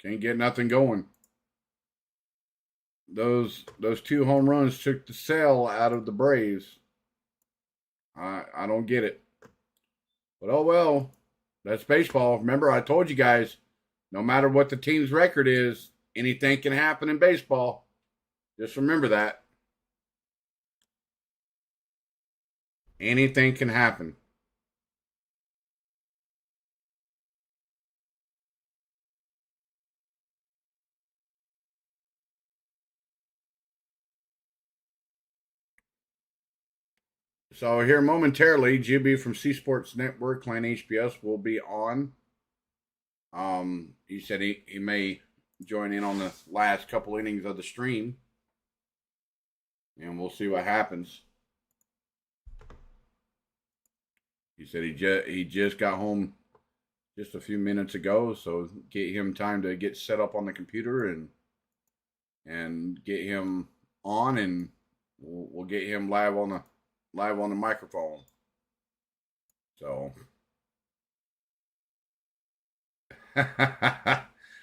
Can't get nothing going. Those 2 home runs took the sail out of the Braves. I don't get it. But oh well. That's baseball. Remember, I told you guys, no matter what the team's record is, anything can happen in baseball. Just remember that. Anything can happen. So here momentarily, GB from C Sports Network, Clan HBS, will be on. He said he may join in on the last couple innings of the stream, and we'll see what happens. He said he just got home just a few minutes ago, so get him time to get set up on the computer and get him on, and we'll get him live on the microphone. So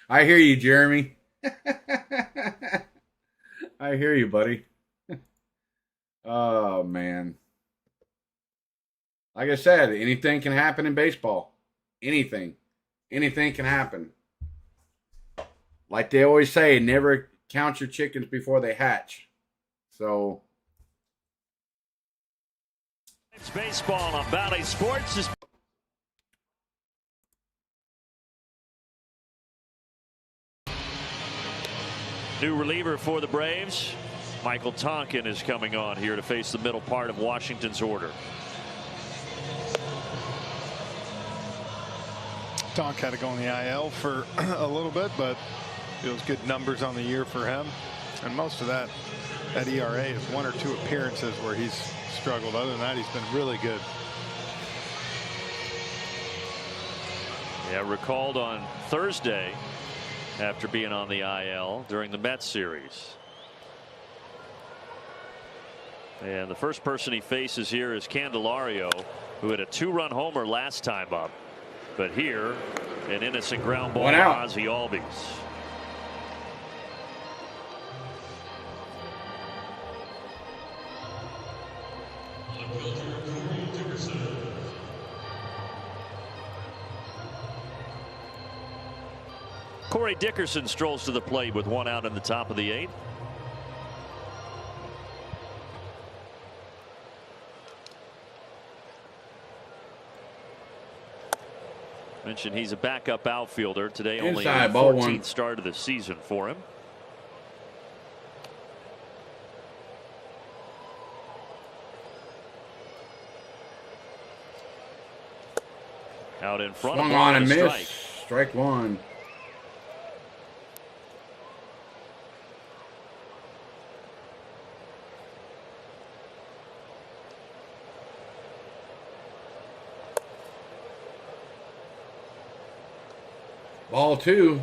I hear you, Jeremy. I hear you, buddy. Oh man. Like I said, anything can happen in baseball. Anything can happen. Like they always say, never count your chickens before they hatch. So It's baseball on Valley Sports. New reliever for the Braves. Michael Tonkin is coming on here to face the middle part of Washington's order. Tonk had to go on the IL for a little bit, but it was good numbers on the year for him. And most of that ERA is 1 or 2 appearances where he's struggled. Other than that, he's been really good. Yeah, recalled on Thursday after being on the IL during the Mets series. And the first person he faces here is Candelario, who had a 2-run homer last time up. But here, an innocent ground ball to Ozzie Albies. Corey Dickerson strolls to the plate with 1 out in the top of the 8th. Mentioned he's a backup outfielder today. Only a 14th start of the season for him. Out in front of him on a strike. Strike 1. Ball 2.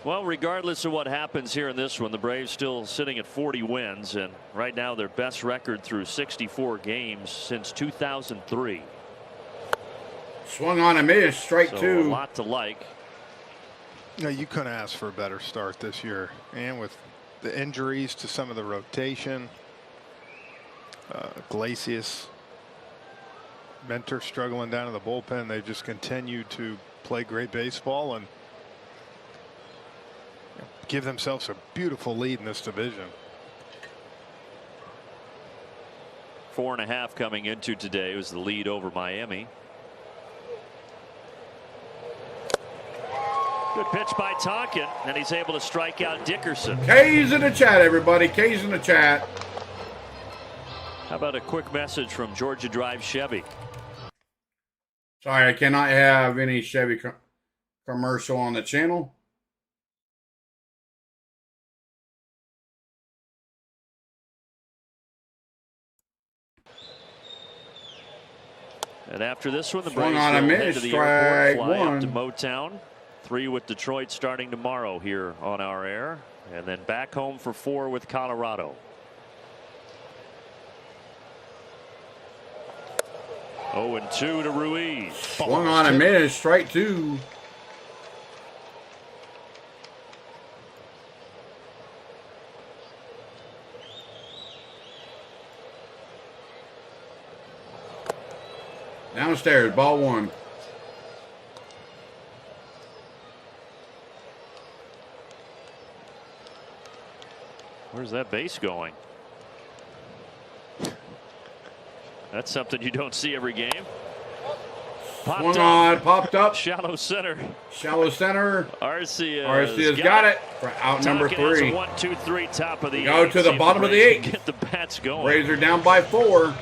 Well, regardless of what happens here in this one, the Braves still sitting at 40 wins, and right now their best record through 64 games since 2003. Swung on a miss, strike 2. A lot to like. No, you couldn't ask for a better start this year, and with the injuries to some of the rotation, Glacius, Mentor struggling down in the bullpen, they just continue to play great baseball and give themselves a beautiful lead in this division. 4.5 coming into today was the lead over Miami. Good pitch by Tonkin, and he's able to strike out Dickerson. K's in the chat, everybody. K's in the chat. How about a quick message from Georgia Drive Chevy? Sorry, I cannot have any Chevy commercial on the channel. And after this one, the Braves will head to the airport, fly up to Motown. 3 with Detroit starting tomorrow here on our air, and then back home for 4 with Colorado. 0-2 to Ruiz. Swung on a miss, strike 2. Downstairs, ball 1. Where's that base going? That's something you don't see every game. Popped Swung on, up. popped up. Shallow center. Shallow center. Arcia's got it for out number Tonkin has a 3. 1-2-3 top of the Go eighth. to the See if bottom of the Braves can 8th. Get the bats going. Braves are down by 4.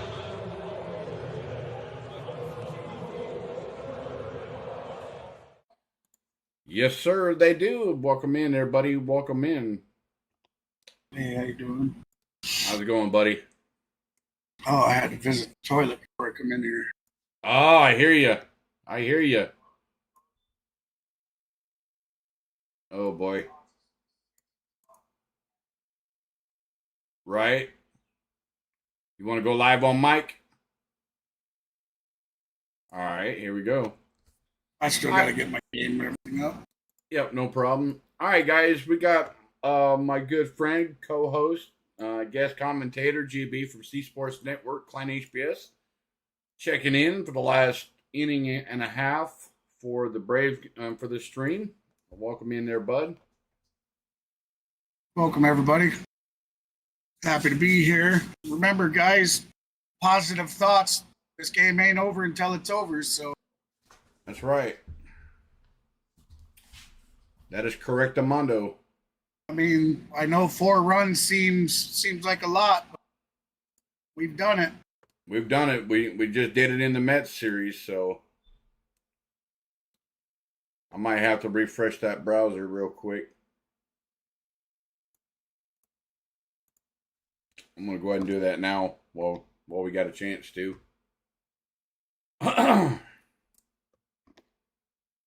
Yes, sir, they do. Welcome in, everybody. Welcome in. Hey, how you doing? How's it going, buddy? Oh, I had to visit the toilet before I come in here. Oh, I hear you. I hear you. Oh, boy. Right? You want to go live on mic? All right, here we go. I still got to get my game and everything up. Yep, no problem. All right, guys, we got my good friend, co-host, guest commentator, GB from C Sports Network, Klein HBS, checking in for the last inning and a half for the Braves for the stream. Welcome in there, bud. Welcome, everybody. Happy to be here. Remember, guys, positive thoughts. This game ain't over until it's over, so. That's right. That is correct, Armando. I mean, I know 4 runs seems like a lot, but we've done it. We've done it. We just did it in the Mets series, so I might have to refresh that browser real quick. I'm going to go ahead and do that now while we got a chance to.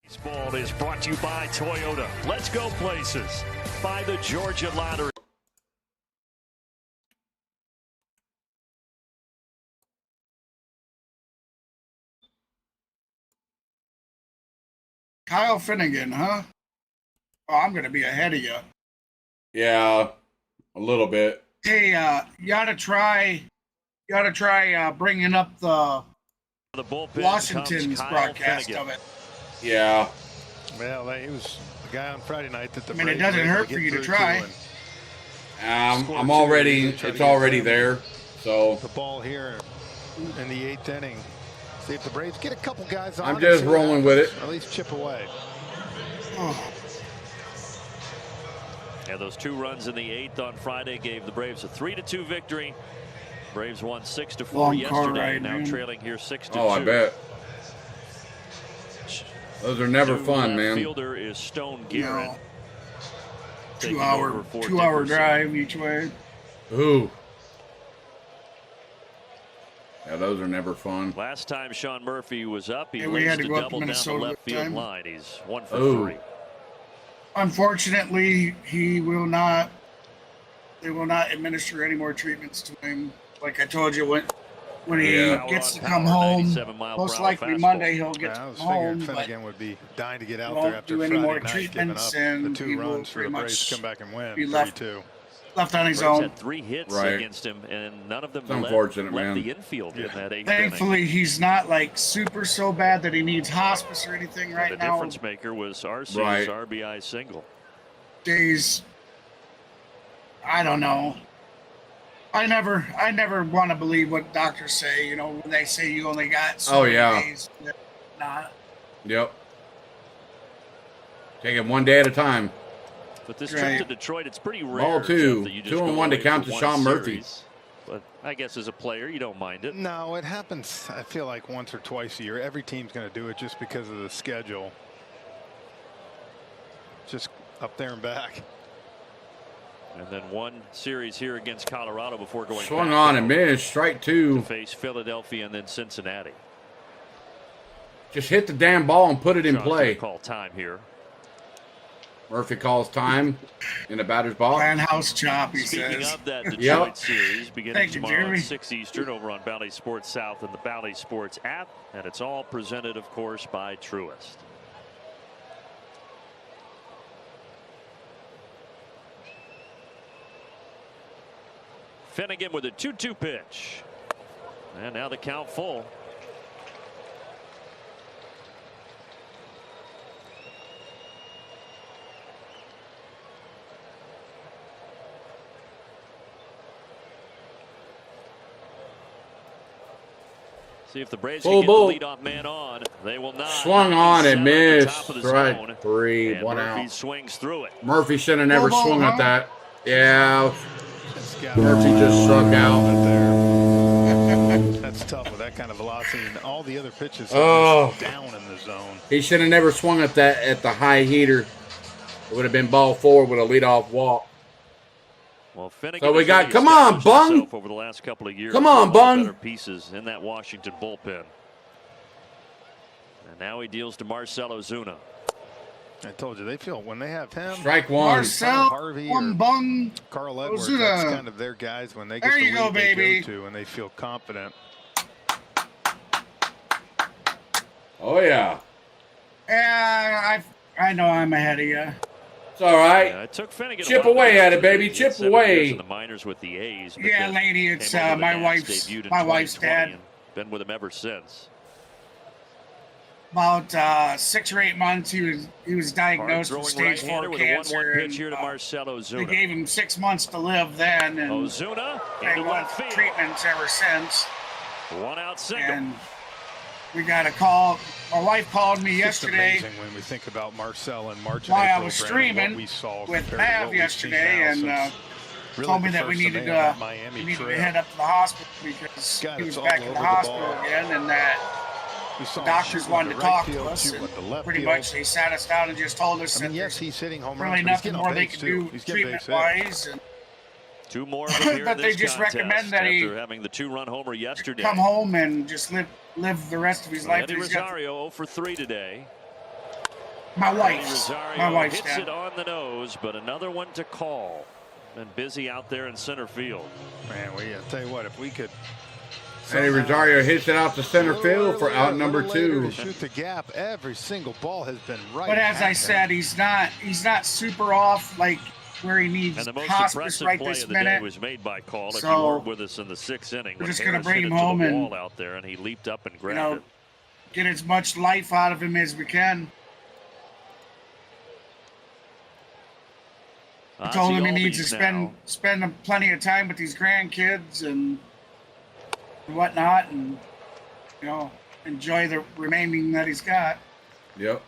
Baseball is brought to you by Toyota. Let's go places. By the Georgia Lottery. Kyle Finnegan, huh? Oh, I'm going to be ahead of you. Yeah, a little bit. Hey, you ought to try bringing up the bullpen Washington's Kyle broadcast Finnegan. of it. Yeah. Well, he was the guy on Friday night that the I mean, it Braves doesn't were able hurt to for get you to through try. and I'm already, it's already there. So the ball here in the 8th inning. See if the Braves get a couple guys on. I'm just and see what rolling with happens. it. At least chip away. Oh, Yeah, those 2 runs in the 8th on Friday gave the Braves a 3-2 victory. Braves won 6-4 Long car yesterday, ride, now man. trailing here 6-2. oh, I bet. Those are never New fun, left man. Fielder is Stone Garrett. no. taking 2 hour over for 2 hour Dickerson. drive each way. Ooh. Yeah, those are never fun. Last time Sean Murphy was up, he Yeah, we had laced to a go up to double down the Minnesota left that field time. line. He's 1 for Oh. 3. Unfortunately, they will not administer any more treatments to him. Like I told you, when he Yeah. gets to Power come on home, 97 mile per most hour likely fastball. Monday he'll get I to was come figuring home, but Finnegan would be dying to get out won't there after do any Friday more night, giving treatments, up and the 2 he will runs for the pretty Braves to much come back and win. be left 3-2. left on his Braves own. had 3 hits Right. against him, and none of them It's unfortunate, left man. the infield in that 8th inning. Thankfully, he's not like super so bad that he needs hospice or anything right The now. difference maker was Arcee's Right. RBI single. Days, I don't know. I never want to believe what doctors say. You know, when they say you only got so many yeah. days. Nah. Yep. Take it one day at a time. But this Right. trip to Detroit, it's pretty rare. Ball 2. Jeff, that you just 2-1 go to count away to for one Sean Murphy. series. But I guess as a player, you don't mind it. No, it happens, I feel like, once or twice a year. Every team's going to do it just because of the schedule. Just up there and back. And then one series here against Colorado before going Swung back on to and missed. Strike 2. face Philadelphia and then Cincinnati. Just hit the damn ball and put it in Sean's gonna play. Call time here. Murphy calls time in the batter's box. Plan house chop, he Speaking says. of that Detroit Yep. series, beginning Thank you, tomorrow Jeremy. at 6 Eastern over on Bally Sports South and the Bally Sports app. And it's all presented, of course, by Truist. Finnegan with a 2-2 pitch. And now the count full. See if the Braves Full can ball. get the leadoff man on. They will not. Swung on and missed. Strike Zone, 3, and 1 Murphy out. swings through it. Murphy should have never Full ball, swung at huh? that. Yeah. Murphy just struck out. That's tough with that kind of velocity, and all the other pitches Oh. down in the zone. He should have never swung at that at the high heater. It would have been ball 4 with a leadoff walk. Well, Finnegan So we has got, really come on, established Bung. himself over the last couple of years. Come on, One of the Bung. better pieces in that Washington bullpen. And now he deals to Marcell Ozuna. I told you, they feel when they have him, Strike 1. Marcell, Harvey or Bung, Carl Edwards, Ozuna. that's kind of their guys when they get There the you go, lead they baby. go to and they feel confident. Oh, yeah. Yeah, I know I'm ahead of you. It's all right. Yeah, it took Finnegan Chip a while to away get at it, to baby. the Chip 7 away. years in the minors with the A's. but Yeah, then lady, it's came over to the my Nats, wife's debuted in my wife's 2020 dad. and been with him ever since. About 6 or 8 months, he was Hard diagnosed with throwing stage 4 right-hander with a 1-1 cancer. pitch here to Marcell They Ozuna. gave him 6 months to live then, and Ozuna they into went left through field. treatments ever since. 1 out single. And we got a call. My wife called me It's just yesterday amazing when we think about Marcell and March while and I April, was Brandon, streaming what we saw with compared to Pav what we've yesterday, seen now and since really told me the that we first of needed May on that Miami trip. to head up to the hospital because God, he it's was all back in over the the hospital ball. again, and that We saw the him doctors shooting wanted to to right talk field, to us, shooting and with the left pretty field. much they sat us down and just told us I mean, that yes, there's he's hitting home really runs, but he's nothing getting more on they base can too. do He's getting base hit. treatment-wise, and 2 more of them here But in they this just contest recommend that he after having the 2-run homer yesterday. come home and just live the rest of his life. Eddie He's got Rosario 0 for 3 today. my Eddie wife's Rosario hits dad. it on the nose, but another one to call. And busy out there in center field. Man, I tell you what, if we could. Eddie Rosario hits it out to center A little field for earlier, out a number little later 2. to shoot the gap. Every single ball has been right. But as at I him. said, he's not super off like where he needs And the most hospice impressive right play this of the day minute. was made by Call. If you So, weren't with us in the 6th inning, we're when just gonna Harris bring hit him it to home the and, wall out there, and he leaped up and You grabbed know, it. get as much life out of him as we can. I told him he needs to spend plenty of time with these grandkids and whatnot, and enjoy the remaining that he's got. Yep.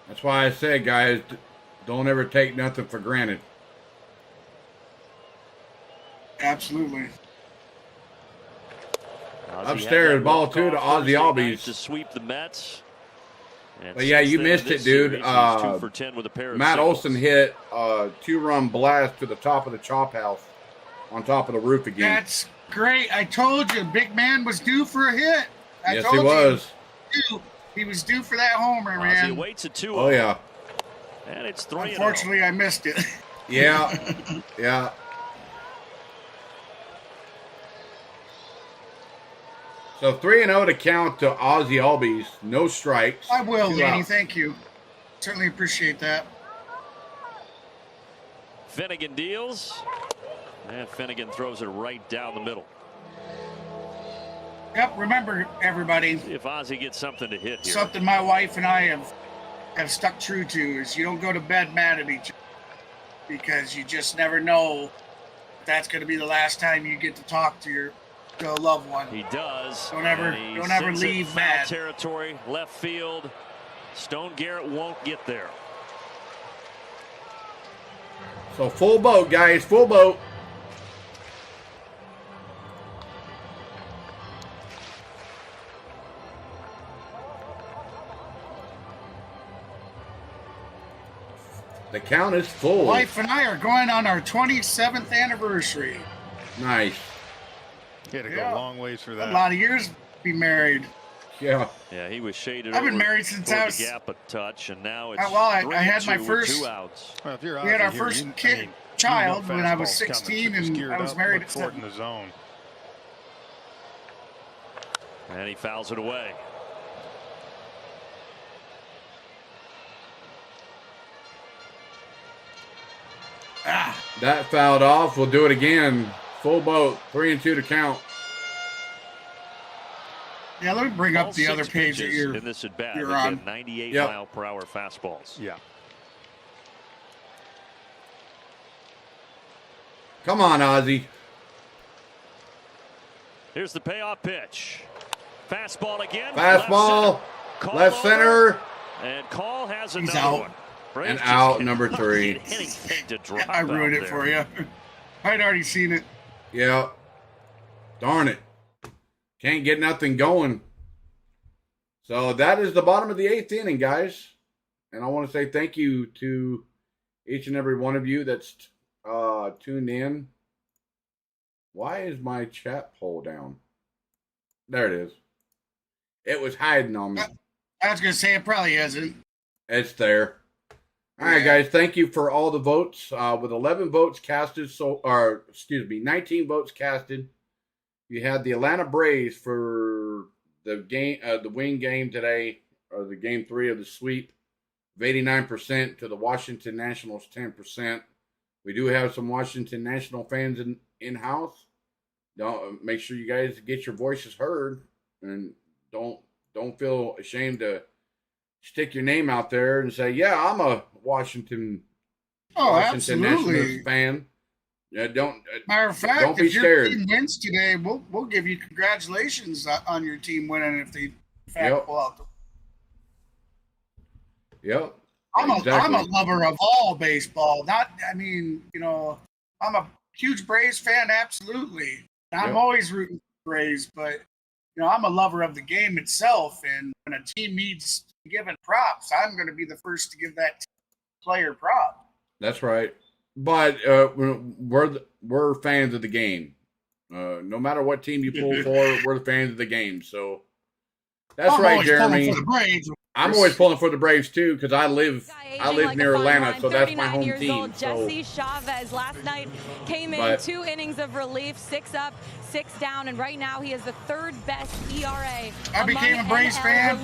That's why I say, guys, don't ever take nothing for granted. Absolutely. Ozzie Upstairs, had that ball walk 2 to off Ozzie Thursday night Albies. to sweep the Mets. And But yeah, since you then, missed this it, dude. series, he's 2 for 10 with a pair of Matt singles. Olson hit a 2-run blast to the top of the chop house on top of the roof again. That's great. I told you, big man was due for a hit. Yes, he was. He was due for that homer, Ozzie man. waits at 2-0. Oh, yeah. And it's 3-0. Unfortunately, I missed it. Yeah. Yeah. So 3-0 to count to Ozzie Albies. No strikes. I will, 2 Danny. outs. Thank you. Certainly appreciate that. Finnegan deals. And Finnegan throws it right down the middle. Yep. Remember, everybody, See if Ozzie gets something to hit here. something my wife and I have stuck true to is you don't go to bed mad at each other, because you just never know if that's going to be the last time you get to talk to a loved one. He does. Don't ever- and he don't ever sends it leave foul mad. territory, left field. Stone Garrett won't get there. So full boat, guys. Full boat. The count is full. Wife and I are going on our 27th anniversary. Nice. He had to Yeah. go a long ways for A that. lot of years to be married. Yeah. Yeah, he was shaded. I've been over married since toward I was- the gap a touch, and now it's well, I had my 3-2 with first- 2 outs. Well, if you're We had Ozzie our here, first you- kid- I mean, child you know when I was fastball's coming, 16, so just and gear I it was up, married look at for it in 7. the zone. And he fouls it away. That fouled off. We'll do it again. Full boat. 3-2 to count. Yeah, let me bring All up the other 6 page that pitches you're in this at bat. you're Again, on. 98 Yep. mile per hour fastballs. Yeah. Come on, Ozzie. Here's the payoff pitch. Fastball again. Fastball. Left center. And Call has He's another out. one. Braves And just out, can't number 3. get anything to drop I ruined out it for there. you. I'd already seen it. Yeah. Darn it. Can't get nothing going. So that is the bottom of the 8th inning, guys. And I want to say thank you to each and every one of you that's tuned in. Why is my chat poll down? There it is. It was hiding on me. I was going to say it probably isn't. It's there. All right, guys. Thank you for all the votes. With 11 votes casted, 19 votes casted. You had the Atlanta Braves for the game, the win game today, or the game 3 of the sweep, of 89% to the Washington Nationals 10%. We do have some Washington National fans in house. Don't make sure you guys get your voices heard, and don't feel ashamed to stick your name out there and say, "Yeah, I'm a Washington Absolutely. Nationals fan." Yeah, Matter of fact, don't be if your scared. team wins today, we'll give you congratulations on your team winning if they in fact pull out. Yep. I'm Exactly. a lover of all baseball. I'm a huge Braves fan, absolutely. I'm always rooting for Braves, but I'm a lover of the game itself. And when a team needs given props, I'm going to be the first to give that player prop. That's right. But we're fans of the game. No matter what team you pull for, we're the fans of the game. So that's I'm right, always Jeremy. pulling for the Braves. I'm always pulling for the Braves too because I live near Atlanta, so that's my home team. Old, Jesse Chavez last night came in 2 innings of relief, 6 up, 6 down, and right now he has the 3rd best ERA. I became a Braves fan.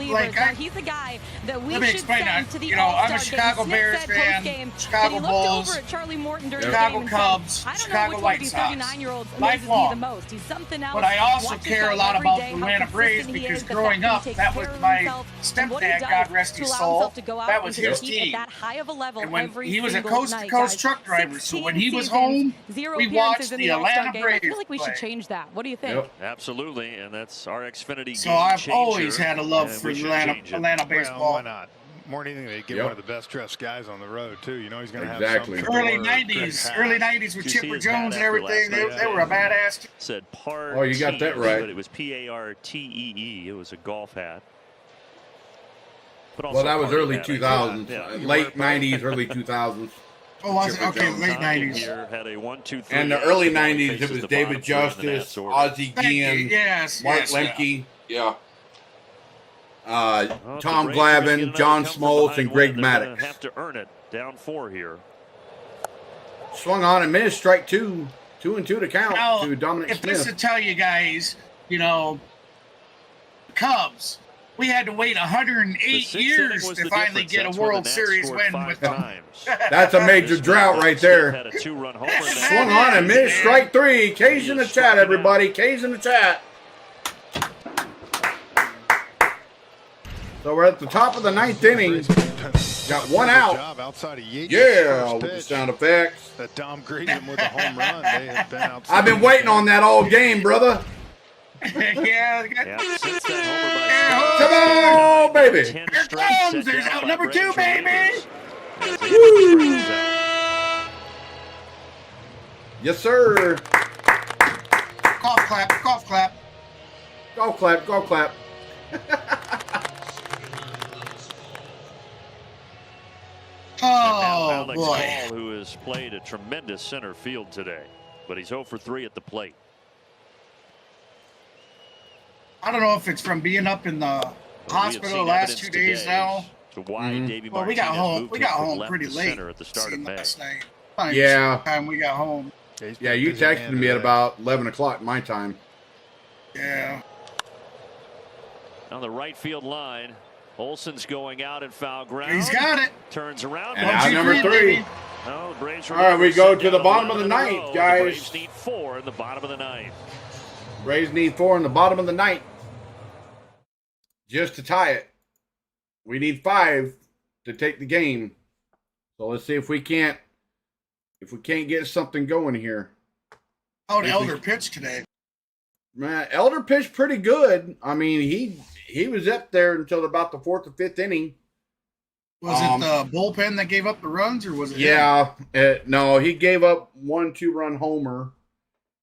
He's the guy that we should send to the All-Star I'm a Chicago Bears fan, Chicago Bulls, over at Charlie Morton during Chicago the game Cubs, said, Chicago White Sox. 39-year-olds Lifelong. me the most. He's something else. But I also Watch care a lot about the Atlanta Braves because growing up, that was my stepdad, God rest his soul. That was his team. That high of a level and when every he was a single coast-to-coast truck driver, so when he was home, we watched the Atlanta Braves. I feel like we should change that. What do you think? Yep. Absolutely, and that's our Xfinity. So I've always had a love for Atlanta baseball. Well, why not? More than anything, they get one of the best dressed guys on the road too. He's going to have Exactly. Early '90s with Chipper Jones and everything. They were a badass team. Said Partee. Oh, you got that right. But it was Partee. It was a golf hat. But Well, that was early party 2000s, hat, late 90s, early 2000s. Oh, was it? Chipper Okay, Jones. late '90s. Here had a 1, 2, 3. And the early 90s, it was David Justice, Ozzie Guillen, Yes, Mark Lemke, Tom Glavine, John Smoltz, and Greg Maddux. Have to earn it. Down 4 here. Swung on and missed, strike 2. 2-2 to count to Dominic if this Smith. to tell you guys, Cubs, we had to wait 108 years to finally get a World Series win with them. That's a major drought right there. Had a 2-run homer. Swung on and missed, strike 3. K's in the chat, everybody. K's in the chat. So we're at the top of the 9th inning. Got one out. Outside of Yates' Yeah, first with the pitch. sound effects. That Dom greeted him with a home run. They have been outstanding. I've been waiting on that all game, brother. Yeah. Since that homer Come on, baby. 10 Here straight comes. set There's down out by number 2, Braves baby. relievers. Woo. Yes, sir. Golf clap, golf clap. Go clap, go clap. Oh, Alex boy. Hall, who has played a tremendous center field today, but he's 0 for 3 at the plate. I don't know if it's from being up in the hospital the last 2 days now. To why Davey Well, we Martinez got home. moved We him got from home left pretty to late. center at the start of seen May. last night. Yeah. Time we got home. Yeah, you texted me at about 11 o'clock my time. Yeah. On the right field line, Olsen's going out in foul ground. He's got it. Turns around. And out number 3. baby. No, the Braves All right, we go to the bottom of the 11 in a ninth, row. guys. The Braves need 4 in the bottom of the 9th. Braves need 4 in the bottom of the 9th. Just to tie it. We need 5 to take the game. So let's see if we can't get something going here. Oh, the elder pitch today. Man, Elder pitched pretty good. I mean, he was up there until about the 4th or 5th inning. Was it the bullpen that gave up the runs, or was it? Yeah, no, he gave up 1 2-run homer,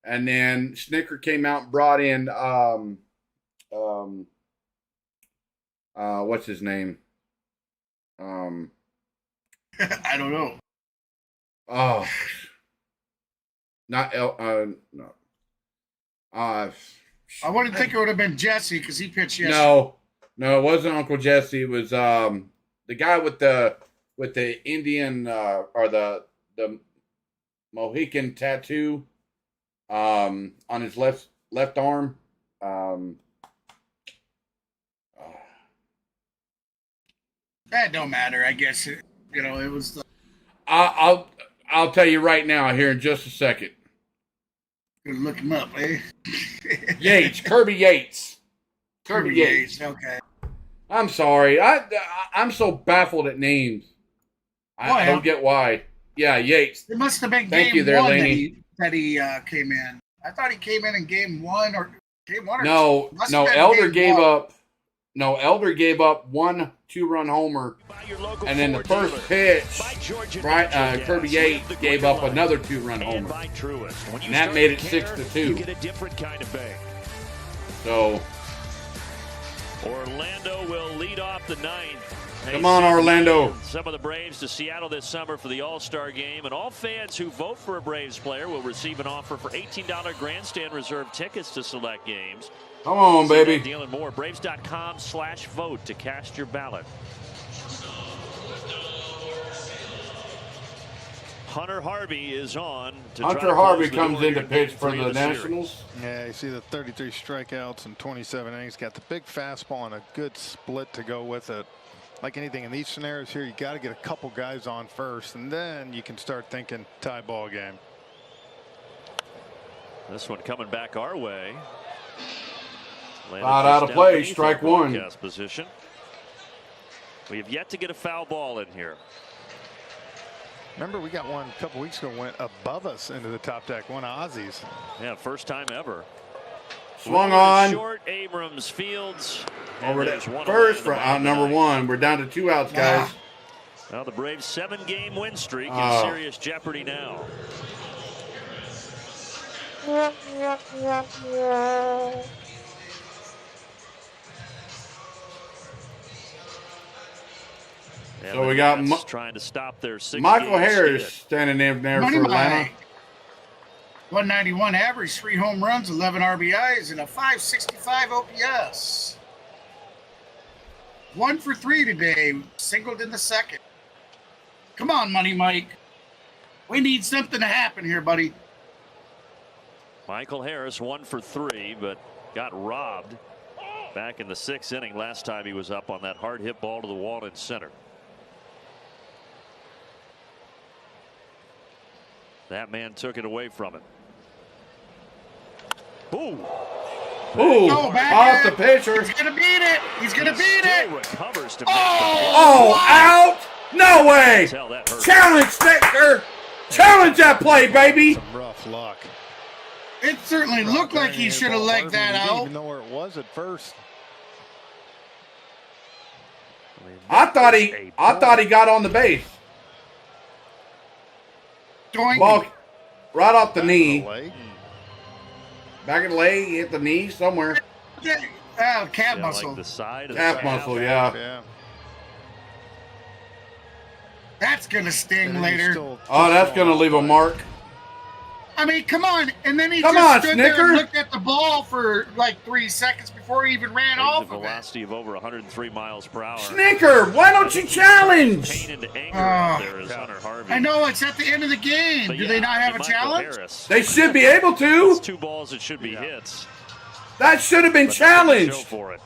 and then Snicker came out and brought in what's his name? I don't know. Oh, not no. I wouldn't think it would have been Jesse because he pitched yesterday. No, it wasn't Uncle Jesse. It was the guy with the Indian or the Mohican tattoo on his left arm. That don't matter. I guess it was the. I'll tell you right now here in just a second. Gonna look him up, eh? Yates, Kirby Yates. Kirby Yates. Okay. I'm sorry. I'm so baffled at names. I don't get why. Yeah, Yates. It must have been Thank game you there, one Laney. that he came in. I thought he came in game one or game one. Or No. Elder gave up. No, Elder gave up 1 2-run homer, and then the first pitch, Kirby Yates gave up another 2-run homer, and that made it 6-2. So, Orlando will lead off the 9th. Come on, Orlando. Some of the Braves to Seattle this summer for the All-Star game, and all fans who vote for a Braves player will receive an offer for $18 grandstand reserve tickets to select games. Come on, baby. Deal and more. Braves.com/vote to cast your ballot. Hunter Harvey is on. Hunter Harvey comes in to pitch for the Nationals. Yeah, you see the 33 strikeouts and 27 innings. Got the big fastball and a good split to go with it. Like anything in these scenarios here, you got to get a couple guys on first, and then you can start thinking tie ball game. This one coming back our way. Not out of play, strike 1. Position. We have yet to get a foul ball in here. Remember, we got one a couple weeks ago, went above us into the top deck, one Aussies. Yeah, first time ever. Swung on. Short, Abrams, Fields. Over to first for out number 1. We're down to 2 outs, guys. Well, the Braves' 7-game win streak in serious jeopardy now. So we got trying to stop their Michael Harris standing in there for Atlanta. 191 average, 3 home runs, 11 RBIs, and a 565 OPS. 1 for 3 today, singled in the second. Come on, Money Mike. We need something to happen here, buddy. Michael Harris 1 for 3, but got robbed back in the 6th inning last time he was up on that hard hit ball to the wall in center. That man took it away from him. Ooh. Ooh, off the pitcher. He's going to beat it. He's going to beat it. Recovers to out. No way. Challenge, Snicker. Challenge that play, baby. Some rough luck. It certainly looked like he should have legged that out. Didn't even know where it was at first. I thought he got on the base. Ball right off the knee. Back of the leg, hit the knee somewhere. Calf muscle. Like the side of calf muscle, yeah. That's going to sting later. Oh, that's going to leave a mark. I mean, come on. And then he stood Snicker. there and looked at the ball for like 3 seconds before he even ran off of it. Velocity of over 103 miles per hour. Snicker, why don't you challenge? Pain into anger out there is Hunter Harvey. I know, it's at the end of the game. Do they not have a challenge? Harris, they should be able to. It's 2 balls that should be hits. That should have been challenged. For it.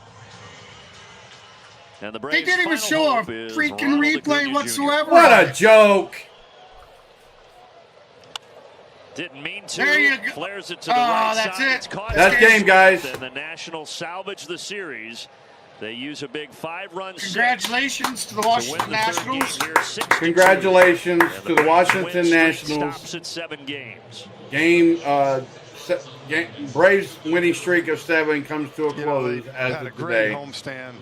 And the they didn't even show a freaking replay whatsoever. What a joke. Didn't mean to. There you go. Flares it to the right that's side. it. That's game, guys. And the Nationals salvage the series. They use a big 5-run. Congratulations to the Washington Nationals. Congratulations to the Washington Nationals. Stops at 7 games. Game Braves winning streak of 7 comes to a They close as had a of great today. homestand.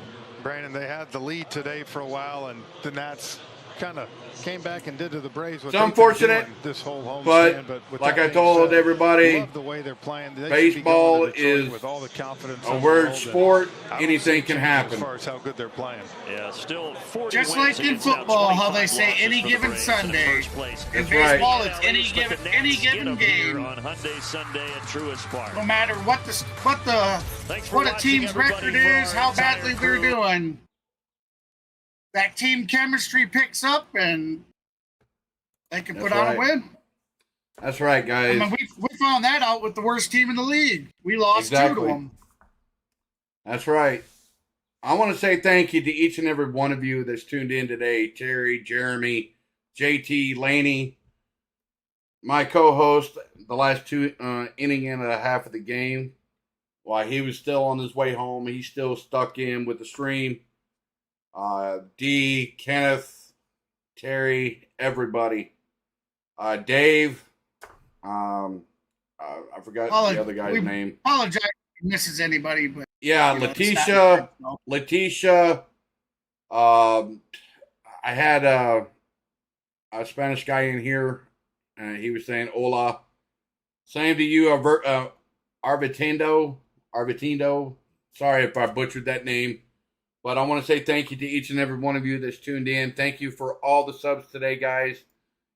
Brandon, they had the lead today for a while, and the Nats kind of came back and did to the Braves what It's they've unfortunate, been doing this whole homestand. But with like that I being told said, everybody, love the way they're playing. They baseball should be going to Detroit is with all the confidence a in the word world, sport. and I don't Anything see a can change happen. as far as how good they're playing. Yeah, still 40 Just wins like in against now football, how they 25 say losses any for the given Braves in Sunday. first place. In That's right. baseball, it's any But the given Nats get game. them here on Hyundai Sunday at Truist Park. No matter what Thanks for what a watching, team's everybody, record for is, our how entire badly they're crew. doing, that team chemistry picks up and they can put on a win. That's right, guys. I mean, we found that out with the worst team in the league. We lost 2 to them. That's right. I want to say thank you to each and every one of you that's tuned in today. Terry, Jeremy, JT, Laney, my co-host, the last 2 inning and a half of the game. While he was still on his way home, he's still stuck in with the stream. D, Kenneth, Terry, everybody. Dave, I forgot the other guy's name. Apologize if he misses anybody, but yeah, Letitia. I had a Spanish guy in here, and he was saying "Hola." Same to you, Arvitindo. Sorry if I butchered that name, but I want to say thank you to each and every one of you that's tuned in. Thank you for all the subs today, guys.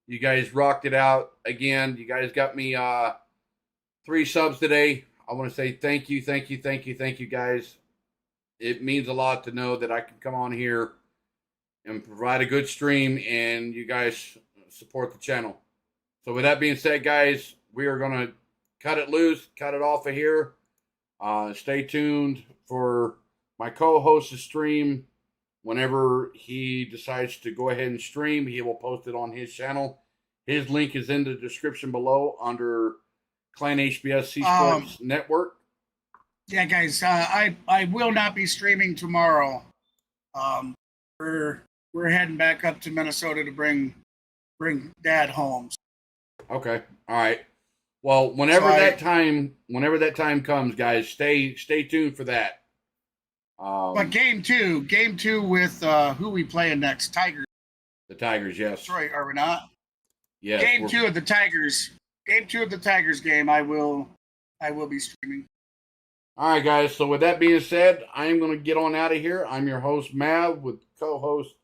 You guys rocked it out again. You guys got me 3 subs today. I want to say thank you, guys. It means a lot to know that I can come on here and provide a good stream, and you guys support the channel. So with that being said, guys, we are going to cut it off of here. Stay tuned for my co-host's stream. Whenever he decides to go ahead and stream, he will post it on his channel. His link is in the description below under Clan HBS C Sports Network. Yeah, guys, I will not be streaming tomorrow. We're heading back up to Minnesota to bring Dad home. Okay, all right. Well, whenever that time comes, guys, stay tuned for that. But game two with who we playing next? Tigers. The Tigers, yes. Detroit, are we not? Yes. Game 2 of the Tigers. Game 2 of the Tigers game. I will be streaming. All right, guys. So with that being said, I'm going to get on out of here. I'm your host, Mav, with co-host,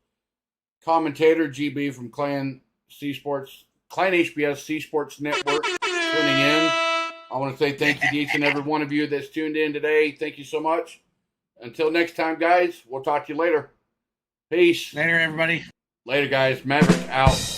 commentator GB from Clan HBS C Sports Network tuning in. I want to say thank you to each and every one of you that's tuned in today. Thank you so much. Until next time, guys, we'll talk to you later. Peace. Later, everybody. Later, guys. Maverick out.